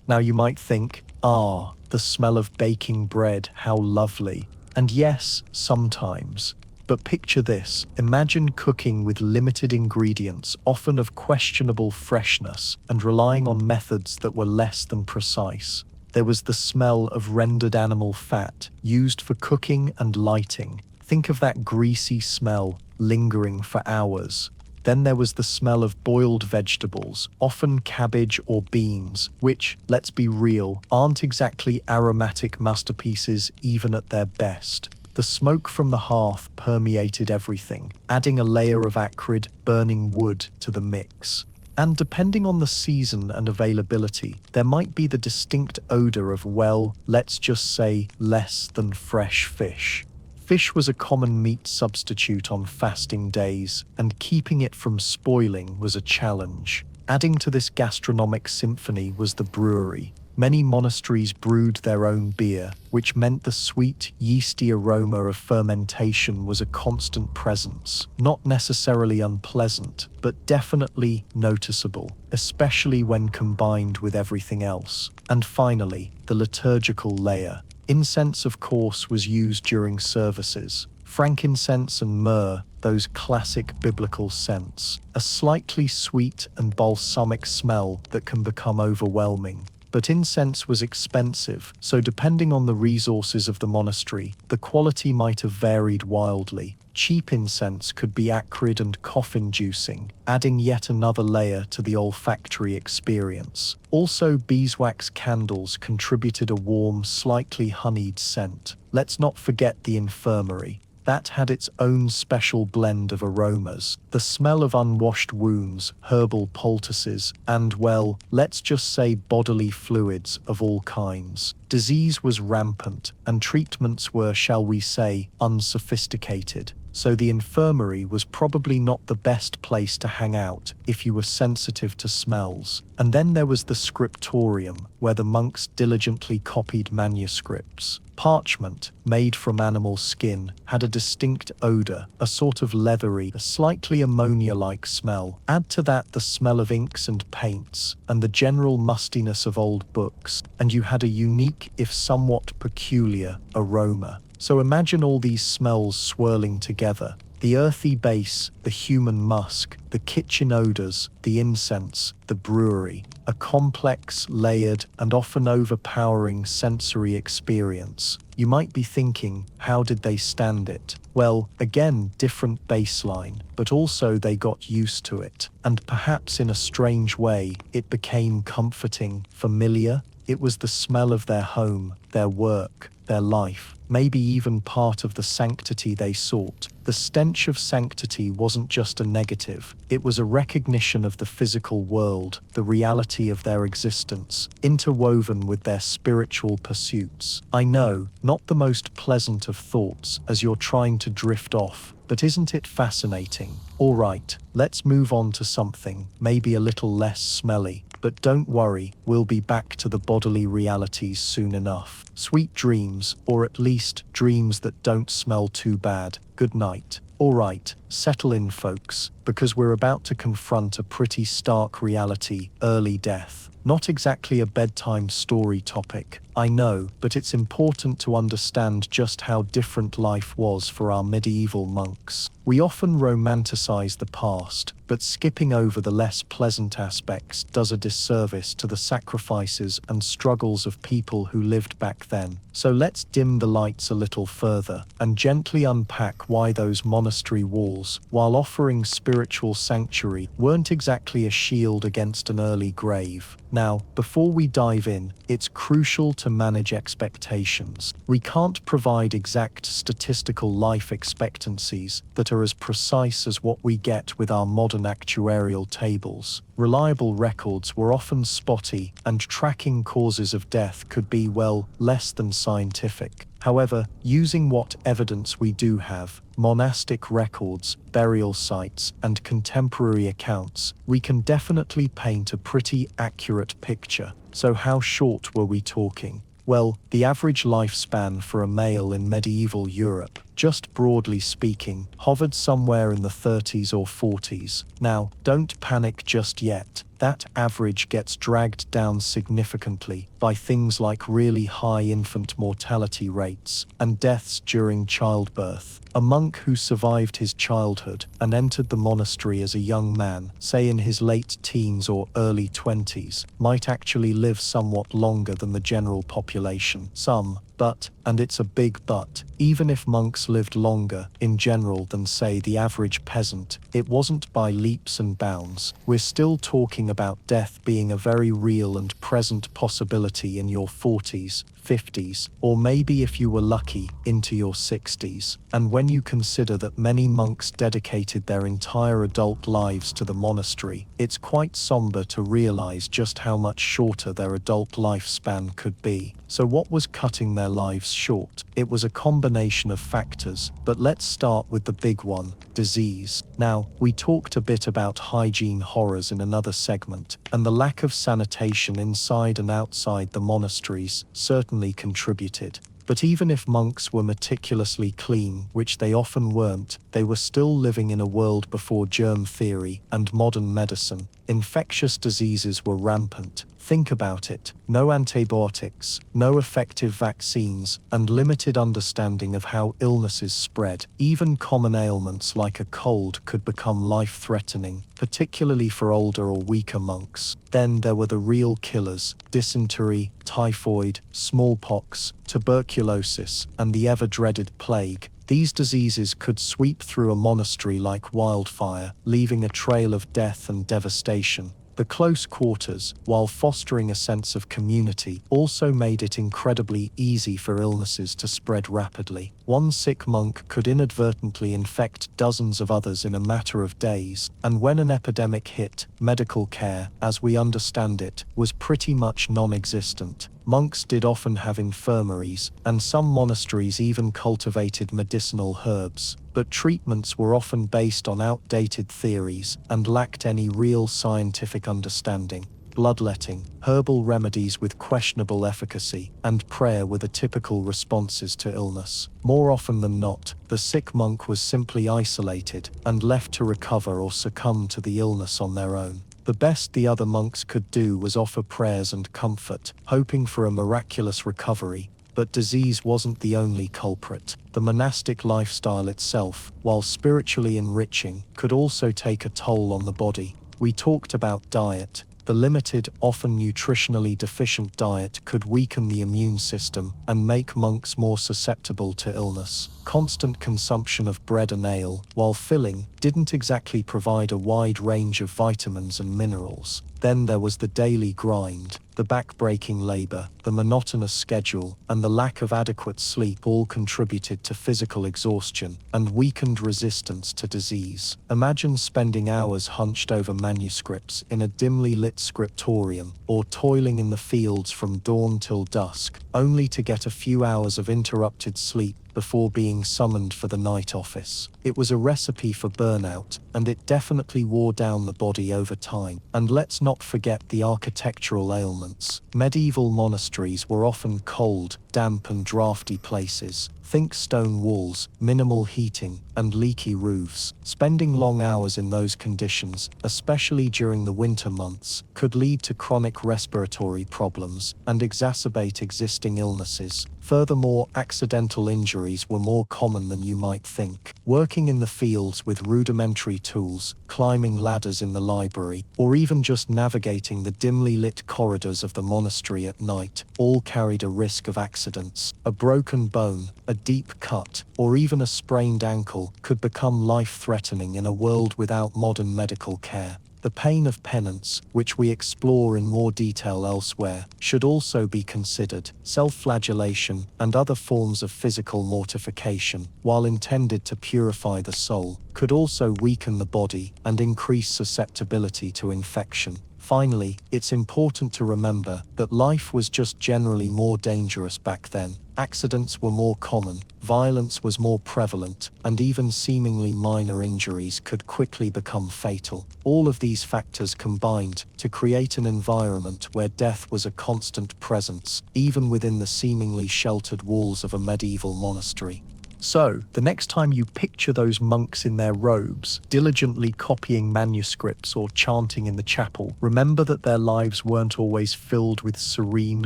Now you might think, the smell of baking bread, how lovely. And yes, sometimes. But picture this, imagine cooking with limited ingredients, often of questionable freshness, and relying on methods that were less than precise. There was the smell of rendered animal fat, used for cooking and lighting. Think of that greasy smell, lingering for hours. Then there was the smell of boiled vegetables, often cabbage or beans, which, let's be real, aren't exactly aromatic masterpieces even at their best. The smoke from the hearth permeated everything, adding a layer of acrid, burning wood to the mix. And depending on the season and availability, there might be the distinct odor of, well, let's just say, less than fresh fish. Fish was a common meat substitute on fasting days, and keeping it from spoiling was a challenge. Adding to this gastronomic symphony was the brewery. Many monasteries brewed their own beer, which meant the sweet, yeasty aroma of fermentation was a constant presence. Not necessarily unpleasant, but definitely noticeable, especially when combined with everything else. And finally, the liturgical layer. Incense, of course, was used during services. Frankincense and myrrh, those classic biblical scents. A slightly sweet and balsamic smell that can become overwhelming. But incense was expensive, so depending on the resources of the monastery, the quality might have varied wildly. Cheap incense could be acrid and cough-inducing, adding yet another layer to the olfactory experience. Also, beeswax candles contributed a warm, slightly honeyed scent. Let's not forget the infirmary. That had its own special blend of aromas, the smell of unwashed wounds, herbal poultices, and, well, let's just say bodily fluids of all kinds. Disease was rampant, and treatments were, shall we say, unsophisticated. So the infirmary was probably not the best place to hang out if you were sensitive to smells. And then there was the Scriptorium, where the monks diligently copied manuscripts. Parchment, made from animal skin, had a distinct odor, a sort of leathery, slightly ammonia-like smell. Add to that the smell of inks and paints, and the general mustiness of old books, and you had a unique, if somewhat peculiar, aroma. So imagine all these smells swirling together. The earthy base, the human musk, the kitchen odors, the incense, the brewery. A complex, layered, and often overpowering sensory experience. You might be thinking, how did they stand it? Well, again, different baseline, but also they got used to it. And perhaps in a strange way, it became comforting, familiar. It was the smell of their home, their work, their life, maybe even part of the sanctity they sought. The stench of sanctity wasn't just a negative, it was a recognition of the physical world, the reality of their existence, interwoven with their spiritual pursuits. I know, not the most pleasant of thoughts as you're trying to drift off, but isn't it fascinating? All right, let's move on to something, maybe a little less smelly. But don't worry, we'll be back to the bodily realities soon enough. Sweet dreams, or at least dreams that don't smell too bad. Good night. All right, settle in, folks, because we're about to confront a pretty stark reality: early death. Not exactly a bedtime story topic, I know, but it's important to understand just how different life was for our medieval monks. We often romanticize the past, but skipping over the less pleasant aspects does a disservice to the sacrifices and struggles of people who lived back then. So let's dim the lights a little further and gently unpack why those monastery walls, while offering spiritual sanctuary, weren't exactly a shield against an early grave. Now, before we dive in, it's crucial to manage expectations. We can't provide exact statistical life expectancies that are as precise as what we get with our modern actuarial tables. Reliable records were often spotty, and tracking causes of death could be, well, less than scientific. However, using what evidence we do have, monastic records, burial sites, and contemporary accounts, we can definitely paint a pretty accurate picture. So how short were we talking? Well, the average lifespan for a male in medieval Europe, just broadly speaking, hovered somewhere in the 30s or 40s. Now, don't panic just yet. That average gets dragged down significantly by things like really high infant mortality rates and deaths during childbirth. A monk who survived his childhood and entered the monastery as a young man, say in his late teens or early 20s, might actually live somewhat longer than the general population. Some, but, and it's a big but, even if monks lived longer, in general, than say the average peasant, it wasn't by leaps and bounds. We're still talking about death being a very real and present possibility in your 40s, 50s, or maybe if you were lucky, into your 60s. And when you consider that many monks dedicated their entire adult lives to the monastery, it's quite somber to realize just how much shorter their adult lifespan could be. So what was cutting their lives short? It was a combination of factors, but let's start with the big one: disease. Now, we talked a bit about hygiene horrors in another segment, and the lack of sanitation inside and outside the monasteries certainly contributed. But even if monks were meticulously clean, which they often weren't, they were still living in a world before germ theory and modern medicine. Infectious diseases were rampant. Think about it. No antibiotics, no effective vaccines, and limited understanding of how illnesses spread. Even common ailments like a cold could become life-threatening, particularly for older or weaker monks. Then there were the real killers: dysentery, typhoid, smallpox, tuberculosis, and the ever-dreaded plague. These diseases could sweep through a monastery like wildfire, leaving a trail of death and devastation. The close quarters, while fostering a sense of community, also made it incredibly easy for illnesses to spread rapidly. One sick monk could inadvertently infect dozens of others in a matter of days, and when an epidemic hit, medical care, as we understand it, was pretty much non-existent. Monks did often have infirmaries, and some monasteries even cultivated medicinal herbs, but treatments were often based on outdated theories and lacked any real scientific understanding. Bloodletting, herbal remedies with questionable efficacy, and prayer were the typical responses to illness. More often than not, the sick monk was simply isolated and left to recover or succumb to the illness on their own. The best the other monks could do was offer prayers and comfort, hoping for a miraculous recovery. But disease wasn't the only culprit. The monastic lifestyle itself, while spiritually enriching, could also take a toll on the body. We talked about diet. The limited, often nutritionally deficient diet could weaken the immune system and make monks more susceptible to illness. Constant consumption of bread and ale, while filling, didn't exactly provide a wide range of vitamins and minerals. Then there was the daily grind, the back-breaking labor, the monotonous schedule, and the lack of adequate sleep all contributed to physical exhaustion and weakened resistance to disease. Imagine spending hours hunched over manuscripts in a dimly lit scriptorium, or toiling in the fields from dawn till dusk, only to get a few hours of interrupted sleep before being summoned for the night office. It was a recipe for burnout, and it definitely wore down the body over time. And let's not forget the architectural ailments. Medieval monasteries were often cold, damp and drafty places. Think stone walls, minimal heating, and leaky roofs. Spending long hours in those conditions, especially during the winter months, could lead to chronic respiratory problems and exacerbate existing illnesses. Furthermore, accidental injuries were more common than you might think. Working in the fields with rudimentary tools, climbing ladders in the library, or even just navigating the dimly lit corridors of the monastery at night, all carried a risk of accidents. A broken bone, a deep cut, or even a sprained ankle could become life-threatening in a world without modern medical care. The pain of penance, which we explore in more detail elsewhere, should also be considered. Self-flagellation and other forms of physical mortification, while intended to purify the soul, could also weaken the body and increase susceptibility to infection. Finally, it's important to remember that life was just generally more dangerous back then. Accidents were more common, violence was more prevalent, and even seemingly minor injuries could quickly become fatal. All of these factors combined to create an environment where death was a constant presence, even within the seemingly sheltered walls of a medieval monastery. So, the next time you picture those monks in their robes, diligently copying manuscripts or chanting in the chapel, remember that their lives weren't always filled with serene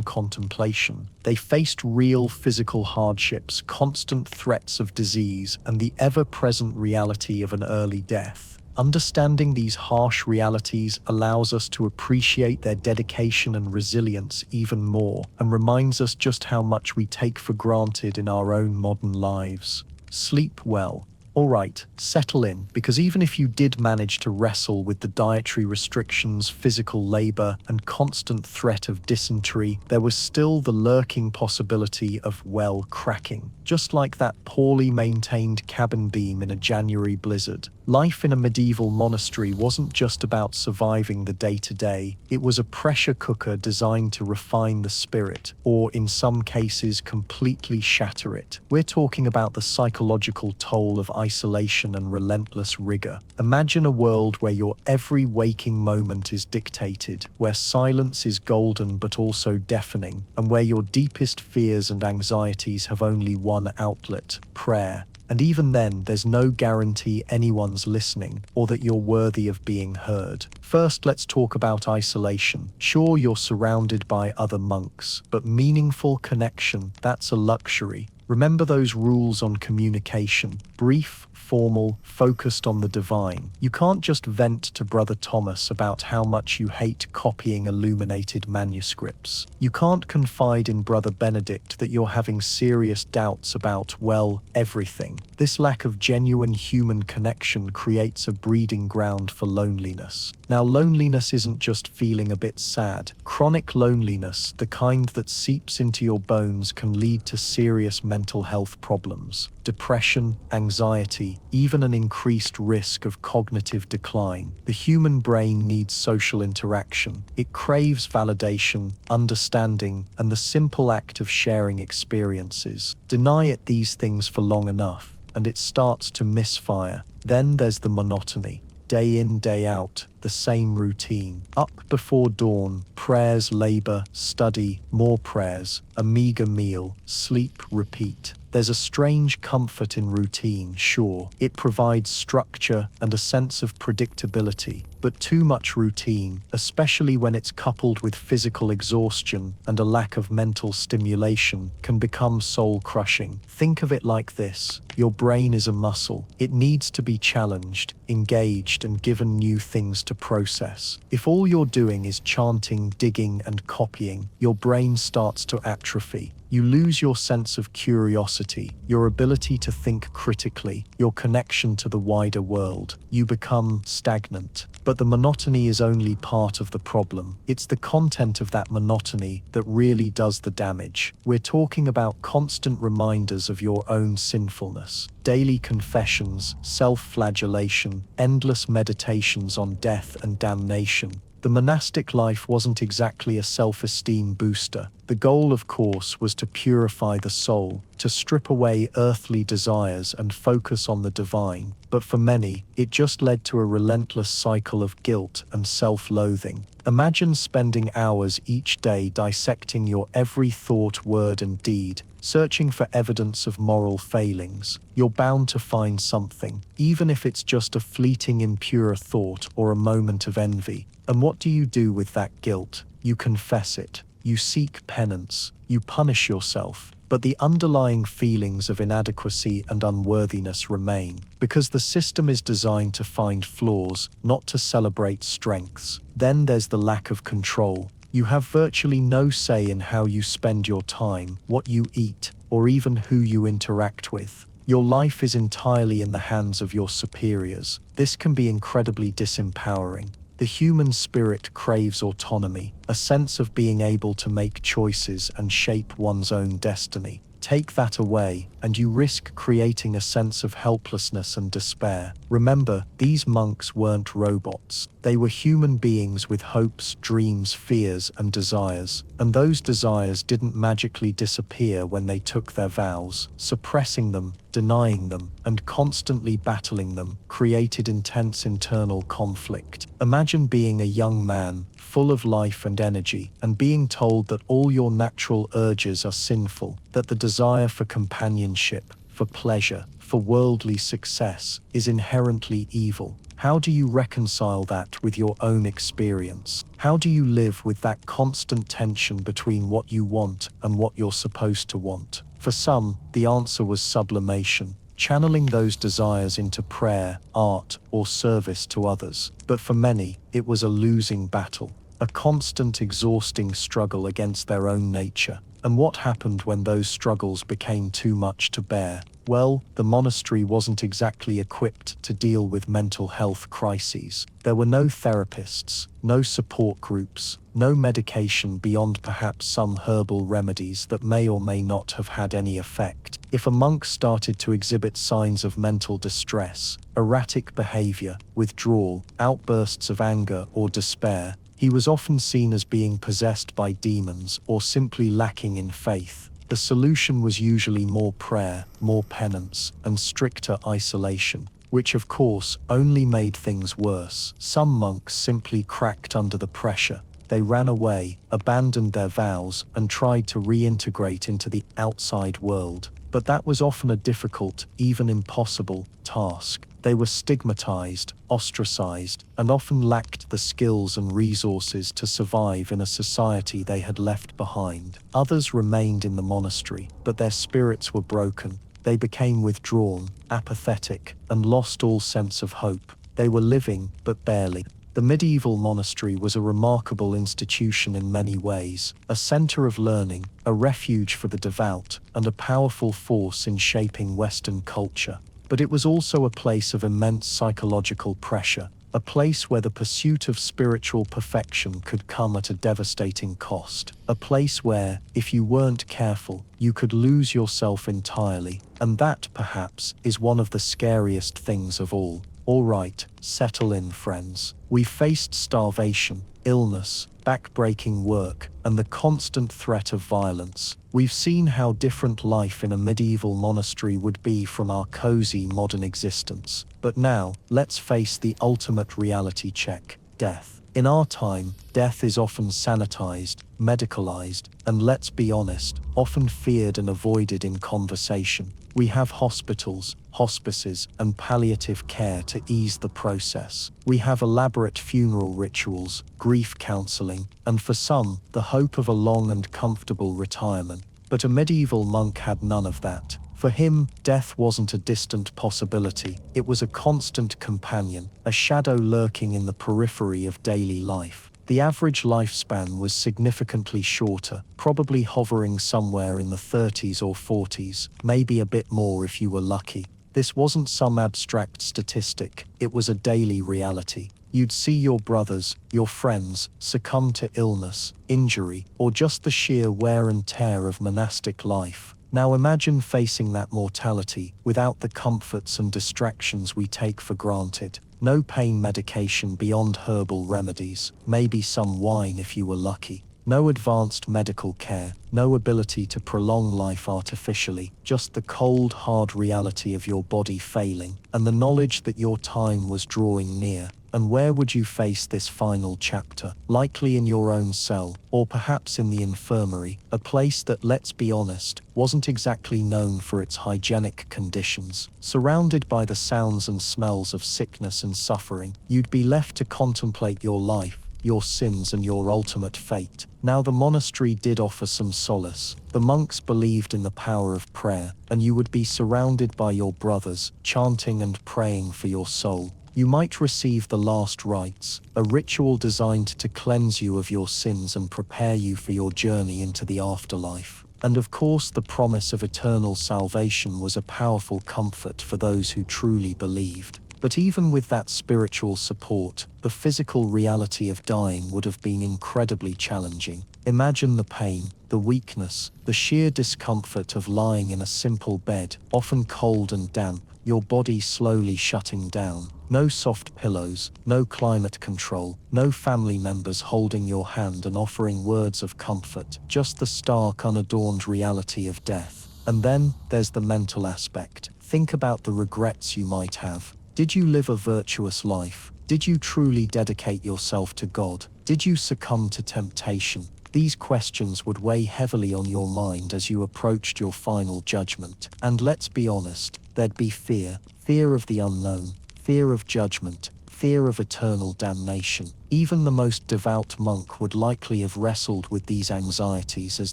contemplation. They faced real physical hardships, constant threats of disease, and the ever-present reality of an early death. Understanding these harsh realities allows us to appreciate their dedication and resilience even more, and reminds us just how much we take for granted in our own modern lives. Sleep well. Alright, settle in, because even if you did manage to wrestle with the dietary restrictions, physical labor, and constant threat of dysentery, there was still the lurking possibility of, well, cracking. Just like that poorly maintained cabin beam in a January blizzard. Life in a medieval monastery wasn't just about surviving the day-to-day, it was a pressure cooker designed to refine the spirit, or in some cases completely shatter it. We're talking about the psychological toll of isolation and relentless rigor. Imagine a world where your every waking moment is dictated, where silence is golden but also deafening, and where your deepest fears and anxieties have only one outlet: prayer. And even then, there's no guarantee anyone's listening or that you're worthy of being heard. First, let's talk about isolation. Sure, you're surrounded by other monks, but meaningful connection, that's a luxury. Remember those rules on communication: brief, formal, focused on the divine. You can't just vent to Brother Thomas about how much you hate copying illuminated manuscripts. You can't confide in Brother Benedict that you're having serious doubts about, well, everything. This lack of genuine human connection creates a breeding ground for loneliness. Now, loneliness isn't just feeling a bit sad. Chronic loneliness, the kind that seeps into your bones, can lead to serious mental health problems, depression, anxiety, even an increased risk of cognitive decline. The human brain needs social interaction. It craves validation, understanding, and the simple act of sharing experiences. Deny it these things for long enough, and it starts to misfire. Then there's the monotony. Day in, day out, the same routine. Up before dawn, prayers, labor, study, more prayers, a meager meal, sleep, repeat. There's a strange comfort in routine, sure. It provides structure and a sense of predictability. But too much routine, especially when it's coupled with physical exhaustion and a lack of mental stimulation, can become soul-crushing. Think of it like this. Your brain is a muscle. It needs to be challenged, engaged, and given new things to process. If all you're doing is chanting, digging, and copying, your brain starts to atrophy. You lose your sense of curiosity, your ability to think critically, your connection to the wider world. You become stagnant. But the monotony is only part of the problem. It's the content of that monotony that really does the damage. We're talking about constant reminders of your own sinfulness, daily confessions, self-flagellation, endless meditations on death and damnation. The monastic life wasn't exactly a self-esteem booster. The goal, of course, was to purify the soul, to strip away earthly desires and focus on the divine. But for many, it just led to a relentless cycle of guilt and self-loathing. Imagine spending hours each day dissecting your every thought, word, and deed, searching for evidence of moral failings. You're bound to find something, even if it's just a fleeting impure thought or a moment of envy. And what do you do with that guilt? You confess it. You seek penance. You punish yourself. But the underlying feelings of inadequacy and unworthiness remain, because the system is designed to find flaws, not to celebrate strengths. Then there's the lack of control. You have virtually no say in how you spend your time, what you eat, or even who you interact with. Your life is entirely in the hands of your superiors. This can be incredibly disempowering. The human spirit craves autonomy, a sense of being able to make choices and shape one's own destiny. Take that away, and you risk creating a sense of helplessness and despair. Remember, these monks weren't robots. They were human beings with hopes, dreams, fears, and desires. And those desires didn't magically disappear when they took their vows. Suppressing them, denying them, and constantly battling them created intense internal conflict. Imagine being a young man, full of life and energy, and being told that all your natural urges are sinful, that the desire for companionship, for pleasure, for worldly success is inherently evil. How do you reconcile that with your own experience? How do you live with that constant tension between what you want and what you're supposed to want? For some, the answer was sublimation, channeling those desires into prayer, art, or service to others. But for many, it was a losing battle, a constant, exhausting struggle against their own nature. And what happened when those struggles became too much to bear? Well, the monastery wasn't exactly equipped to deal with mental health crises. There were no therapists, no support groups, no medication beyond perhaps some herbal remedies that may or may not have had any effect. If a monk started to exhibit signs of mental distress, erratic behavior, withdrawal, outbursts of anger or despair, he was often seen as being possessed by demons or simply lacking in faith. The solution was usually more prayer, more penance, and stricter isolation, which of course only made things worse. Some monks simply cracked under the pressure. They ran away, abandoned their vows, and tried to reintegrate into the outside world. But that was often a difficult, even impossible, task. They were stigmatized, ostracized, and often lacked the skills and resources to survive in a society they had left behind. Others remained in the monastery, but their spirits were broken. They became withdrawn, apathetic, and lost all sense of hope. They were living, but barely. The medieval monastery was a remarkable institution in many ways, a center of learning, a refuge for the devout, and a powerful force in shaping Western culture. But it was also a place of immense psychological pressure. a place where the pursuit of spiritual perfection could come at a devastating cost, a place where, if you weren't careful, you could lose yourself entirely, and that, perhaps, is one of the scariest things of all. All right, settle in, friends. We've faced starvation, illness, back-breaking work, and the constant threat of violence. We've seen how different life in a medieval monastery would be from our cozy modern existence. But now, let's face the ultimate reality check: death. In our time, death is often sanitized, medicalized, and let's be honest, often feared and avoided in conversation. We have hospitals, hospices, and palliative care to ease the process. We have elaborate funeral rituals, grief counseling, and for some, the hope of a long and comfortable retirement. But a medieval monk had none of that. For him, death wasn't a distant possibility. It was a constant companion, a shadow lurking in the periphery of daily life. The average lifespan was significantly shorter, probably hovering somewhere in the 30s or 40s, maybe a bit more if you were lucky. This wasn't some abstract statistic, it was a daily reality. You'd see your brothers, your friends, succumb to illness, injury, or just the sheer wear and tear of monastic life. Now imagine facing that mortality without the comforts and distractions we take for granted. No pain medication beyond herbal remedies, maybe some wine if you were lucky. No advanced medical care, no ability to prolong life artificially, just the cold, hard reality of your body failing, and the knowledge that your time was drawing near. And where would you face this final chapter? Likely in your own cell, or perhaps in the infirmary, a place that, let's be honest, wasn't exactly known for its hygienic conditions. Surrounded by the sounds and smells of sickness and suffering, you'd be left to contemplate your life, your sins, and your ultimate fate. Now, the monastery did offer some solace. The monks believed in the power of prayer, and you would be surrounded by your brothers, chanting and praying for your soul. You might receive the last rites, a ritual designed to cleanse you of your sins and prepare you for your journey into the afterlife. And of course, the promise of eternal salvation was a powerful comfort for those who truly believed. But even with that spiritual support, the physical reality of dying would have been incredibly challenging. Imagine the pain, the weakness, the sheer discomfort of lying in a simple bed, often cold and damp, your body slowly shutting down. No soft pillows, no climate control, no family members holding your hand and offering words of comfort, just the stark, unadorned reality of death. And then, there's the mental aspect. Think about the regrets you might have. Did you live a virtuous life? Did you truly dedicate yourself to God? Did you succumb to temptation? These questions would weigh heavily on your mind as you approached your final judgment. And let's be honest, there'd be fear. Fear of the unknown, fear of judgment, fear of eternal damnation. Even the most devout monk would likely have wrestled with these anxieties as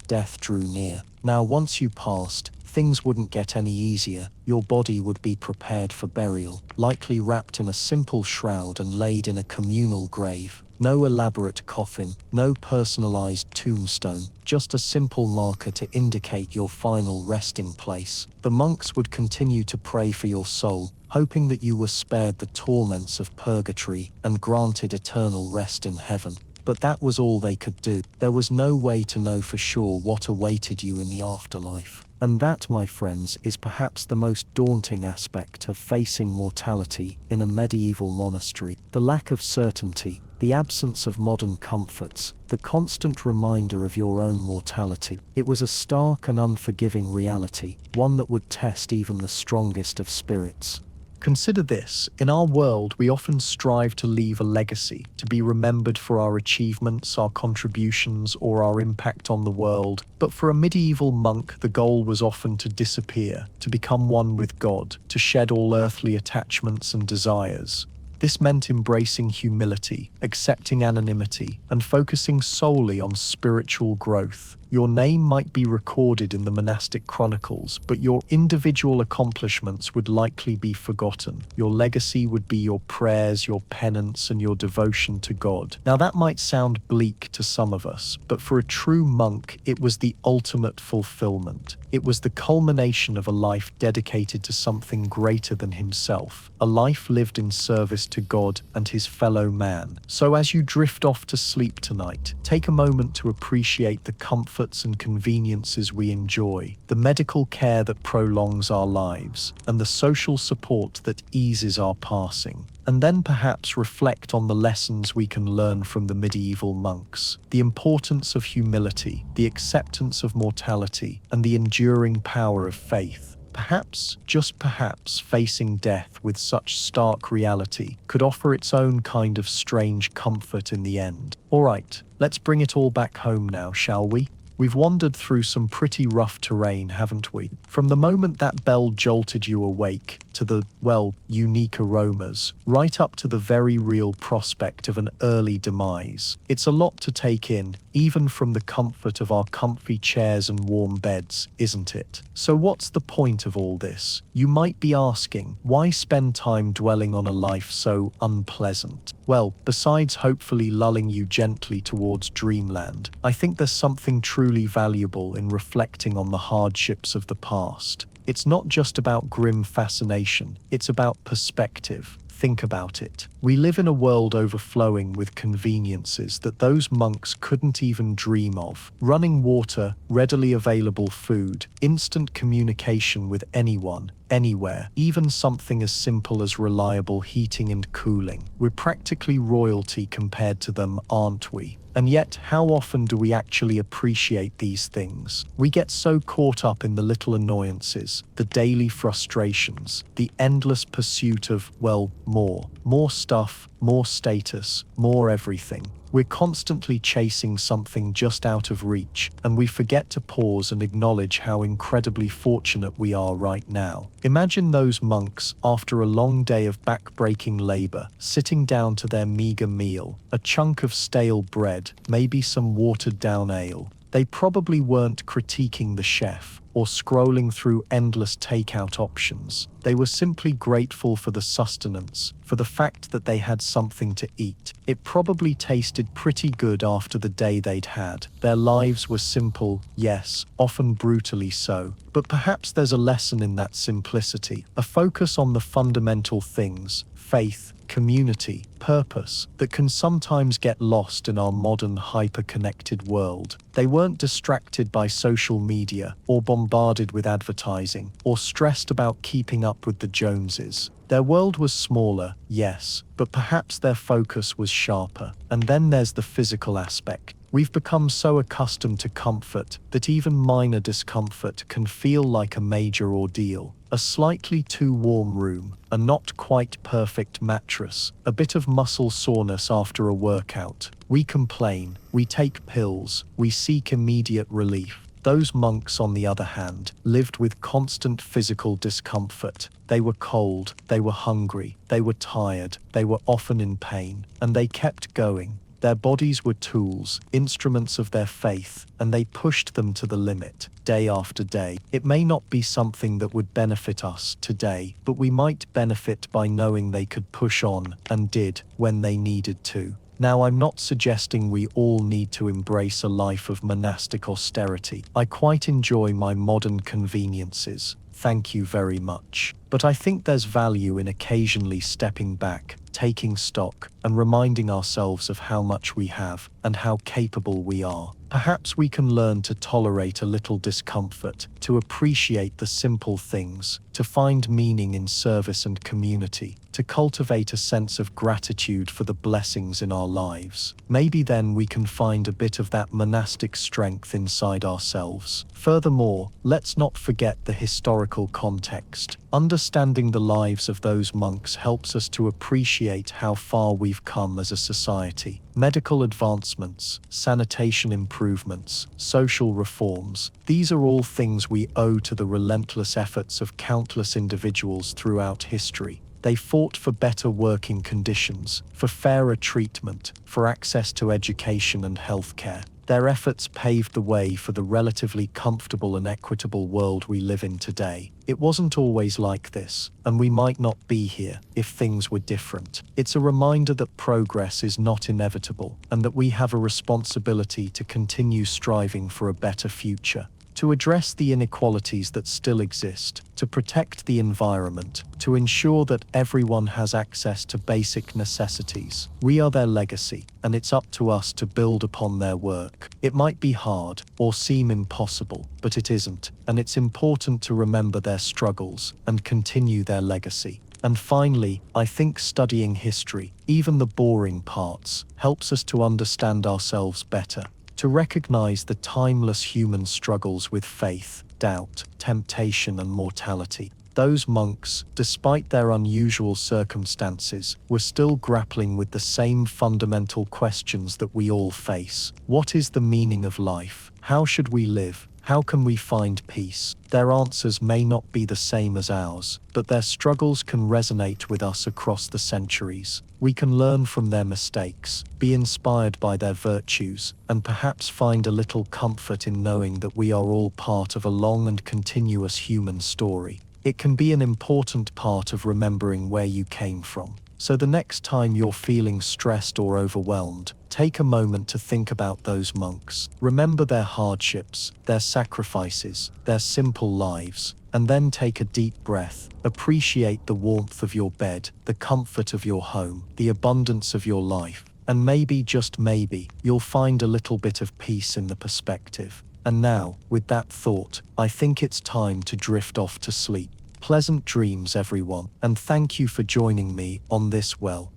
death drew near. Now, once you passed, things wouldn't get any easier. Your body would be prepared for burial, likely wrapped in a simple shroud and laid in a communal grave. No elaborate coffin, no personalized tombstone, just a simple marker to indicate your final resting place. The monks would continue to pray for your soul, hoping that you were spared the torments of purgatory and granted eternal rest in heaven. But that was all they could do. There was no way to know for sure what awaited you in the afterlife. And that, my friends, is perhaps the most daunting aspect of facing mortality in a medieval monastery. The lack of certainty, the absence of modern comforts, the constant reminder of your own mortality. It was a stark and unforgiving reality, one that would test even the strongest of spirits. Consider this: in our world, we often strive to leave a legacy, to be remembered for our achievements, our contributions, or our impact on the world. But for a medieval monk, the goal was often to disappear, to become one with God, to shed all earthly attachments and desires. This meant embracing humility, accepting anonymity, and focusing solely on spiritual growth. Your name might be recorded in the monastic chronicles, but your individual accomplishments would likely be forgotten. Your legacy would be your prayers, your penance, and your devotion to God. Now that might sound bleak to some of us, but for a true monk, it was the ultimate fulfillment. It was the culmination of a life dedicated to something greater than himself, a life lived in service to God and his fellow man. So as you drift off to sleep tonight, take a moment to appreciate the comforts and conveniences we enjoy, the medical care that prolongs our lives, and the social support that eases our passing. And then perhaps reflect on the lessons we can learn from the medieval monks, the importance of humility, the acceptance of mortality, and the enduring power of faith. Perhaps, just perhaps, facing death with such stark reality could offer its own kind of strange comfort in the end. All right, let's bring it all back home now, shall we? We've wandered through some pretty rough terrain, haven't we? From the moment that bell jolted you awake, to the, well, unique aromas, right up to the very real prospect of an early demise. It's a lot to take in, even from the comfort of our comfy chairs and warm beds, isn't it? So what's the point of all this? You might be asking, why spend time dwelling on a life so unpleasant? Well, besides hopefully lulling you gently towards dreamland, I think there's something truly valuable in reflecting on the hardships of the past. It's not just about grim fascination, it's about perspective. Think about it. We live in a world overflowing with conveniences that those monks couldn't even dream of. Running water, readily available food, instant communication with anyone, anywhere, even something as simple as reliable heating and cooling. We're practically royalty compared to them, aren't we? And yet, how often do we actually appreciate these things? We get so caught up in the little annoyances, the daily frustrations, the endless pursuit of, well, more stuff, more status, more everything. We're constantly chasing something just out of reach, and we forget to pause and acknowledge how incredibly fortunate we are right now. Imagine those monks, after a long day of back-breaking labor, sitting down to their meager meal, a chunk of stale bread, maybe some watered-down ale. They probably weren't critiquing the chef or scrolling through endless takeout options. They were simply grateful for the sustenance, for the fact that they had something to eat. It probably tasted pretty good after the day they'd had. Their lives were simple, yes, often brutally so. But perhaps there's a lesson in that simplicity, a focus on the fundamental things, faith, community, purpose, that can sometimes get lost in our modern hyper-connected world. They weren't distracted by social media, or bombarded with advertising, or stressed about keeping up with the Joneses. Their world was smaller, yes, but perhaps their focus was sharper. And then there's the physical aspect. We've become so accustomed to comfort that even minor discomfort can feel like a major ordeal. A slightly too warm room, a not quite perfect mattress, a bit of muscle soreness after a workout. We complain, we take pills, we seek immediate relief. Those monks, on the other hand, lived with constant physical discomfort. They were cold, they were hungry, they were tired, they were often in pain, and they kept going. Their bodies were tools, instruments of their faith, and they pushed them to the limit, day after day. It may not be something that would benefit us today, but we might benefit by knowing they could push on, and did, when they needed to. Now, I'm not suggesting we all need to embrace a life of monastic austerity. I quite enjoy my modern conveniences. Thank you very much. But I think there's value in occasionally stepping back, taking stock, and reminding ourselves of how much we have and how capable we are. Perhaps we can learn to tolerate a little discomfort, to appreciate the simple things, to find meaning in service and community, to cultivate a sense of gratitude for the blessings in our lives. Maybe then we can find a bit of that monastic strength inside ourselves. Furthermore, let's not forget the historical context. Understanding the lives of those monks helps us to appreciate how far we've come as a society. Medical advancements, sanitation improvements, social reforms, these are all things we owe to the relentless efforts of countless individuals throughout history. They fought for better working conditions, for fairer treatment, for access to education and healthcare. Their efforts paved the way for the relatively comfortable and equitable world we live in today. It wasn't always like this, and we might not be here if things were different. It's a reminder that progress is not inevitable, and that we have a responsibility to continue striving for a better future, to address the inequalities that still exist, to protect the environment, to ensure that everyone has access to basic necessities. We are their legacy, and it's up to us to build upon their work. It might be hard or seem impossible, but it isn't, and it's important to remember their struggles and continue their legacy. And finally, I think studying history, even the boring parts, helps us to understand ourselves better, to recognize the timeless human struggles with faith, doubt, temptation, and mortality. Those monks, despite their unusual circumstances, were still grappling with the same fundamental questions that we all face. What is the meaning of life? How should we live? How can we find peace? Their answers may not be the same as ours, but their struggles can resonate with us across the centuries. We can learn from their mistakes, be inspired by their virtues, and perhaps find a little comfort in knowing that we are all part of a long and continuous human story. It can be an important part of remembering where you came from. So the next time you're feeling stressed or overwhelmed, take a moment to think about those monks. Remember their hardships, their sacrifices, their simple lives, and then take a deep breath. Appreciate the warmth of your bed, the comfort of your home, the abundance of your life, and maybe, just maybe, you'll find a little bit of peace in the perspective. And now, with that thought, I think it's time to drift off to sleep. Pleasant dreams, everyone, and thank you for joining me on this,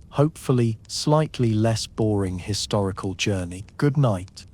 hopefully, slightly less boring historical journey. Good night.